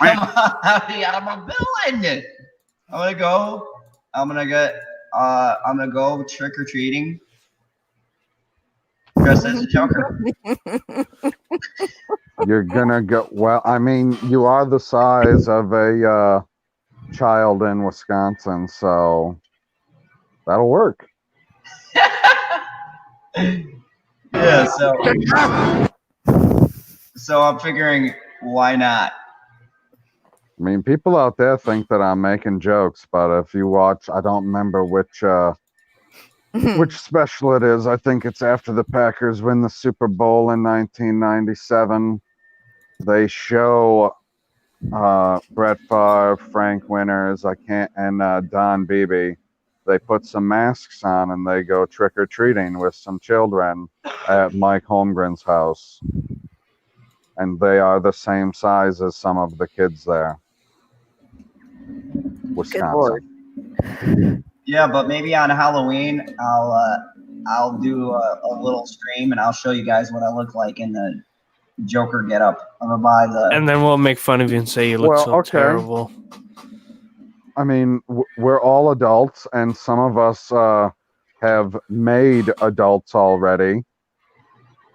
I'm a villain. I'm gonna go trick or treating. Dressed as a Joker. You're gonna go, well, I mean, you are the size of a child in Wisconsin, so that'll work. Yeah, so I'm figuring, why not? I mean, people out there think that I'm making jokes, but if you watch, I don't remember which special it is. I think it's after the Packers win the Super Bowl in 1997. They show Brett Favre, Frank Winters, and Don Beebe. They put some masks on and they go trick or treating with some children at Mike Holmgren's house, and they are the same size as some of the kids there. Wisconsin. Yeah, but maybe on Halloween I'll do a little stream and I'll show you guys what I look like in the Joker getup. I'm gonna buy the. And then we'll make fun of you and say you look terrible. I mean, we're all adults, and some of us have made adults already.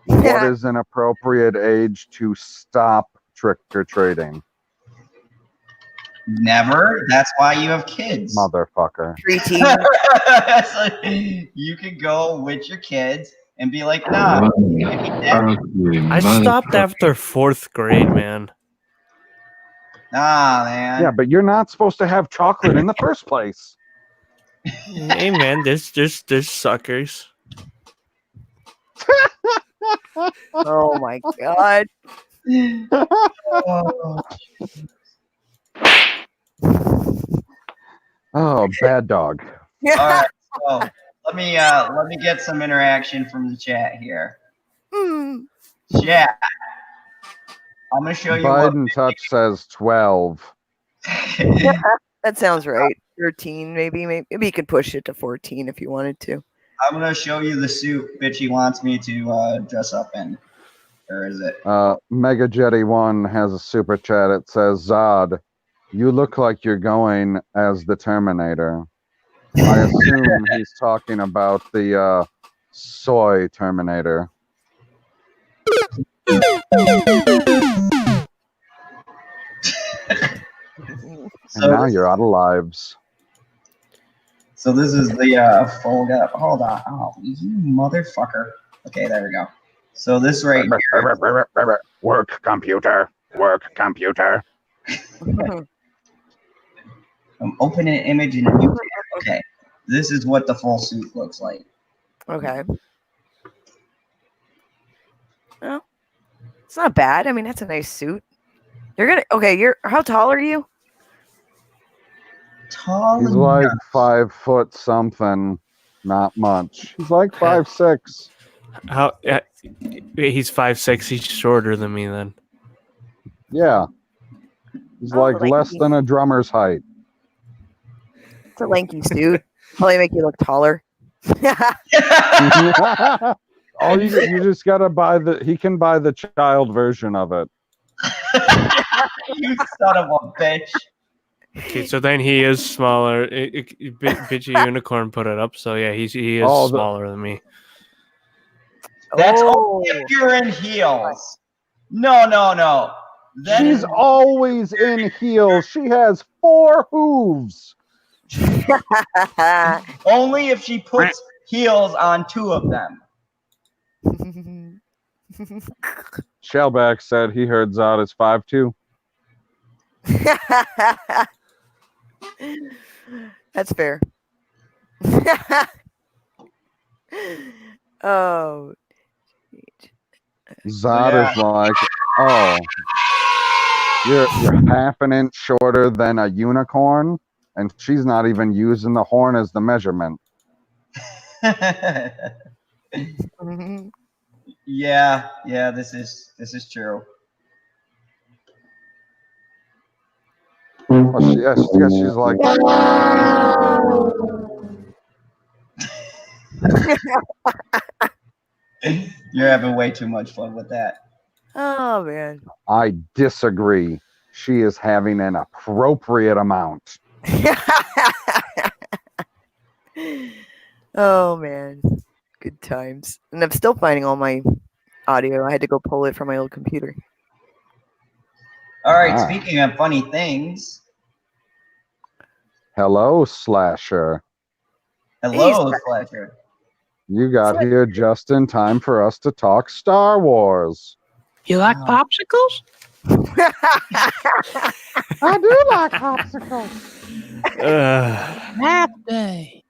What is an appropriate age to stop trick-or-treating? Never. That's why you have kids. Motherfucker. So you could go with your kids and be like, nah. I stopped after 4th grade, man. Nah, man. Yeah, but you're not supposed to have chocolate in the first place. Hey, man, there's suckers. Oh my god. Oh, bad dog. All right, so let me get some interaction from the chat here. Chat. I'm gonna show you. Biden Touch says 12. That sounds right. 13, maybe you could push it to 14 if you wanted to. I'm gonna show you the suit Bitchy wants me to dress up in. Or is it? Mega Jetty 1 has a super chat. It says, Zod, you look like you're going as the Terminator. I assume he's talking about the soy Terminator. And now you're out of lives. So this is the full guy. Hold on. Oh, you motherfucker. Okay, there we go. So this right here. Work computer. Work computer. I'm opening an image in a new tab. Okay. This is what the full suit looks like. Okay. Well, it's not bad. I mean, that's a nice suit. How tall are you? Tall. He's like 5 foot something, not much. He's like 5'6". He's 5'6". He's shorter than me then. Yeah. He's like less than a drummer's height. It's a lanky suit. Probably make you look taller. Oh, you just gotta buy he can buy the child version of it. You son of a bitch. Okay, so then he is smaller. Bitchy Unicorn put it up, so yeah, he is smaller than me. That's only if you're in heels. No. She's always in heels. She has 4 hooves. Only if she puts heels on 2 of them. Shellback said he heard Zod is 5'2". That's fair. Oh. Zod is like, you're half an inch shorter than a unicorn, and she's not even using the horn as the measurement. Yeah, this is true. Well, she's like. You're having way too much fun with that. Oh man. I disagree. She is having an appropriate amount. Oh man. Good times. And I'm still finding all my audio. I had to go pull it from my old computer. All right, speaking of funny things. Hello, Slasher. Hello, Slasher. You got here just in time for us to talk Star Wars. You like popsicles? I do like popsicles. Nap day.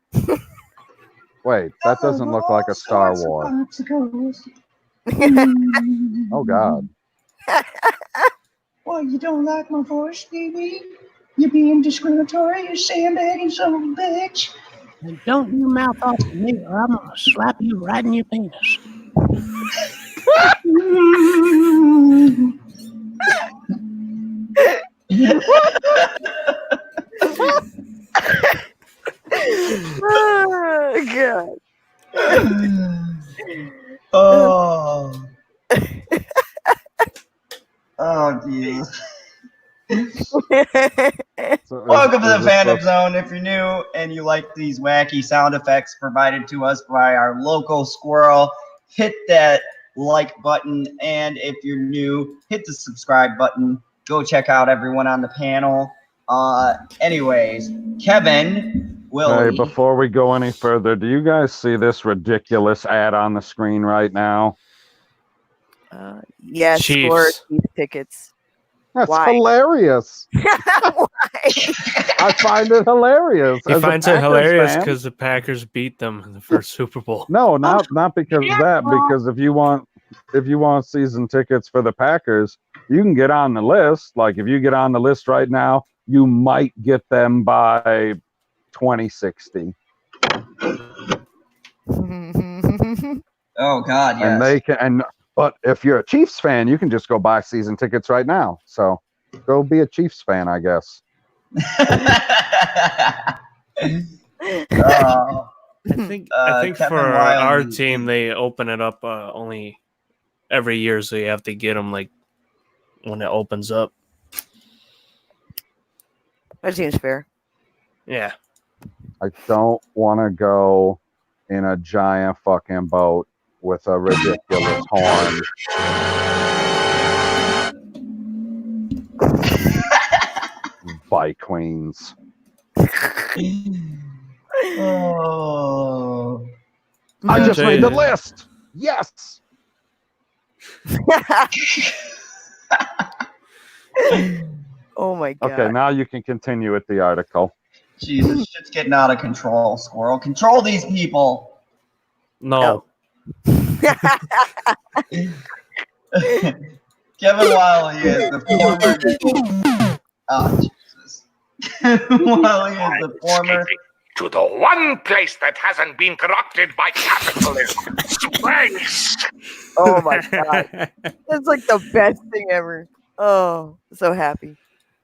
Wait, that doesn't look like a Star Wars. Oh, God. What Oh, you don't like my voice, baby? You being discriminatory? You sandbagging son of a bitch? And don't you mouth off to me, or I'm gonna slap you right in your penis. Oh, God. Oh. Oh, Jesus. Welcome to the Phantom Zone. If you're new and you like these wacky sound effects provided to us by our local squirrel, hit that like button. And if you're new, hit the subscribe button. Go check out everyone on the panel. Anyways, Kevin, Willie. Hey, before we go any further, do you guys see this ridiculous ad on the screen right now? Yes, Chiefs. for Chiefs tickets. That's Why? hilarious. Why? I find it hilarious. He As a finds it Packers hilarious fan- because the Packers beat them in the first Super Bowl. No, not because of that. Because if you want season tickets for the Packers, you can get on the list. Like if you get on the list right now, you might get them by 2060. Oh God, yes. And they can. But if you're a Chiefs fan, you can just go buy season tickets right now. So go be a Chiefs fan, I guess. I think Kevin for Wiley our team, they open it up only every year, so you have to get them like when it opens up. That seems fair. Yeah. I don't want to go in a giant fucking boat with a ridiculous horn. By Queens. Oh. I just made the list. Yes. Oh my God. Okay, now you can continue with the article. Jesus, shit's getting out of control, Squirrel. Control these people. No. Kevin Wiley is the former. Oh, Jesus. Kevin Wiley is the former. To the one place that hasn't been corrupted by capitalism. Space. Oh my God. That's like the best thing ever. Oh, so happy.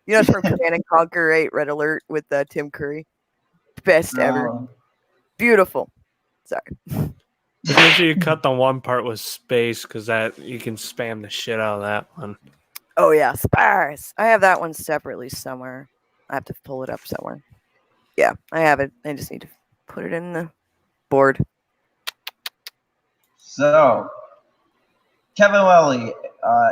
You know, it's from Command and Conquer 8 Red Alert with Tim Curry. Best ever. Beautiful. Sorry. Just make sure you cut the one part with space because that you can spam the shit out of that one. Oh yeah, Spars. I have that one separately somewhere. I have to pull it up somewhere. Yeah, I have it. I just need to put it in the board. So, Kevin Wiley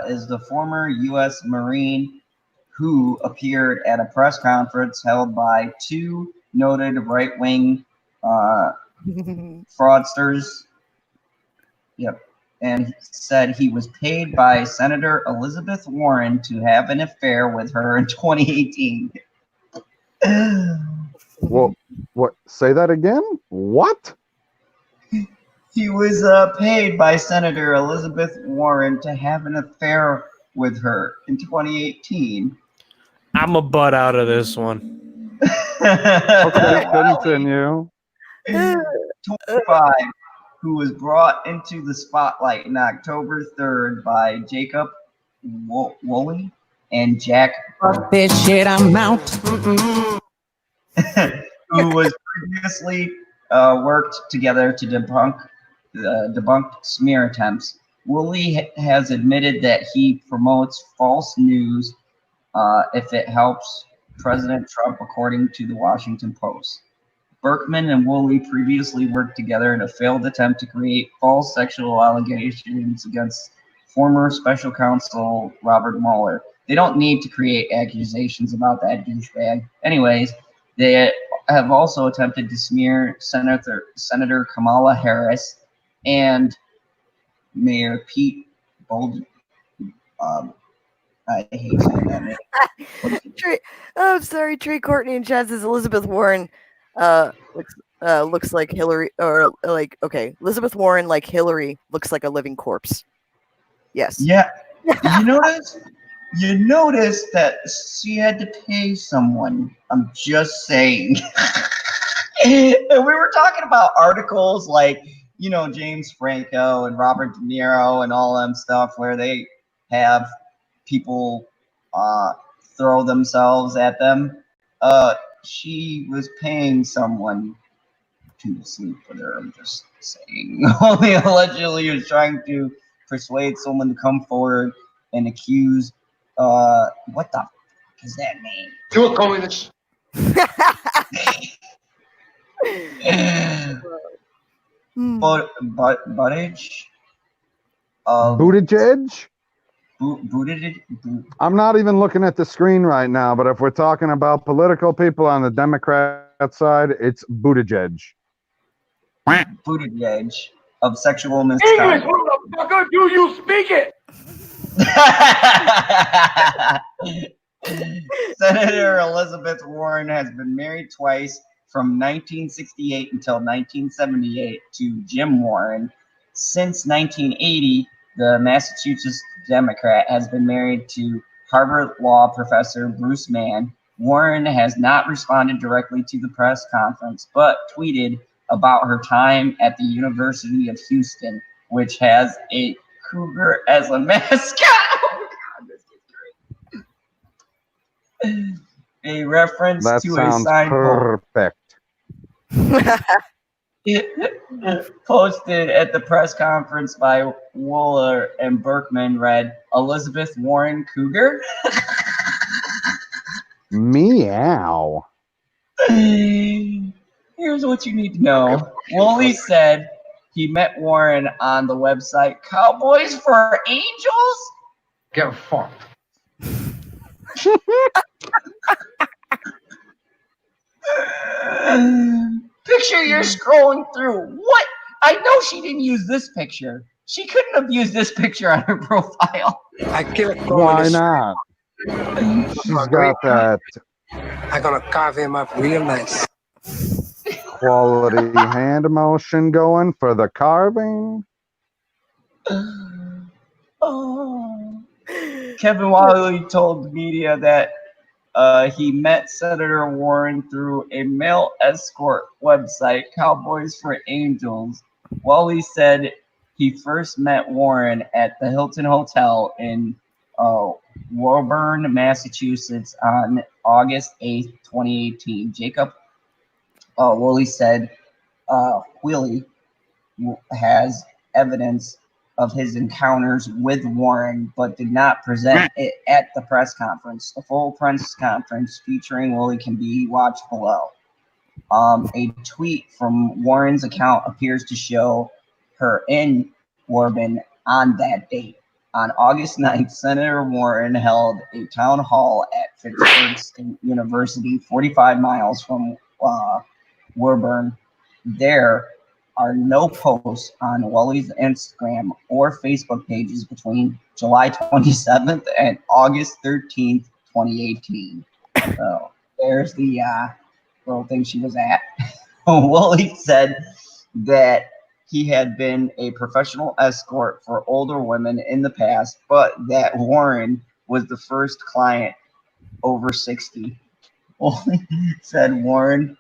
is the former U.S. Marine who appeared at a press conference held by two noted right-wing fraudsters. Yep. And he said he was paid by Senator Elizabeth Warren to have an affair with her in 2018. Well, what? Say that again? What? He was paid by Senator Elizabeth Warren to have an affair with her in 2018. I'm a butt out of this one. Okay, continue. 25, who was brought into the spotlight on October 3rd by Jacob Woolley and Jack. Fuck this shit, I'm out. Who was previously worked together to debunk smear attempts. Woolley has admitted that he promotes false news if it helps President Trump, according to the Washington Post. Berkman and Woolley previously worked together in a failed attempt to create false sexual allegations against former special counsel Robert Mueller. They don't need to create accusations about that douchebag. Anyways, they have also attempted to smear Senator Kamala Harris and Mayor Pete Buttigieg. I hate saying that name. I'm sorry, Trey Courtney and Chad says Elizabeth Warren looks like Hillary, or like, okay, Elizabeth Warren like Hillary looks like a living corpse. Yes. Yeah. You notice? you notice that she had to pay someone. I'm just saying. And we were talking about articles like, James Franco and Robert De Niro and all them stuff where they have people throw themselves at them. She was paying someone to sleep with her. I'm just saying. Only allegedly was trying to persuade someone to come forward and accuse. What the fuck does that mean? You a communist. Buttigieg? Buttigieg? Buttigieg? I'm not even looking at the screen right now, but if we're talking about political people on the Democrat side, it's Buttigieg. Buttigieg of sexual English, misconduct. motherfucker, do you speak it? Senator Elizabeth Warren has been married twice from 1968 until 1978 to Jim Warren. Since 1980, the Massachusetts Democrat has been married to Harvard Law professor Bruce Mann. Warren has not responded directly to the press conference, but tweeted about her time at the University of Houston, which has a cougar as a mascot. Oh, God, this is great. A reference That to a sounds sign perfect. posted at the press conference by Wooler and Berkman read, Elizabeth Warren Cougar? Meow. Here's what you need to know. Woolley said he met Warren on the website Cowboys for Angels? Get fucked. Picture you're scrolling through. What? I know she didn't use this picture. She couldn't have used this picture on her profile. I kill a Why communist. not? She's got that I'm gonna carve him up real nice. quality hand motion going for the carving. Oh. Kevin Wiley told the media that he met Senator Warren through a male escort website, Cowboys for Angels. Wiley said he first met Warren at the Hilton Hotel in Woburn, Massachusetts on August 8th, 2018. Jacob Woolley said Wheelie has evidence of his encounters with Warren, but did not present it at the press conference. The full press conference featuring Woolley can be watched below. A tweet from Warren's account appears to show her in Woburn on that date. On August 9th, Senator Warren held a town hall at Pittsburgh State University, 45 miles from Woburn. There are no posts on Woolley's Instagram or Facebook pages between July 27th and August 13th, 2018. So there's the little thing she was at. Woolley said that he had been a professional escort for older women in the past, but that Warren was the first client over 60. Woolley said Warren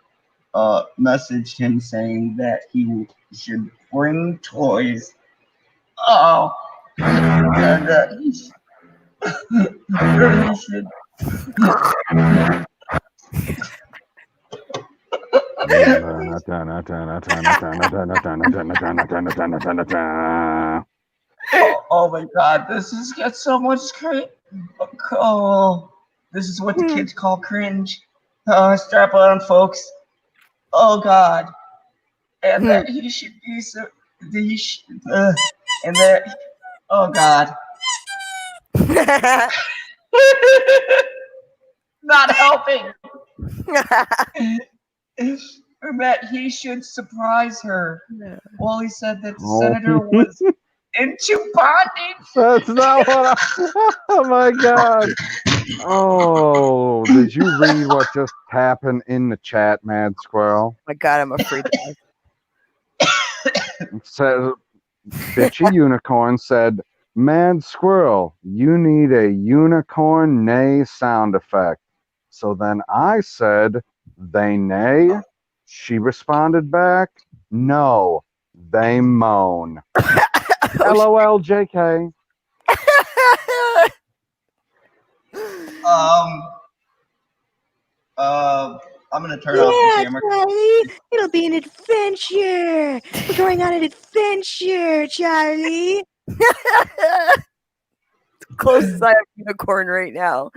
messaged him saying that he should bring toys. Oh, and that he should. Oh my God, this is gets so much cringe. Oh, this is what the kids call cringe. Strap on, folks. Oh God, and that he should be so. And that. Oh God. Not helping. That he should surprise her. Well, he said that the senator was into bonding. That's not what oh my God. Oh, did you read what just happened in the chat, Mad Squirrel? My God, I'm afraid to die. Said Bitchy Unicorn said Mad Squirrel, you need a unicorn neigh sound effect. So then I said, they neigh? She responded back, no, they moan. LOL, JK. I'm gonna turn off the camera. Charlie, it'll be an adventure. We're going on an adventure, Charlie. Closest I have to unicorn right now.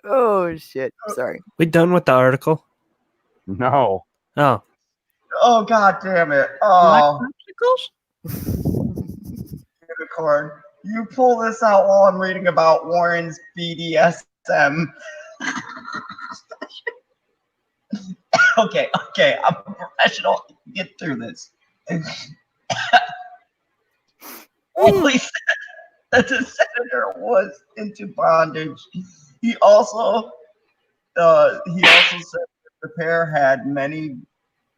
Oh shit! Sorry. We done with the article? No. Oh, Oh god damn it! Oh, unicorn. You pull this out while I'm reading about Warren's BDSM. Okay, I'm a professional. Get through this. Only said that the senator was into bondage. He also said that the pair had many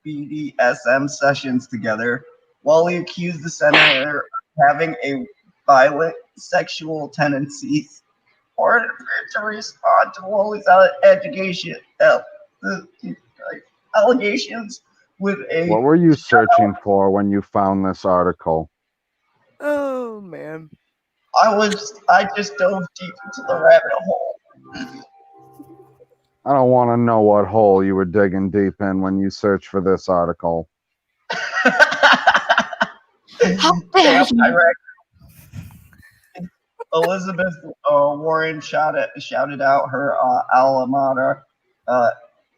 BDSM sessions together. While he accused the senator of having a violent sexual tendencies, or appeared to respond to Wally's allegations with a. What were you searching for when you found this article? Oh man. I just dove deep into the rabbit hole. I don't want to know what hole you were digging deep in when you searched for this article. How dare you? Elizabeth Warren shouted out her alma mater.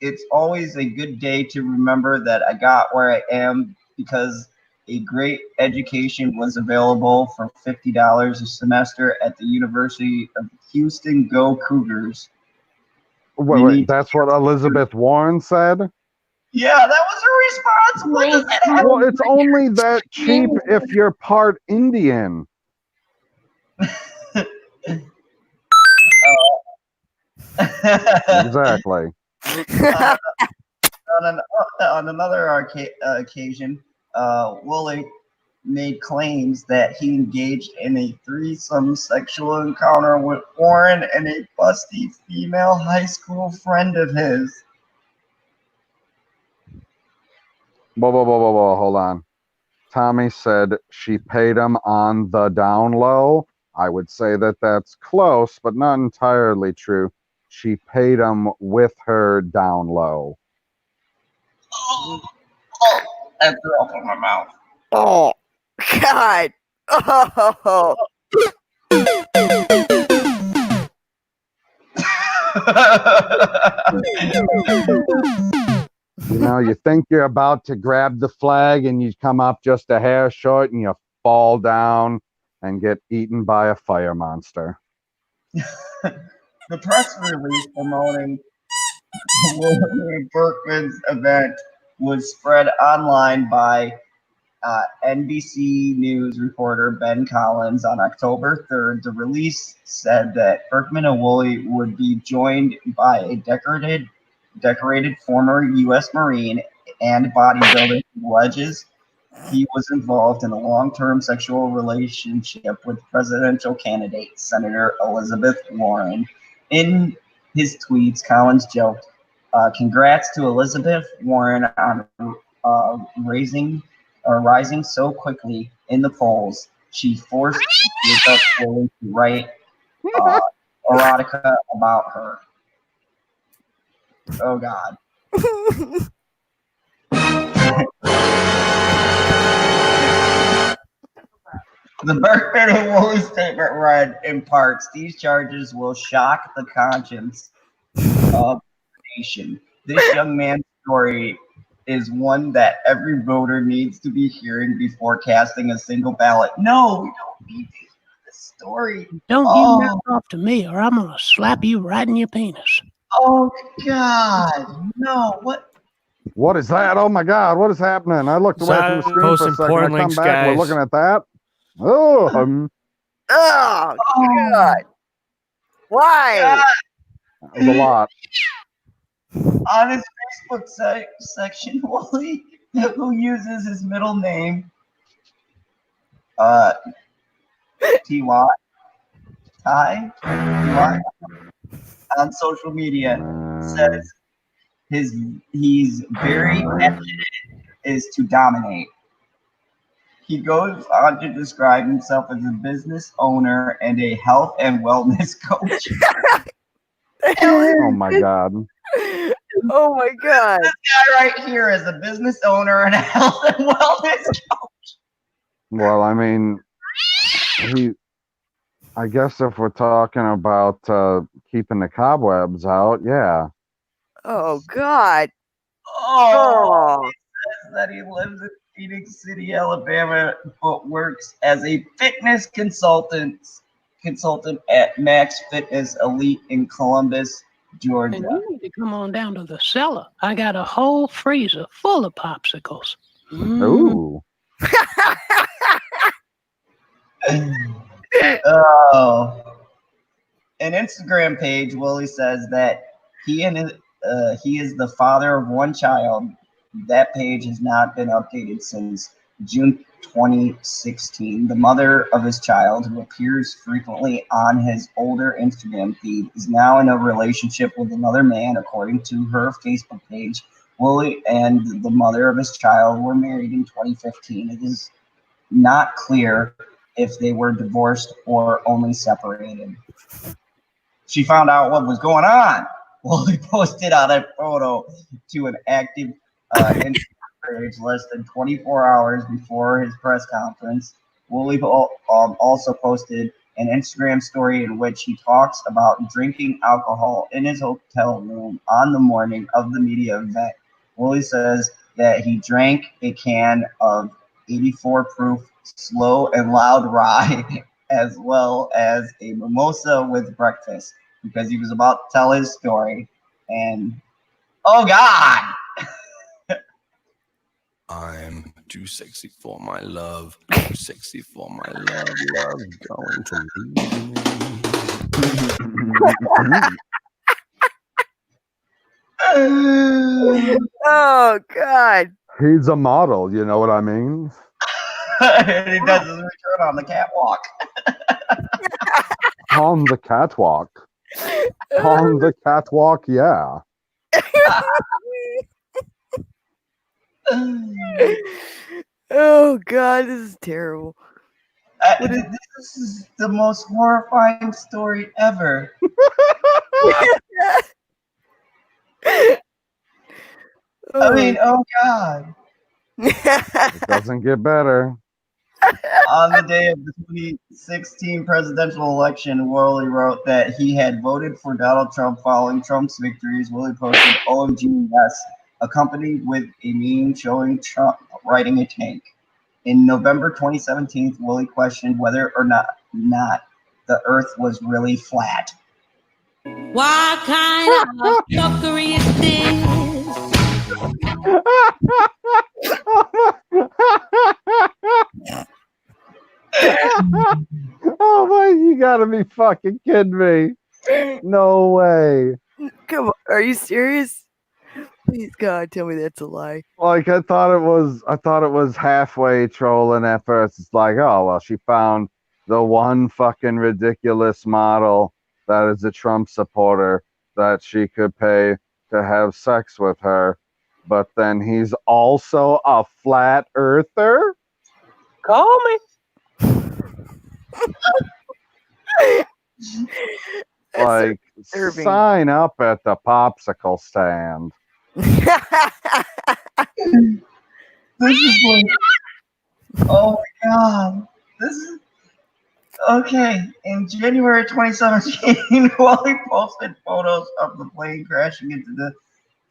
It's always a good day to remember that I got where I am because a great education was available for $50 a semester at the University of Houston. Go Cougars. Wait, that's what Elizabeth Warren said? Yeah, that was her response. What does that have? Well, it's only that cheap if you're part Indian. Exactly. On another occasion, Woolley made claims that he engaged in a threesome sexual encounter with Warren and a busty female high school friend of his. Whoa, hold on. Tommy said she paid him on the down low. I would say that that's close, but not entirely true. She paid him with her down low. Oh, that threw up in my mouth. Oh, God. Oh. You know, you think you're about to grab the flag and you come up just a hair short and you fall down and get eaten by a fire monster. The press release promoting William Berkman's event was spread online by NBC News reporter Ben Collins on October 3rd. The release said that Berkman and Woolley would be joined by a decorated former U.S. Marine and bodybuilder who alleges he was involved in a long-term sexual relationship with presidential candidate Senator Elizabeth Warren. In his tweets, Collins joked, "Congrats to Elizabeth Warren on rising so quickly in the polls. She forced Jacob Woolley to write erotica about her." Oh God. The Berkman and Woolley statement read, in parts, "These charges will shock the conscience of the nation. This young man's story is one that every voter needs to be hearing before casting a single ballot." No, we don't need to hear this story. Don't you mouth off to me, or I'm gonna slap you right in your penis. Oh God, no! What is that? Oh my God, what is happening? I looked away from the screen for a second. I come back, we're looking at that. Oh, oh God! Why? God. That was a lot. On his Facebook section, Woolley, who uses his middle name, T-Y, T-Y, on social media says he's very passionate is to dominate. He goes on to describe himself as a business owner and a health and wellness coach. Oh my god. Oh my god. This guy right here is a business owner and a health and wellness coach. Well, I mean, I guess if we're talking about keeping the cobwebs out, yeah. Oh god. Oh, he says that he lives in Phoenix City, Alabama, but works as a fitness consultant at Max Fitness Elite in Columbus, Georgia. And you need to come on down to the cellar. I got a whole freezer full of popsicles. Ooh. Oh. An Instagram page, Willie says that he is the father of one child. That page has not been updated since June 2016. The mother of his child, who appears frequently on his older Instagram feed, is now in a relationship with another man, according to her Facebook page. Willie and the mother of his child were married in 2015. It is not clear if they were divorced or only separated. She found out what was going on. Willie posted out a photo to an active Instagram page less than 24 hours before his press conference. Willie also posted an Instagram story in which he talks about drinking alcohol in his hotel room on the morning of the media event. Willie says that he drank a can of 84 proof slow and loud rye as well as a mimosa with breakfast because he was about to tell his story. And oh God, I'm too sexy for my love, too sexy for my love, love going to leave me. Oh God. He's a model, you know what I mean? And he does his return on the catwalk. On the catwalk. On the catwalk, yeah. Oh God, this is terrible. This is the most horrifying story ever. I mean, oh God. It doesn't get better. On the day of the 2016 presidential election, Willie wrote that he had voted for Donald Trump following Trump's victories. Willie posted OMG yes, accompanied with a meme showing Trump riding a tank. In November 2017, Willie questioned whether or not the earth was really flat. What kind of fuckery is this? Oh my, you gotta be fucking kidding me. No way. Come on, are you serious? Please God, tell me that's a lie. Like I thought it was halfway trolling at first. It's like, oh well, she found the one fucking ridiculous model that is a Trump supporter that she could pay to have sex with her. But then he's also a flat earther? Call me. Like, sign up at the popsicle stand. This is like, oh my God. This is okay. In January 2017, Wally posted photos of the plane crashing into the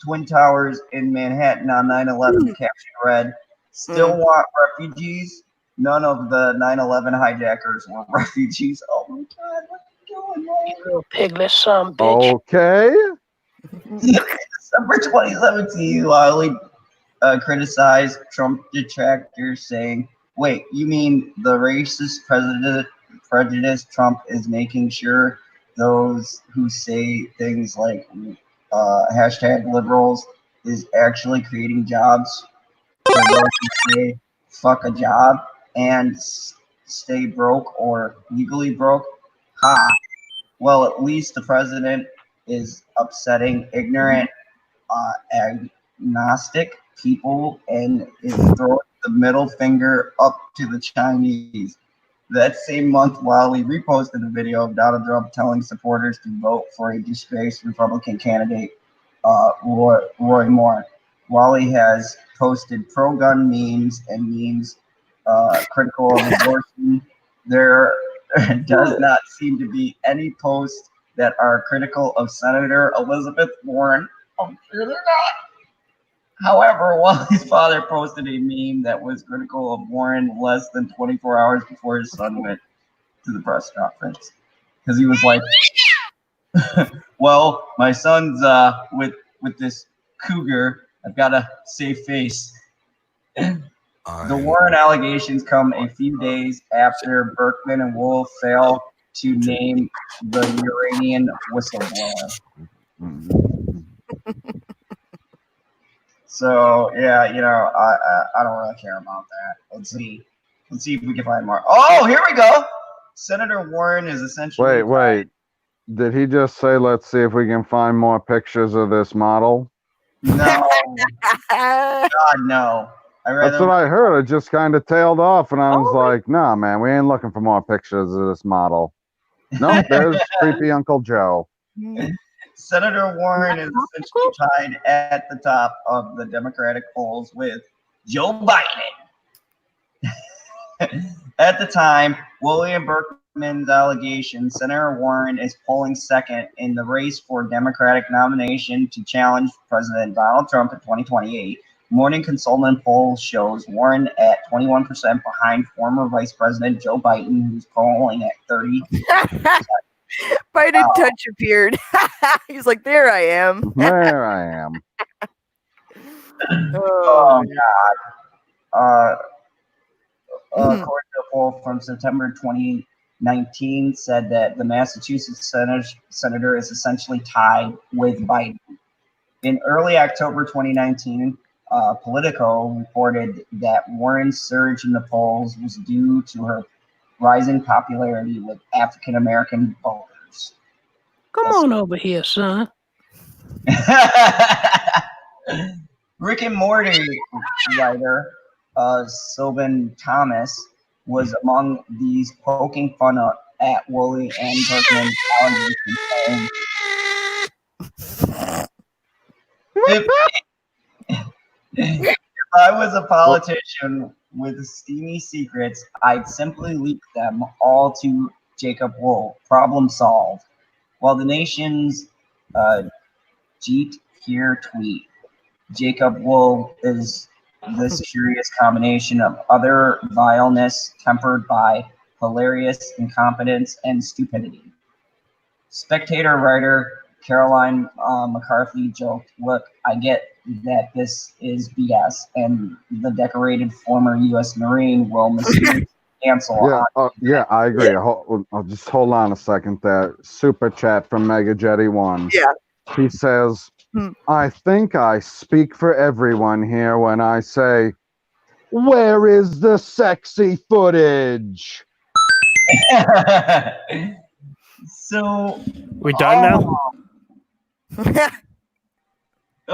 Twin Towers in Manhattan on 9/11. Caption read, "Still want refugees? None of the 9/11 hijackers were refugees." Oh my God, what's going on? You little piglet son bitch. Okay. December 2017, Wiley criticized Trump detractors, saying, "Wait, you mean the racist prejudice Trump is making sure those who say things like hashtag liberals is actually creating jobs for those who say fuck a job and stay broke or legally broke. Ha! Well, at least the president is upsetting ignorant, agnostic people and is throwing the middle finger up to the Chinese. That same month, Wiley reposted a video of Donald Trump telling supporters to vote for a disgraced Republican candidate, Roy Moore. Wiley has posted pro-gun memes and memes critical of abortion. There does not seem to be any posts that are critical of Senator Elizabeth Warren. I'm sure they're not. However, Wally's father posted a meme that was critical of Warren less than 24 hours before his son went to the press conference. Because he was like, well, my son's with this cougar. I've got a safe face. The Warren allegations come a few days after Berkman and Wolf fail to name the Iranian whistleblower. So yeah, I don't really care about that. Let's see if we can find more. Oh, here we go. Senator Warren is essentially. Wait. Did he just say, let's see if we can find more pictures of this model? No. God, no. That's what I heard. It just kind of tailed off, and I was like, nah, man, we ain't looking for more pictures of this model. Nope, there's creepy Uncle Joe. Senator Warren is essentially tied at the top of the Democratic polls with Joe Biden. At the time, William Berkman's allegations, Senator Warren is polling second in the race for Democratic nomination to challenge President Donald Trump in 2028. Morning Consultant poll shows Warren at 21% behind former Vice President Joe Biden, who's polling at 30%. Biden touch appeared. He's like, there I am. There I am. Oh, God. According to a poll from September 2019, said that the Massachusetts senator is essentially tied with Biden. In early October 2019, Politico reported that Warren's surge in the polls was due to her rising popularity with African-American voters. Come on over here, son. Rick and Morty writer Sylvan Thomas was among these poking fun at Woolley and Berkman's allegations. If I was a politician with steamy secrets, I'd simply leak them all to Jacob Wool. Problem solved. While the nation's Jeet here tweet, Jacob Wool is this curious combination of other vileness tempered by hilarious incompetence and stupidity. Spectator writer Caroline McCarthy joked, "Look, I get that this is BS, and the decorated former U.S. Marine will mysteriously cancel." Yeah, I agree. I'll just hold on a second there. Super chat from MegaJetty1. Yeah. He says, I think I speak for everyone here when I say, where is the sexy footage? So we done now?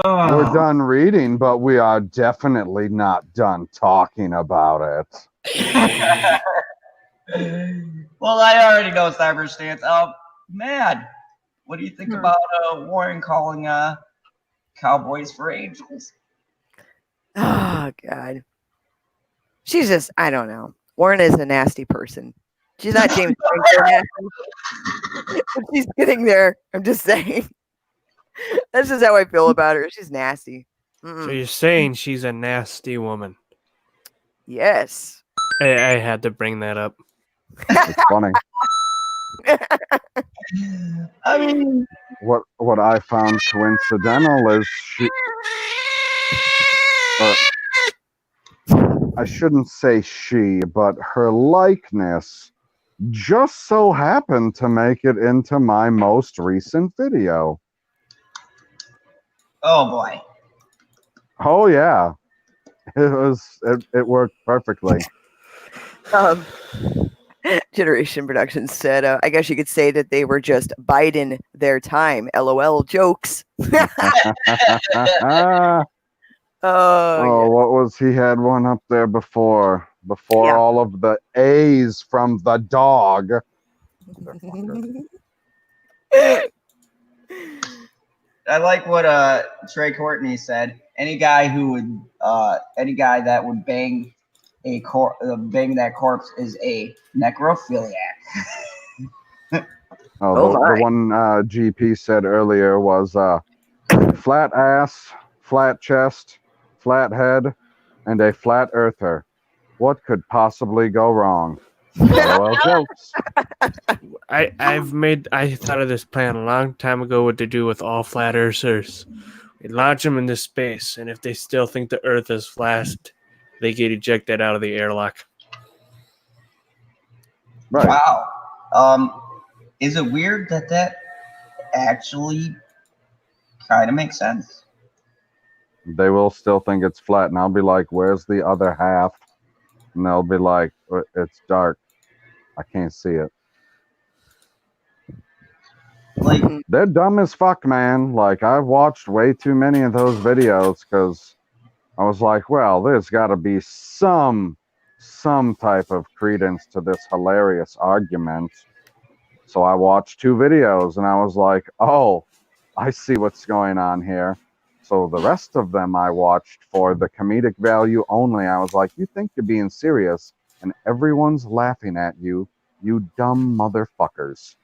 We're done reading, but we are definitely not done talking about it. Well, I already know Cyber Stance. Mad, what do you think about Warren calling Cowboys for Angels? Oh, God. She's just, I don't know. Warren is a nasty person. She's not James Franco nasty. She's getting there. I'm just saying. That's just how I feel about her. She's nasty. So you're saying she's a nasty woman? Yes. Oh. I had to bring that up. It's funny. I mean, what I found coincidental is I shouldn't say she, but her likeness just so happened to make it into my most recent video. Oh boy. Oh yeah. It worked perfectly. Generation Productions said, I guess you could say that they were just biding their time. LOL jokes. Oh, what was he had one up there before Yeah. all of the A's from the dog. I like what Trey Courtney said. Any guy that would bang bang that corpse is a necrophiliac. The one GP said earlier was flat ass, flat chest, flat head, and a flat earther. What could possibly go wrong? LOL jokes. I thought of this plan a long time ago. What to do with all flat earthers? We launch them into space, and if they still think the Earth is flat, they get ejected out of the airlock. Right. Wow. Is it weird that actually kind of makes sense? They will still think it's flat, and I'll be like, "Where's the other half?" And they'll be like, "It's dark. I can't see it." Like, they're dumb as fuck, man. Like, I've watched way too many of those videos because I was like, well, there's got to be some type of credence to this hilarious argument. So I watched 2 videos and I was like, oh, I see what's going on here. So the rest of them I watched for the comedic value only. I was like, you think you're being serious and everyone's laughing at you, you dumb motherfuckers.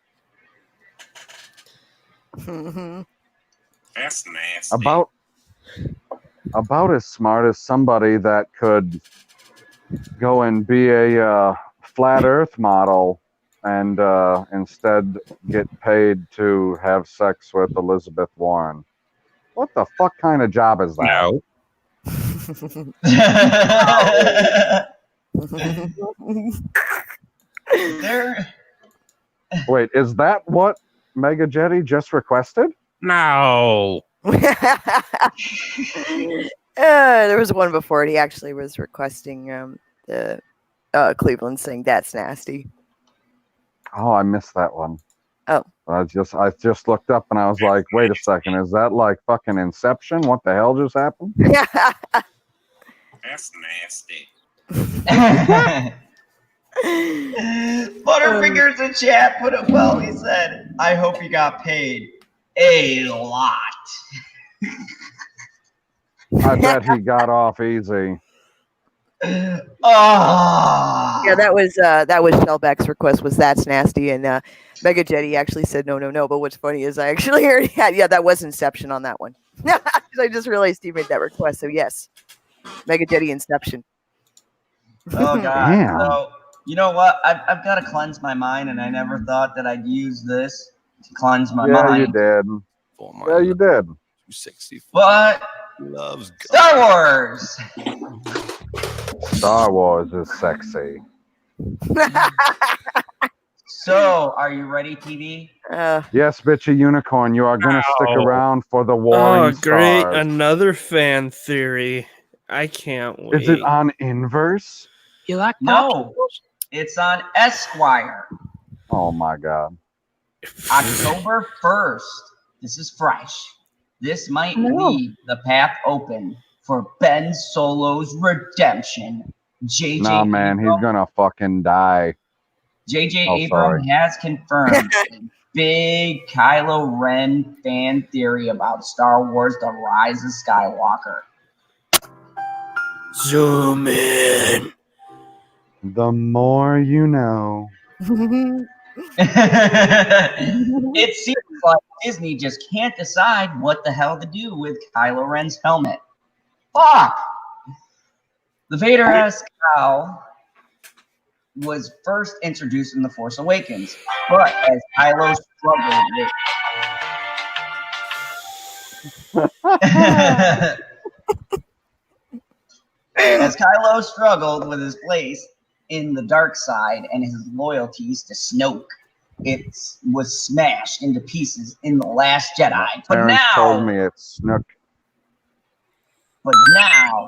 That's nasty. About as smart as somebody that could go and be a flat Earth model and instead get paid to have sex with Elizabeth Warren. What the fuck kind of job is that? Wait, is that what Mega Jetty just requested? No. There was one before it. He actually was requesting the Cleveland saying that's nasty. Oh, I missed that one. Oh. I just looked up and I was like, wait a second, is that like fucking Inception? What the hell just happened? That's nasty. Butterfingers in chat put it well. He said, I hope you got paid a lot. I bet he got off easy. Oh. Yeah, that was Shellback's request was that's nasty, and Mega Jetty actually said no. But what's funny is I actually already had that was Inception on that one. I just realized he made that request, so yes, Mega Jetty Inception. Oh god! Damn. So you know what? I've got to cleanse my mind, and I never thought that I'd use this to cleanse my mind. Yeah, you did. Yeah, you did. But loves Star Wars. Star Wars is sexy. So, are you ready, TV? Yes, bitchy unicorn, you are gonna stick around for the warring great! stars. Another fan theory. I can't wait. Is it on Inverse? You like No, it's on Esquire. Oh my god! October 1st. This is fresh. This might leave the path open for Ben Solo's redemption. JJ Nah, man, he's gonna fucking die. JJ Oh, Abrams sorry. has confirmed a big Kylo Ren fan theory about Star Wars: The Rise of Skywalker. Zoom in. The more you know. It seems like Disney just can't decide what the hell to do with Kylo Ren's helmet. Fuck! The Vader-esque cowl was first introduced in The Force Awakens, but as Kylo struggled with his place in the dark side and his loyalties to Snoke, it was smashed into pieces in The Last Jedi. But Parents told me it's Snook. But now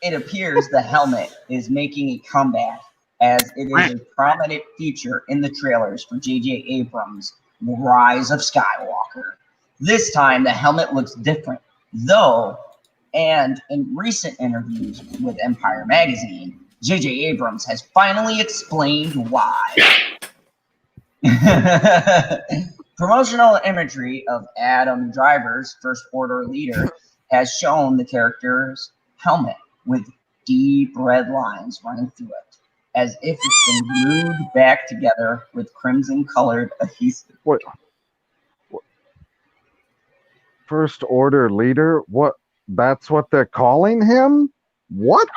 it appears the helmet is making a comeback as it is a prominent feature in the trailers for J.J. Abrams' Rise of Skywalker. This time, the helmet looks different, though, and in recent interviews with Empire Magazine, J.J. Abrams has finally explained why. Promotional imagery of Adam Driver's First Order leader has shown the character's helmet with deep red lines running through it, as if it's been glued back together with crimson-colored adhesive. What? First Order leader? What? That's what they're calling him? What?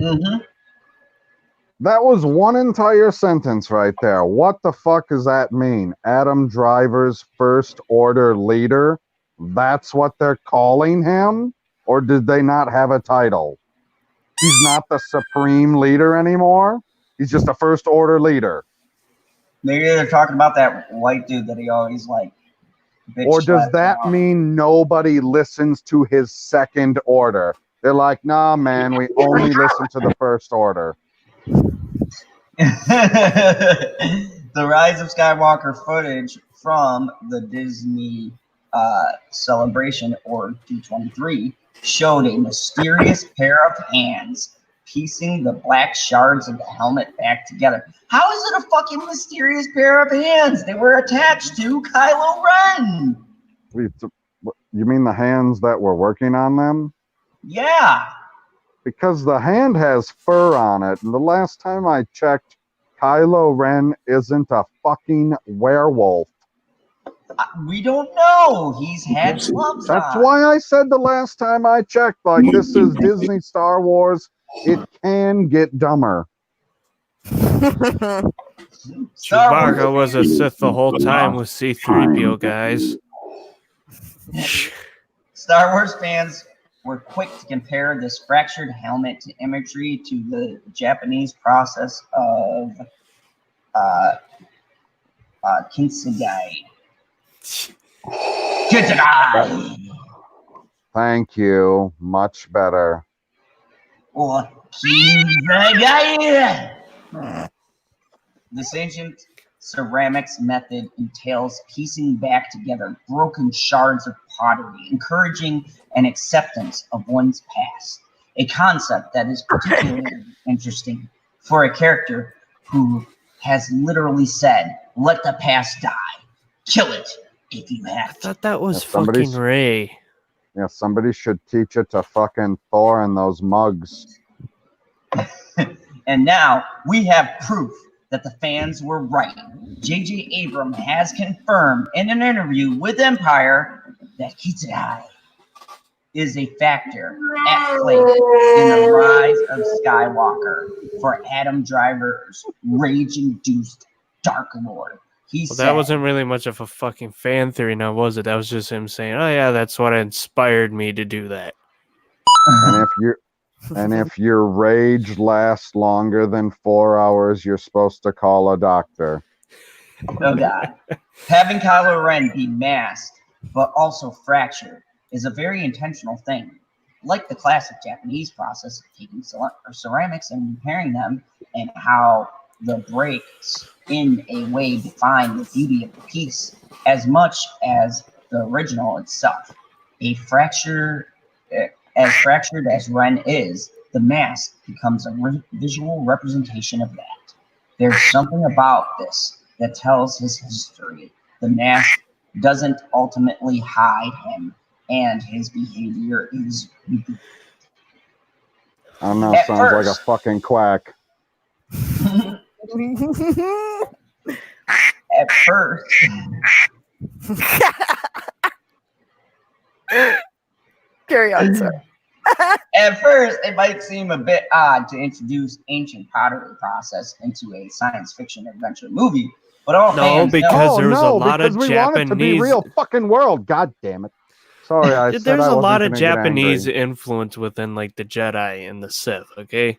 Mm-hmm. That was one entire sentence right there. What the fuck does that mean? Adam Driver's First Order leader? That's what they're calling him? Or did they not have a title? He's not the supreme leader anymore? He's just a First Order leader. Maybe they're talking about that white dude that he always like. Or does that mean nobody listens to his Second Order? They're like, nah, man, we only listen to the First Order. The Rise of Skywalker footage from the Disney Celebration, or D23, showed a mysterious pair of hands piecing the black shards of the helmet back together. How is it a fucking mysterious pair of hands? They were attached to Kylo Ren. You mean the hands that were working on them? Yeah. Because the hand has fur on it, and the last time I checked, Kylo Ren isn't a fucking werewolf. We don't know. He's had gloves on. That's why I said the last time I checked, like, this is Disney Star Wars. It can get dumber. Chewbacca was a Sith the whole time with C-3PO, guys. Star Wars fans were quick to compare this fractured helmet to imagery to the Japanese process of kintsugi. Kintsugi! Thank you. Much better. Or kintsugi! This ancient ceramics method entails piecing back together broken shards of pottery, encouraging an acceptance of one's past. A concept that is particularly interesting for a character who has literally said, "Let the past die. Kill it if you have to." I thought that was fucking Ray. Yeah, somebody should teach it to fucking Thor and those mugs. And now we have proof that the fans were right. J.J. Abrams has confirmed in an interview with Empire that Kintsugi is a factor at play in the Rise of Skywalker for Adam Driver's rage-induced Dark Lord. That wasn't really much of a fucking fan theory, now was it? That was just him saying, "Oh yeah, that's what inspired me to do that." And if your rage lasts longer than 4 hours, you're supposed to call a doctor. Oh God. Having Kylo Ren be masked, but also fractured, is a very intentional thing. Like the classic Japanese process of taking ceramics and repairing them, and how the breaks in a way define the beauty of the piece, as much as the original itself. As fractured as Ren is, the mask becomes a visual representation of that. There's something about this that tells his history. The mask doesn't ultimately hide him, and his behavior is revealed. I don't know, sounds like a fucking quack. At first, carry on, sir. At first, it might seem a bit odd to introduce ancient pottery process into a science fiction adventure movie, but all fans because there was a lot of we want it to be real fucking world. God damn it! Sorry, I said there's I a wasn't lot of gonna get Japanese angry. influence within like the Jedi and the Sith. Okay,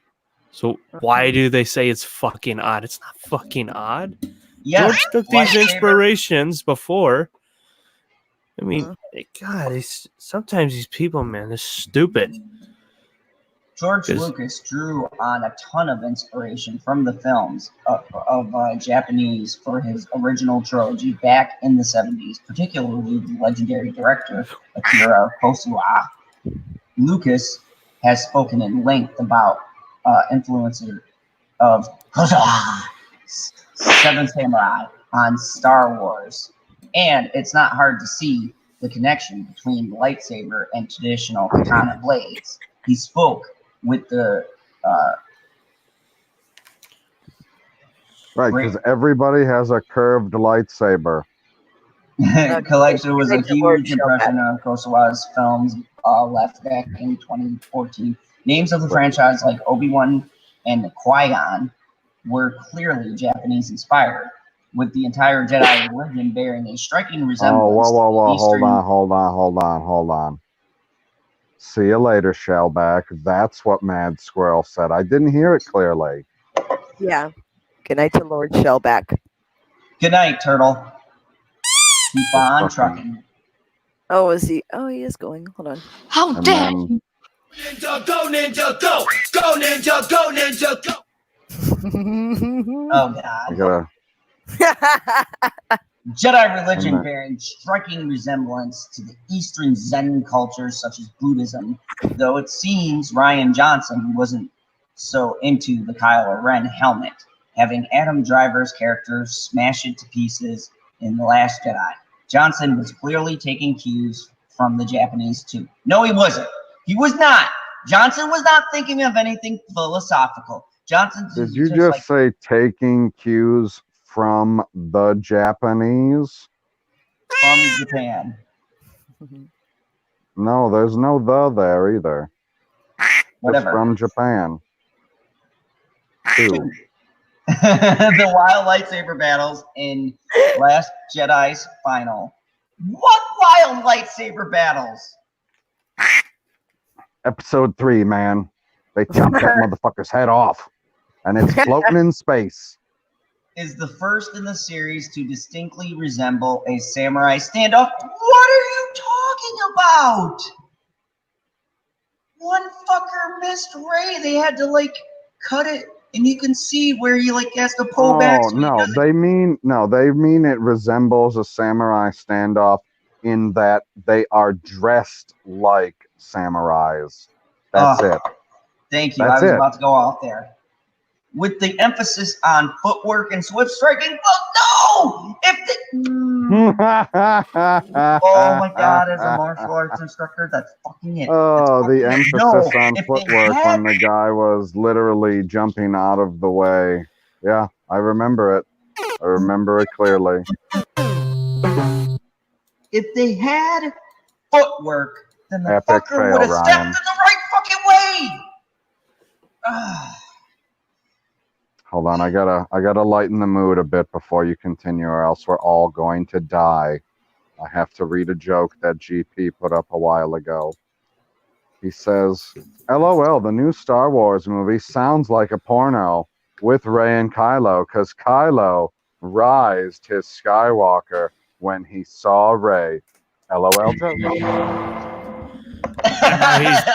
so why do they say it's fucking odd? It's not fucking odd. Yes, George took these inspirations before. I mean, God, sometimes these people, man, they're stupid. George Lucas drew on a ton of inspiration from the films of Japanese for his original trilogy back in the 70s, particularly the legendary director Akira Kurosawa. Lucas has spoken in length about influences of Kurosawa's Seven Samurai on Star Wars, and it's not hard to see the connection between the lightsaber and traditional katana blades. He spoke with the right, because everybody has a curved lightsaber. collection was a huge impression of Kurosawa's films left back in 2014. Names of the franchise like Obi-Wan and Qui-Gon were clearly Japanese inspired, with the entire Jedi religion bearing a striking resemblance. Oh, whoa, Eastern... hold on. See you later, Shellback. That's what Mad Squirrel said. I didn't hear it clearly. Yeah. Good night to Lord Shellback. Good night, Turtle. Keep on trucking. Oh, is he? Oh, he is going. Hold on. How dare you? Ninja, go ninja, go! Go ninja, go ninja, go! Oh, God. Jedi religion bearing striking resemblance to the Eastern Zen cultures such as Buddhism, though it seems Rian Johnson wasn't so into the Kylo Ren helmet, having Adam Driver's character smash it to pieces in The Last Jedi. Johnson was clearly taking cues from the Japanese too. No, he wasn't. He was not. Johnson was not thinking of anything philosophical. Johnson did you just say taking cues from the Japanese? From Japan. No, there's no the there either. Whatever. It's from Japan. Two. The wild lightsaber battles in Last Jedi's final. What wild lightsaber battles? Episode 3, man. They chopped that motherfucker's head off, and it's floating in space. Is the first in the series to distinctly resemble a samurai standoff. What are you talking about? One fucker missed Ray. They had to cut it, and you can see where he has to pull back. Oh no, they mean it resembles a samurai standoff in that they are dressed like samurais. That's it. Thank you. I was about to go off there. With the emphasis on footwork and swift striking. Oh no! Oh my God! As a martial arts instructor, that's fucking it. Oh, the emphasis on footwork when the guy was literally jumping out of the way. Yeah, I remember it. I remember it clearly. If they had footwork, then the Epic fucker fail, would have stepped Ryan. in the right fucking way. Hold on, I gotta lighten the mood a bit before you continue, or else we're all going to die. I have to read a joke that GP put up a while ago. He says, LOL, the new Star Wars movie sounds like a porno with Rey and Kylo, because Kylo rised his Skywalker when he saw Rey. LOL joke. He's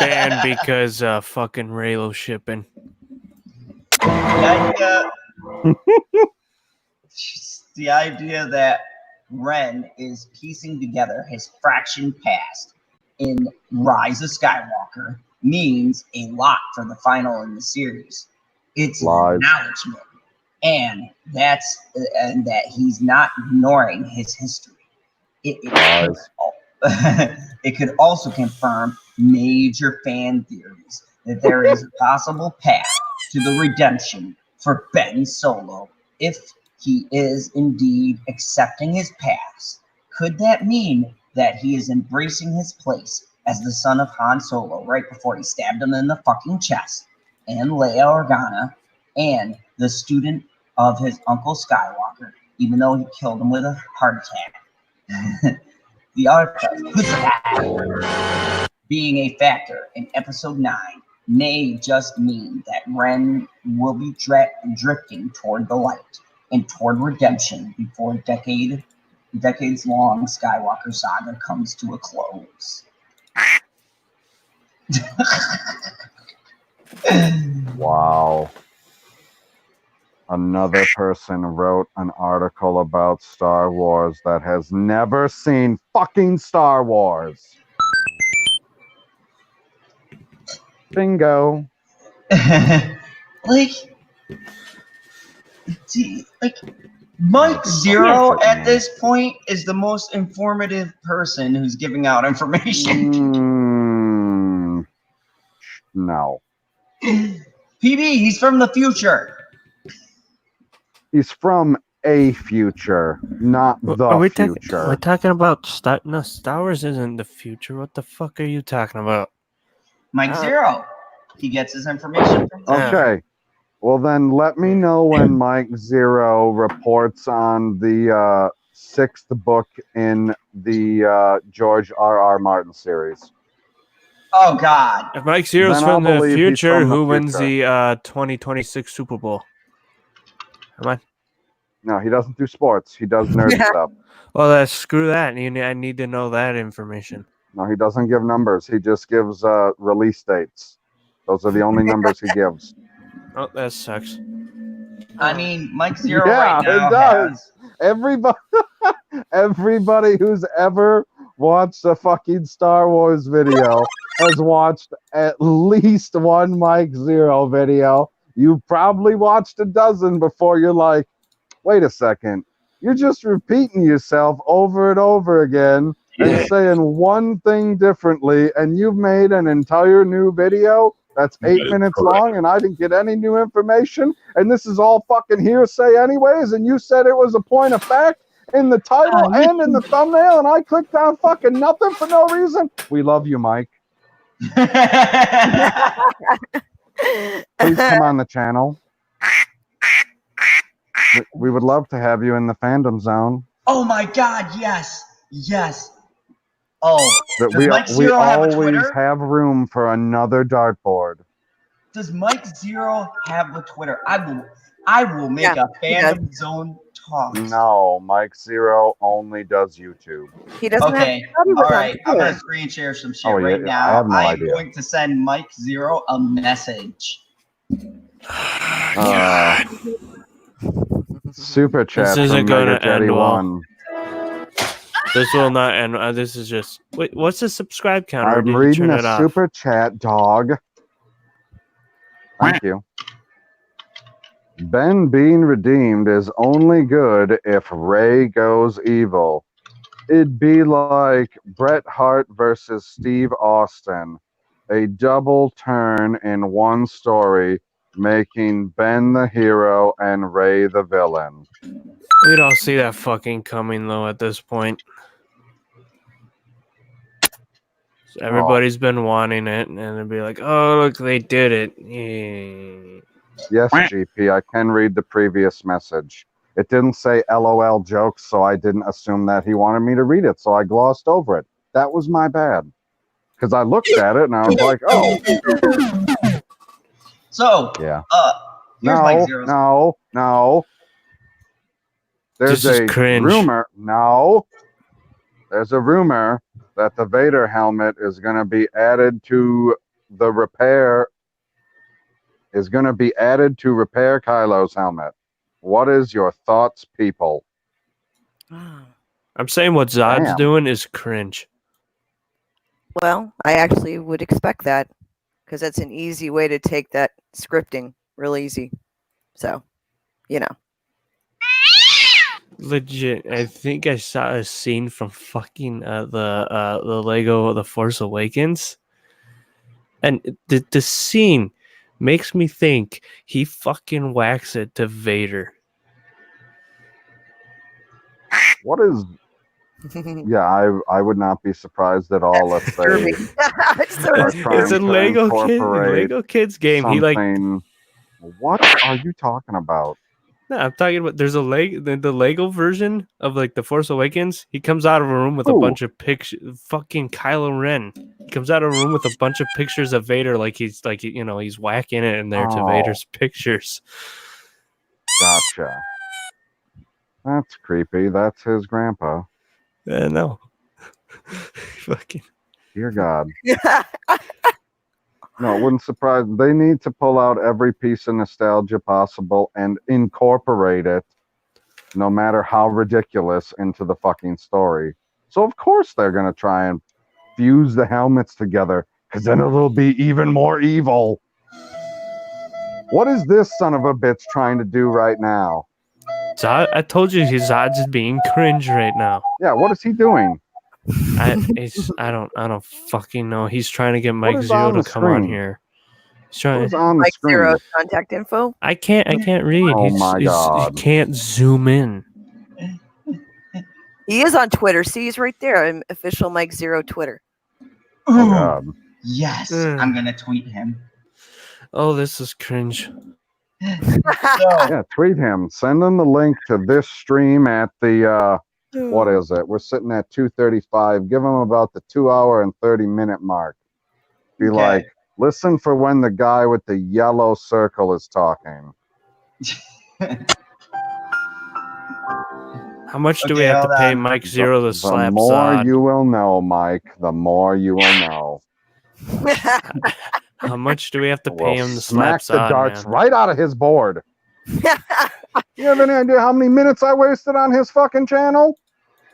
banned because fucking Raylo shipping. The idea that Ren is piecing together his fraction past in Rise of Skywalker means a lot for the final in the series. It's an acknowledgement, and that he's not ignoring his history. It could also confirm major fan theories that there is a possible path to the redemption for Ben Solo if he is indeed accepting his past. Could that mean that he is embracing his place as the son of Han Solo right before he stabbed him in the fucking chest, and Leia Organa, and the student of his Uncle Skywalker, even though he killed him with a heart attack? The archive being a factor in episode 9 may just mean that Ren will be drifting toward the light and toward redemption before decades-long Skywalker saga comes to a close. Wow. Another person wrote an article about Star Wars that has never seen fucking Star Wars. Bingo. Like, Mike Zero at this point is the most informative person who's giving out information. No. PB, he's from the future. He's from a future, not the future. We're talking about Star Wars isn't the future. What the fuck are you talking about? Mike Zero. He gets his information from Okay. Well, then let me know when Mike Zero reports on the 6th book in the George R.R. Martin series. Oh, God. If Mike Zero's Then from I'll the believe he's future, from the who wins future. the 2026 Super Bowl? Come on. No, he doesn't do sports. He does nerd stuff. Well, screw that. I need to know that information. No, he doesn't give numbers. He just gives release dates. Those are the only numbers he gives. Oh, that sucks. I mean, Mike Zero Yeah, right now it does. has... Everybody who's ever watched a fucking Star Wars video has watched at least one Mike Zero video. You probably watched a dozen before you're like, wait a second. You're just repeating yourself over and over again and saying one thing differently, and you've made an entire new video that's 8 minutes long, and I didn't get any new information, and this is all fucking hearsay anyways, and you said it was a point of fact in the title and in the thumbnail, and I clicked on fucking nothing for no reason. We love you, Mike. Please come on the channel. We would love to have you in the fandom zone. Oh my God, yes. Yes. Oh, But does Mike Zero have a Twitter? have room for another dartboard. Does Mike Zero have a Twitter? I will make a fandom zone talk. No, Mike Zero only does YouTube. He doesn't Okay, all right. I'm going to screen share some shit right now. I have no I'm idea. going to send Mike Zero a message. Super chat This isn't from going to Mega Jetty end well. 1. This will not end. This is just. Wait, what's the subscribe counter? Or I'm did you reading turn it a off? super chat, dog. Thank you. Ben being redeemed is only good if Ray goes evil. It'd be like Bret Hart versus Steve Austin. A double turn in one story, making Ben the hero and Ray the villain. We don't see that fucking coming though at this point. So everybody's been wanting it, and it'd be like, "Oh, look, they did it." Yeah. Yes, GP, I can read the previous message. It didn't say LOL jokes, so I didn't assume that he wanted me to read it, so I glossed over it. That was my bad. Because I looked at it and I was like, oh. So, yeah. Here's Mike Zero's. No. There's This is a cringe. rumor. No. There's a rumor that the Vader helmet is going to be added to the repair. Is going to be added to repair Kylo's helmet. What is your thoughts, people? I'm saying what Zod's Damn. doing is cringe. Well, I actually would expect that because that's an easy way to take that scripting real easy. So, you know. Legit, I think I saw a scene from fucking the Lego The Force Awakens, and the scene makes me think he fucking whacks it to Vader. What is? Yeah, I would not be surprised at all if they are trying It's a to Lego Kids game. Something. He like. What are you talking about? No, I'm talking about there's a the Lego version of like The Force Awakens. He comes out of a room with a bunch of pictures. Fucking Kylo Ren. He comes out of a room with a bunch of pictures of Vader, like he's like he's whacking it in there to Vader's pictures. Gotcha. That's creepy. That's his grandpa. No. Fucking. Dear God. No, it wouldn't surprise me. They need to pull out every piece of nostalgia possible and incorporate it, no matter how ridiculous, into the fucking story. So of course they're gonna try and fuse the helmets together, because then it'll be even more evil. What is this son of a bitch trying to do right now? Zod, I told you Zod's being cringe right now. Yeah, what is he doing? I don't fucking know. He's trying to get Mike is Zero on to the come on screen? here. He's trying. What is on the Mike screen? Zero's contact info. I can't read. Oh my He God. can't zoom in. He is on Twitter. See, he's right there. Official Mike Zero Twitter. Oh God. Yes, I'm gonna tweet him. Oh, this is cringe. Yeah, tweet him. Send him the link to this stream at the what is it? We're sitting at 2:35. Give him about the 2 hour and 30-minute mark. Be like, listen for when the guy with the yellow circle is talking. How much do we have to pay Mike Zero to slap The more Zod? you will know, Mike, the more you will know. How much do we have to pay him to Smack slap the Zod, darts man? right out of his board. You have any idea how many minutes I wasted on his fucking channel?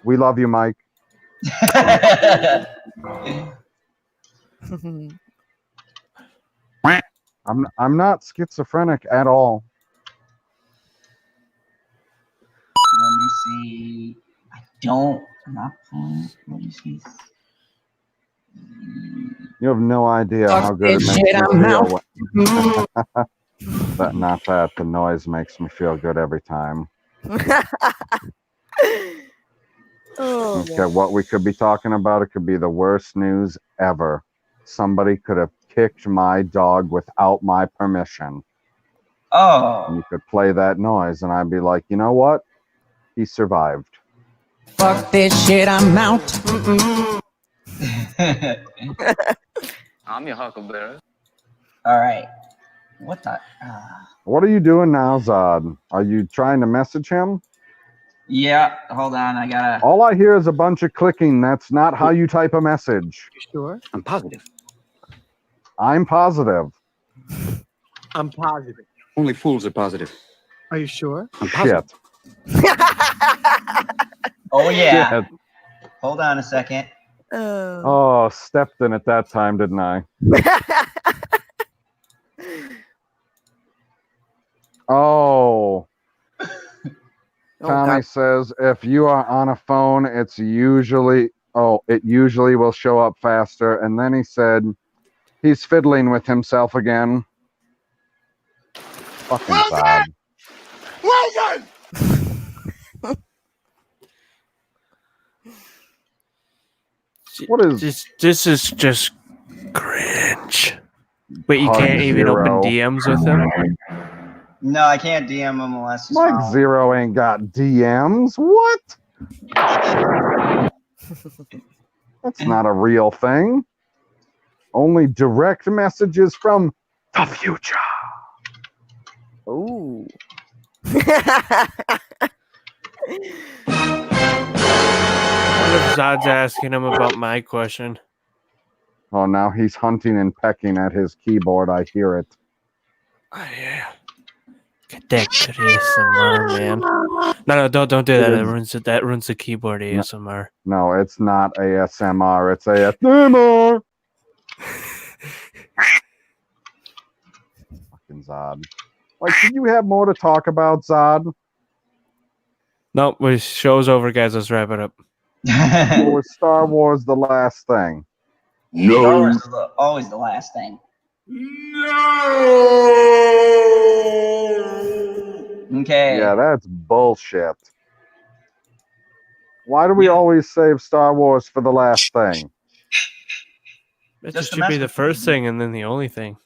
We love you, Mike. I'm not schizophrenic at all. Let me see. I'm not pulling. Let me see. You have no idea how good it makes me feel. Not that. The noise makes me feel good every time. Okay, what we could be talking about, it could be the worst news ever. Somebody could have kicked my dog without my permission. Oh. And you could play that noise, and I'd be like, you know what? He survived. Fuck this shit, I'm out. I'm your huckleberry. All right. What the? What are you doing now, Zod? Are you trying to message him? Yeah, hold on. I gotta. All I hear is a bunch of clicking. That's not how you type a message. You sure? I'm positive. I'm positive. I'm positive. Only fools are positive. Are you sure? I'm Shit. Oh yeah. Shit. Hold on a second. Oh, stepped in at that time, didn't I? Oh. Tommy says if you are on a phone, it usually will show up faster. And then he said he's fiddling with himself again. Fucking Zod. Well done! What is this is just cringe. Wait, you Hug can't even open Zero. DMs with him? No, I can't DM him unless he's Mike following. Zero ain't got DMs. What? That's not a real thing. Only direct messages from the future. Ooh. What if Zod's asking him about my question? Oh, now he's hunting and pecking at his keyboard. I hear it. Oh, yeah. Get that good ASMR, man. No, don't do that. That ruins the keyboard ASMR. No, it's not ASMR. It's ASMR. Fucking Zod. Like, do you have more to talk about, Zod? Nope, the show's over, guys. Let's wrap it up. Or was Star Wars the last thing? Star Wars is always the last thing. Okay. Yeah, that's bullshit. Why do we always save Star Wars for the last thing? It just should be the first thing and then the only thing.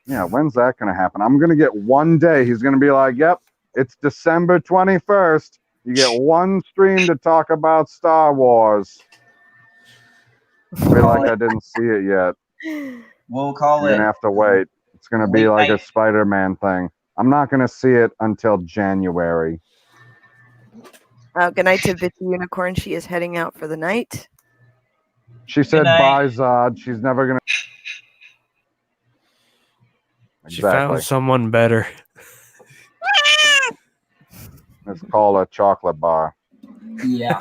Yeah, when's that going to happen? I'm going to get one day. He's going to be like, yep, it's December 21st. You get one stream to talk about Star Wars. I feel like I didn't see it yet. We'll call You're going to have to wait. It's going to be like a Spider-Man thing. I'm not going to see it until January. Good night to Bitchy Unicorn. She is heading out for the night. She said, "Bye, Zod." She's never gonna. She found someone better. It's called a chocolate bar. Yeah.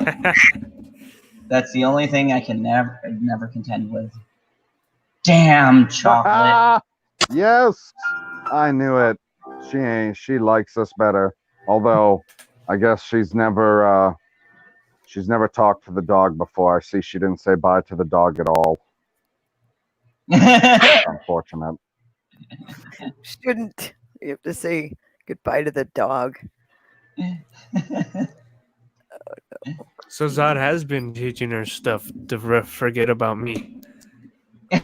That's the only thing I can never contend with. Damn chocolate. Yes, I knew it. She likes us better. Although, I guess she's never talked to the dog before. I see she didn't say bye to the dog at all. Unfortunate. Shouldn't. You have to say goodbye to the dog. So Zod has been teaching her stuff to forget about me. They're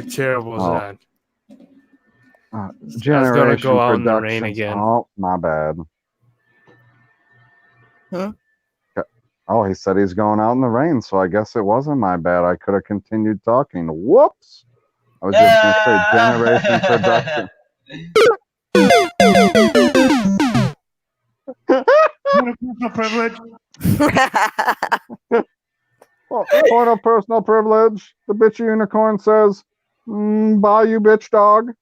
terrible, Zod. I was gonna go out in the rain again. Oh, my bad. Huh? Oh, he said he's going out in the rain, so I guess it wasn't my bad. I could have continued talking. Whoops! I was just going to say generation production. Personal privilege. Point of personal privilege. The bitch unicorn says, "Bye, you bitch dog."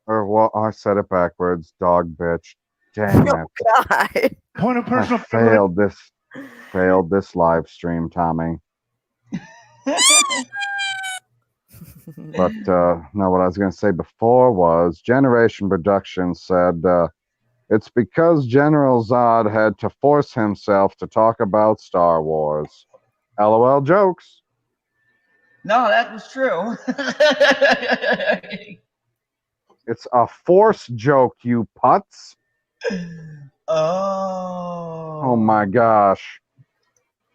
Or well, I said it backwards. Dog bitch. Damn it! Oh God! Point of personal privilege. Failed this live stream, Tommy. But no, what I was going to say before was Generation Productions said it's because General Zod had to force himself to talk about Star Wars. LOL jokes. No, that was true. It's a force joke, you putz. Oh my gosh.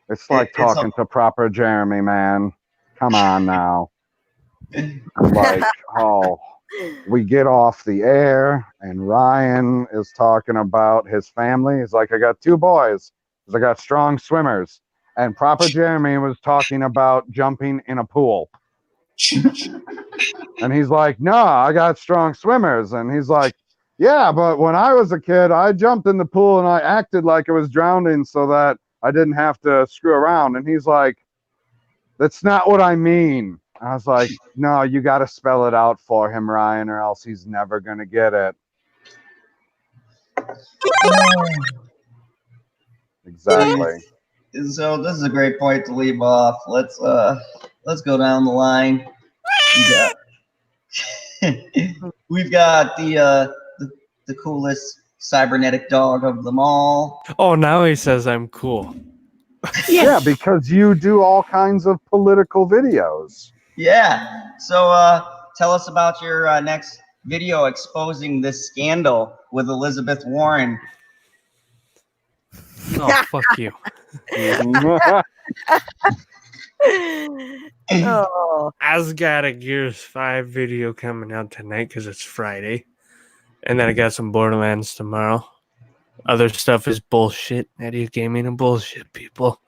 It's like talking to proper Jeremy, man. Come on now. Like, we get off the air and Ryan is talking about his family. He's like, I got 2 boys. I got strong swimmers. And proper Jeremy was talking about jumping in a pool. And he's like, no, I got strong swimmers. And he's like, yeah, but when I was a kid, I jumped in the pool and I acted like I was drowning so that I didn't have to screw around. And he's like, that's not what I mean. I was like, no, you got to spell it out for him, Ryan, or else he's never going to get it. Exactly. So this is a great point to leave off. Let's go down the line. We've got the coolest cybernetic dog of them all. Oh, now he says I'm cool. Yeah, because you do all kinds of political videos. Yeah. So tell us about your next video exposing this scandal with Elizabeth Warren. Oh, fuck you. Oh. Asgard a Gears 5 video coming out tonight because it's Friday. And then I got some Borderlands tomorrow. Other stuff is bullshit. Eddie Gaming and bullshit, people.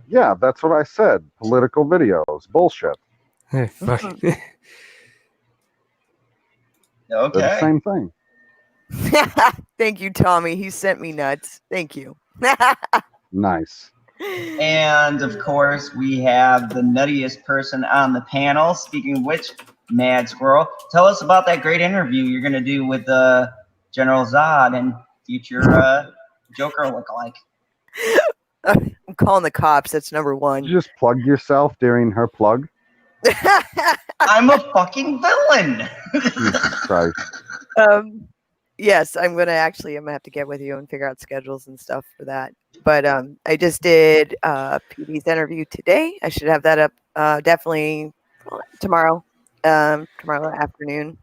Yeah, that's what I said. Political videos. Bullshit. Hey, fuck. Okay. They're the same thing. Thank you, Tommy. He sent me nuts. Thank you. Nice. And of course, we have the nuttiest person on the panel. Speaking of which, Mad Squirrel, tell us about that great interview you're going to do with General Zod and future Joker lookalike. I'm calling the cops. That's number 1. You just plug yourself during her plug. I'm a fucking villain. Jesus Christ. Yes, I'm gonna have to get with you and figure out schedules and stuff for that. But I just did PB's interview today. I should have that up definitely tomorrow afternoon.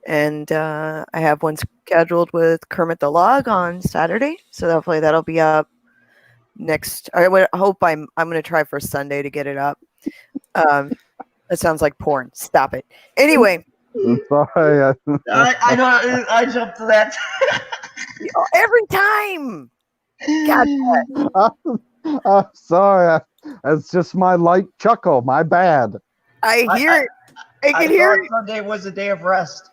And I have one scheduled with Kermit the Log on Saturday, so hopefully that'll be up next. I hope I'm gonna try for Sunday to get it up. That sounds like porn. Stop it. Anyway. I'm sorry. I know. I jumped to that every time. God. I'm sorry. It's just my light chuckle. My bad. I hear it. I can hear it. Sunday was a day of rest.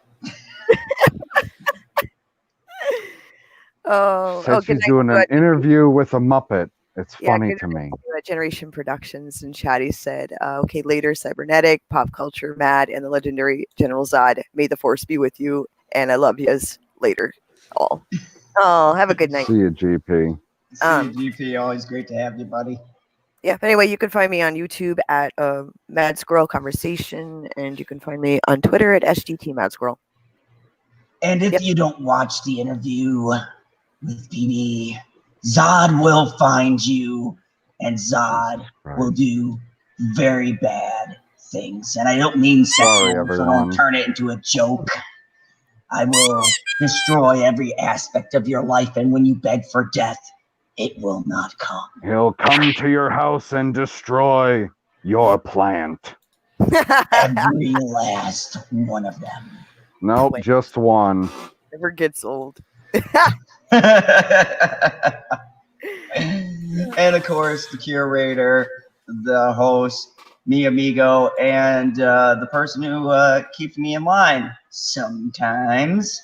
Said she's doing an interview with a Muppet. It's funny to I me. Generation Productions in chat. He said, okay, later, Cybernetic, Pop Culture, Mad, and the legendary General Zod. May the force be with you, and I love yous. Later, all. Oh, have a good night. See you, GP. See you, GP. Always great to have you, buddy. Yeah, but anyway, you can find me on YouTube at Mad Squirrel Conversation, and you can find me on Twitter at SGT Mad Squirrel. And if you don't watch the interview with PB, Zod will find you, and Zod will do very bad things. And I don't mean Sorry, sexual, so everyone. don't turn it into a joke. I will destroy every aspect of your life, and when you beg for death, it will not come. He'll come to your house and destroy your plant. Every last one of them. Nope, just one. Never gets old. And of course, the curator, the host, mi amigo, and the person who keeps me in line sometimes,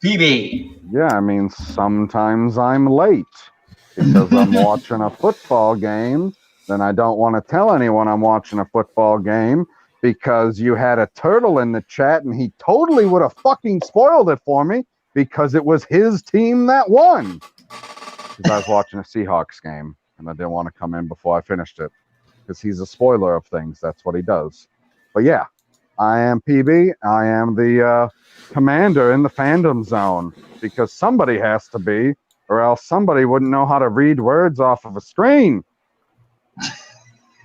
PB. Yeah, I mean, sometimes I'm late because I'm watching a football game. Then I don't want to tell anyone I'm watching a football game because you had a turtle in the chat and he totally would have fucking spoiled it for me because it was his team that won. Because I was watching a Seahawks game and I didn't want to come in before I finished it because he's a spoiler of things. That's what he does. But yeah, I am PB. I am the commander in the fandom zone because somebody has to be, or else somebody wouldn't know how to read words off of a screen.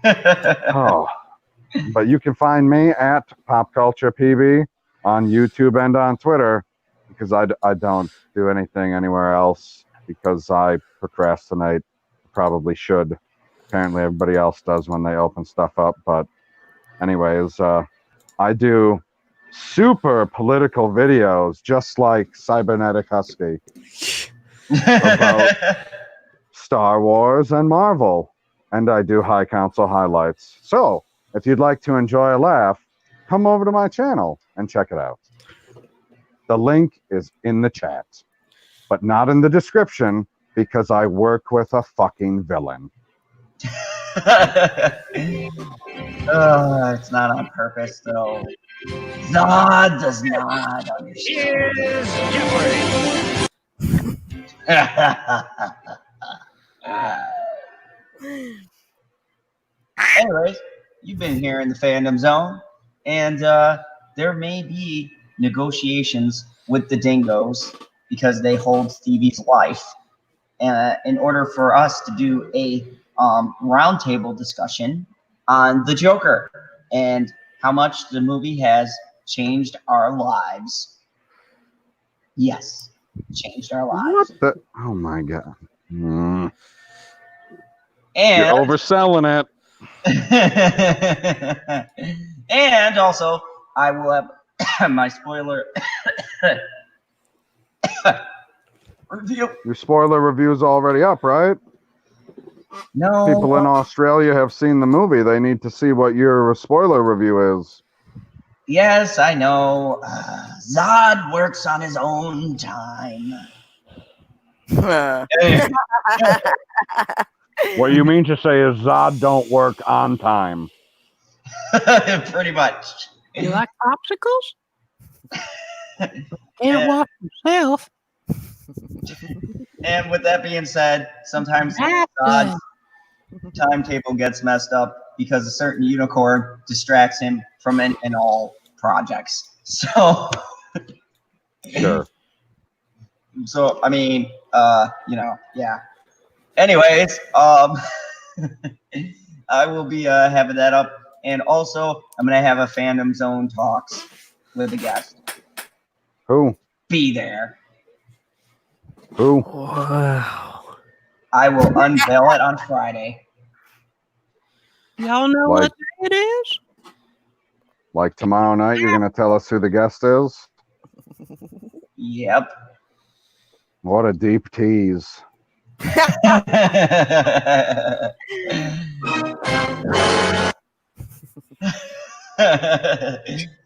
Oh. But you can find me at Pop Culture PB on YouTube and on Twitter because I don't do anything anywhere else because I procrastinate. Probably should. Apparently everybody else does when they open stuff up. But anyways, I do super political videos just like Cybernetic Husky about Star Wars and Marvel. And I do High Council highlights. So if you'd like to enjoy a laugh, come over to my channel and check it out. The link is in the chat, but not in the description because I work with a fucking villain. It's not on purpose, though. Zod does not understand. Anyways, you've been here in the fandom zone, and there may be negotiations with the dingoes because they hold Stevie's life. In order for us to do a roundtable discussion on the Joker and how much the movie has changed our lives. Yes, changed our lives. What the? Oh my god. And you're overselling it. And also, I will have my spoiler review. Your spoiler review's already up, right? No. People in Australia have seen the movie. They need to see what your spoiler review is. Yes, I know. Zod works on his own time. What you mean to say is Zod don't work on time. Pretty much. You like popsicles? Can't walk yourself. And with that being said, sometimes Zod's timetable gets messed up because a certain unicorn distracts him from any and all projects. So, sure. So I mean, yeah. Anyways, I will be having that up, and also I'm gonna have a fandom zone talks with a guest. Who? Be there. Who? Wow. I will unveil it on Friday. Y'all know what day it is? Like tomorrow night, you're gonna tell us who the guest is? Yep. What a deep tease.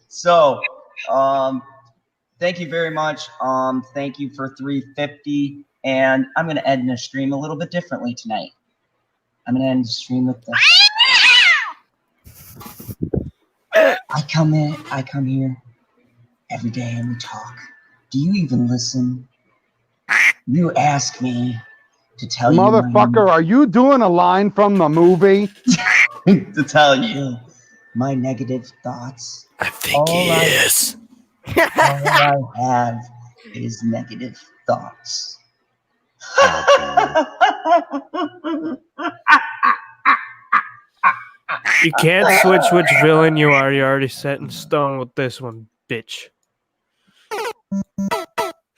So, Thank you very much. Thank you for 350. And I'm going to end the stream a little bit differently tonight. I'm going to end the stream with this. I come here every day and we talk. Do you even listen? You ask me to tell you. Motherfucker, are you doing a line from the movie? To tell you my negative thoughts. I think he is. All I have is negative thoughts. You can't switch which villain you are. You're already set in stone with this one, bitch.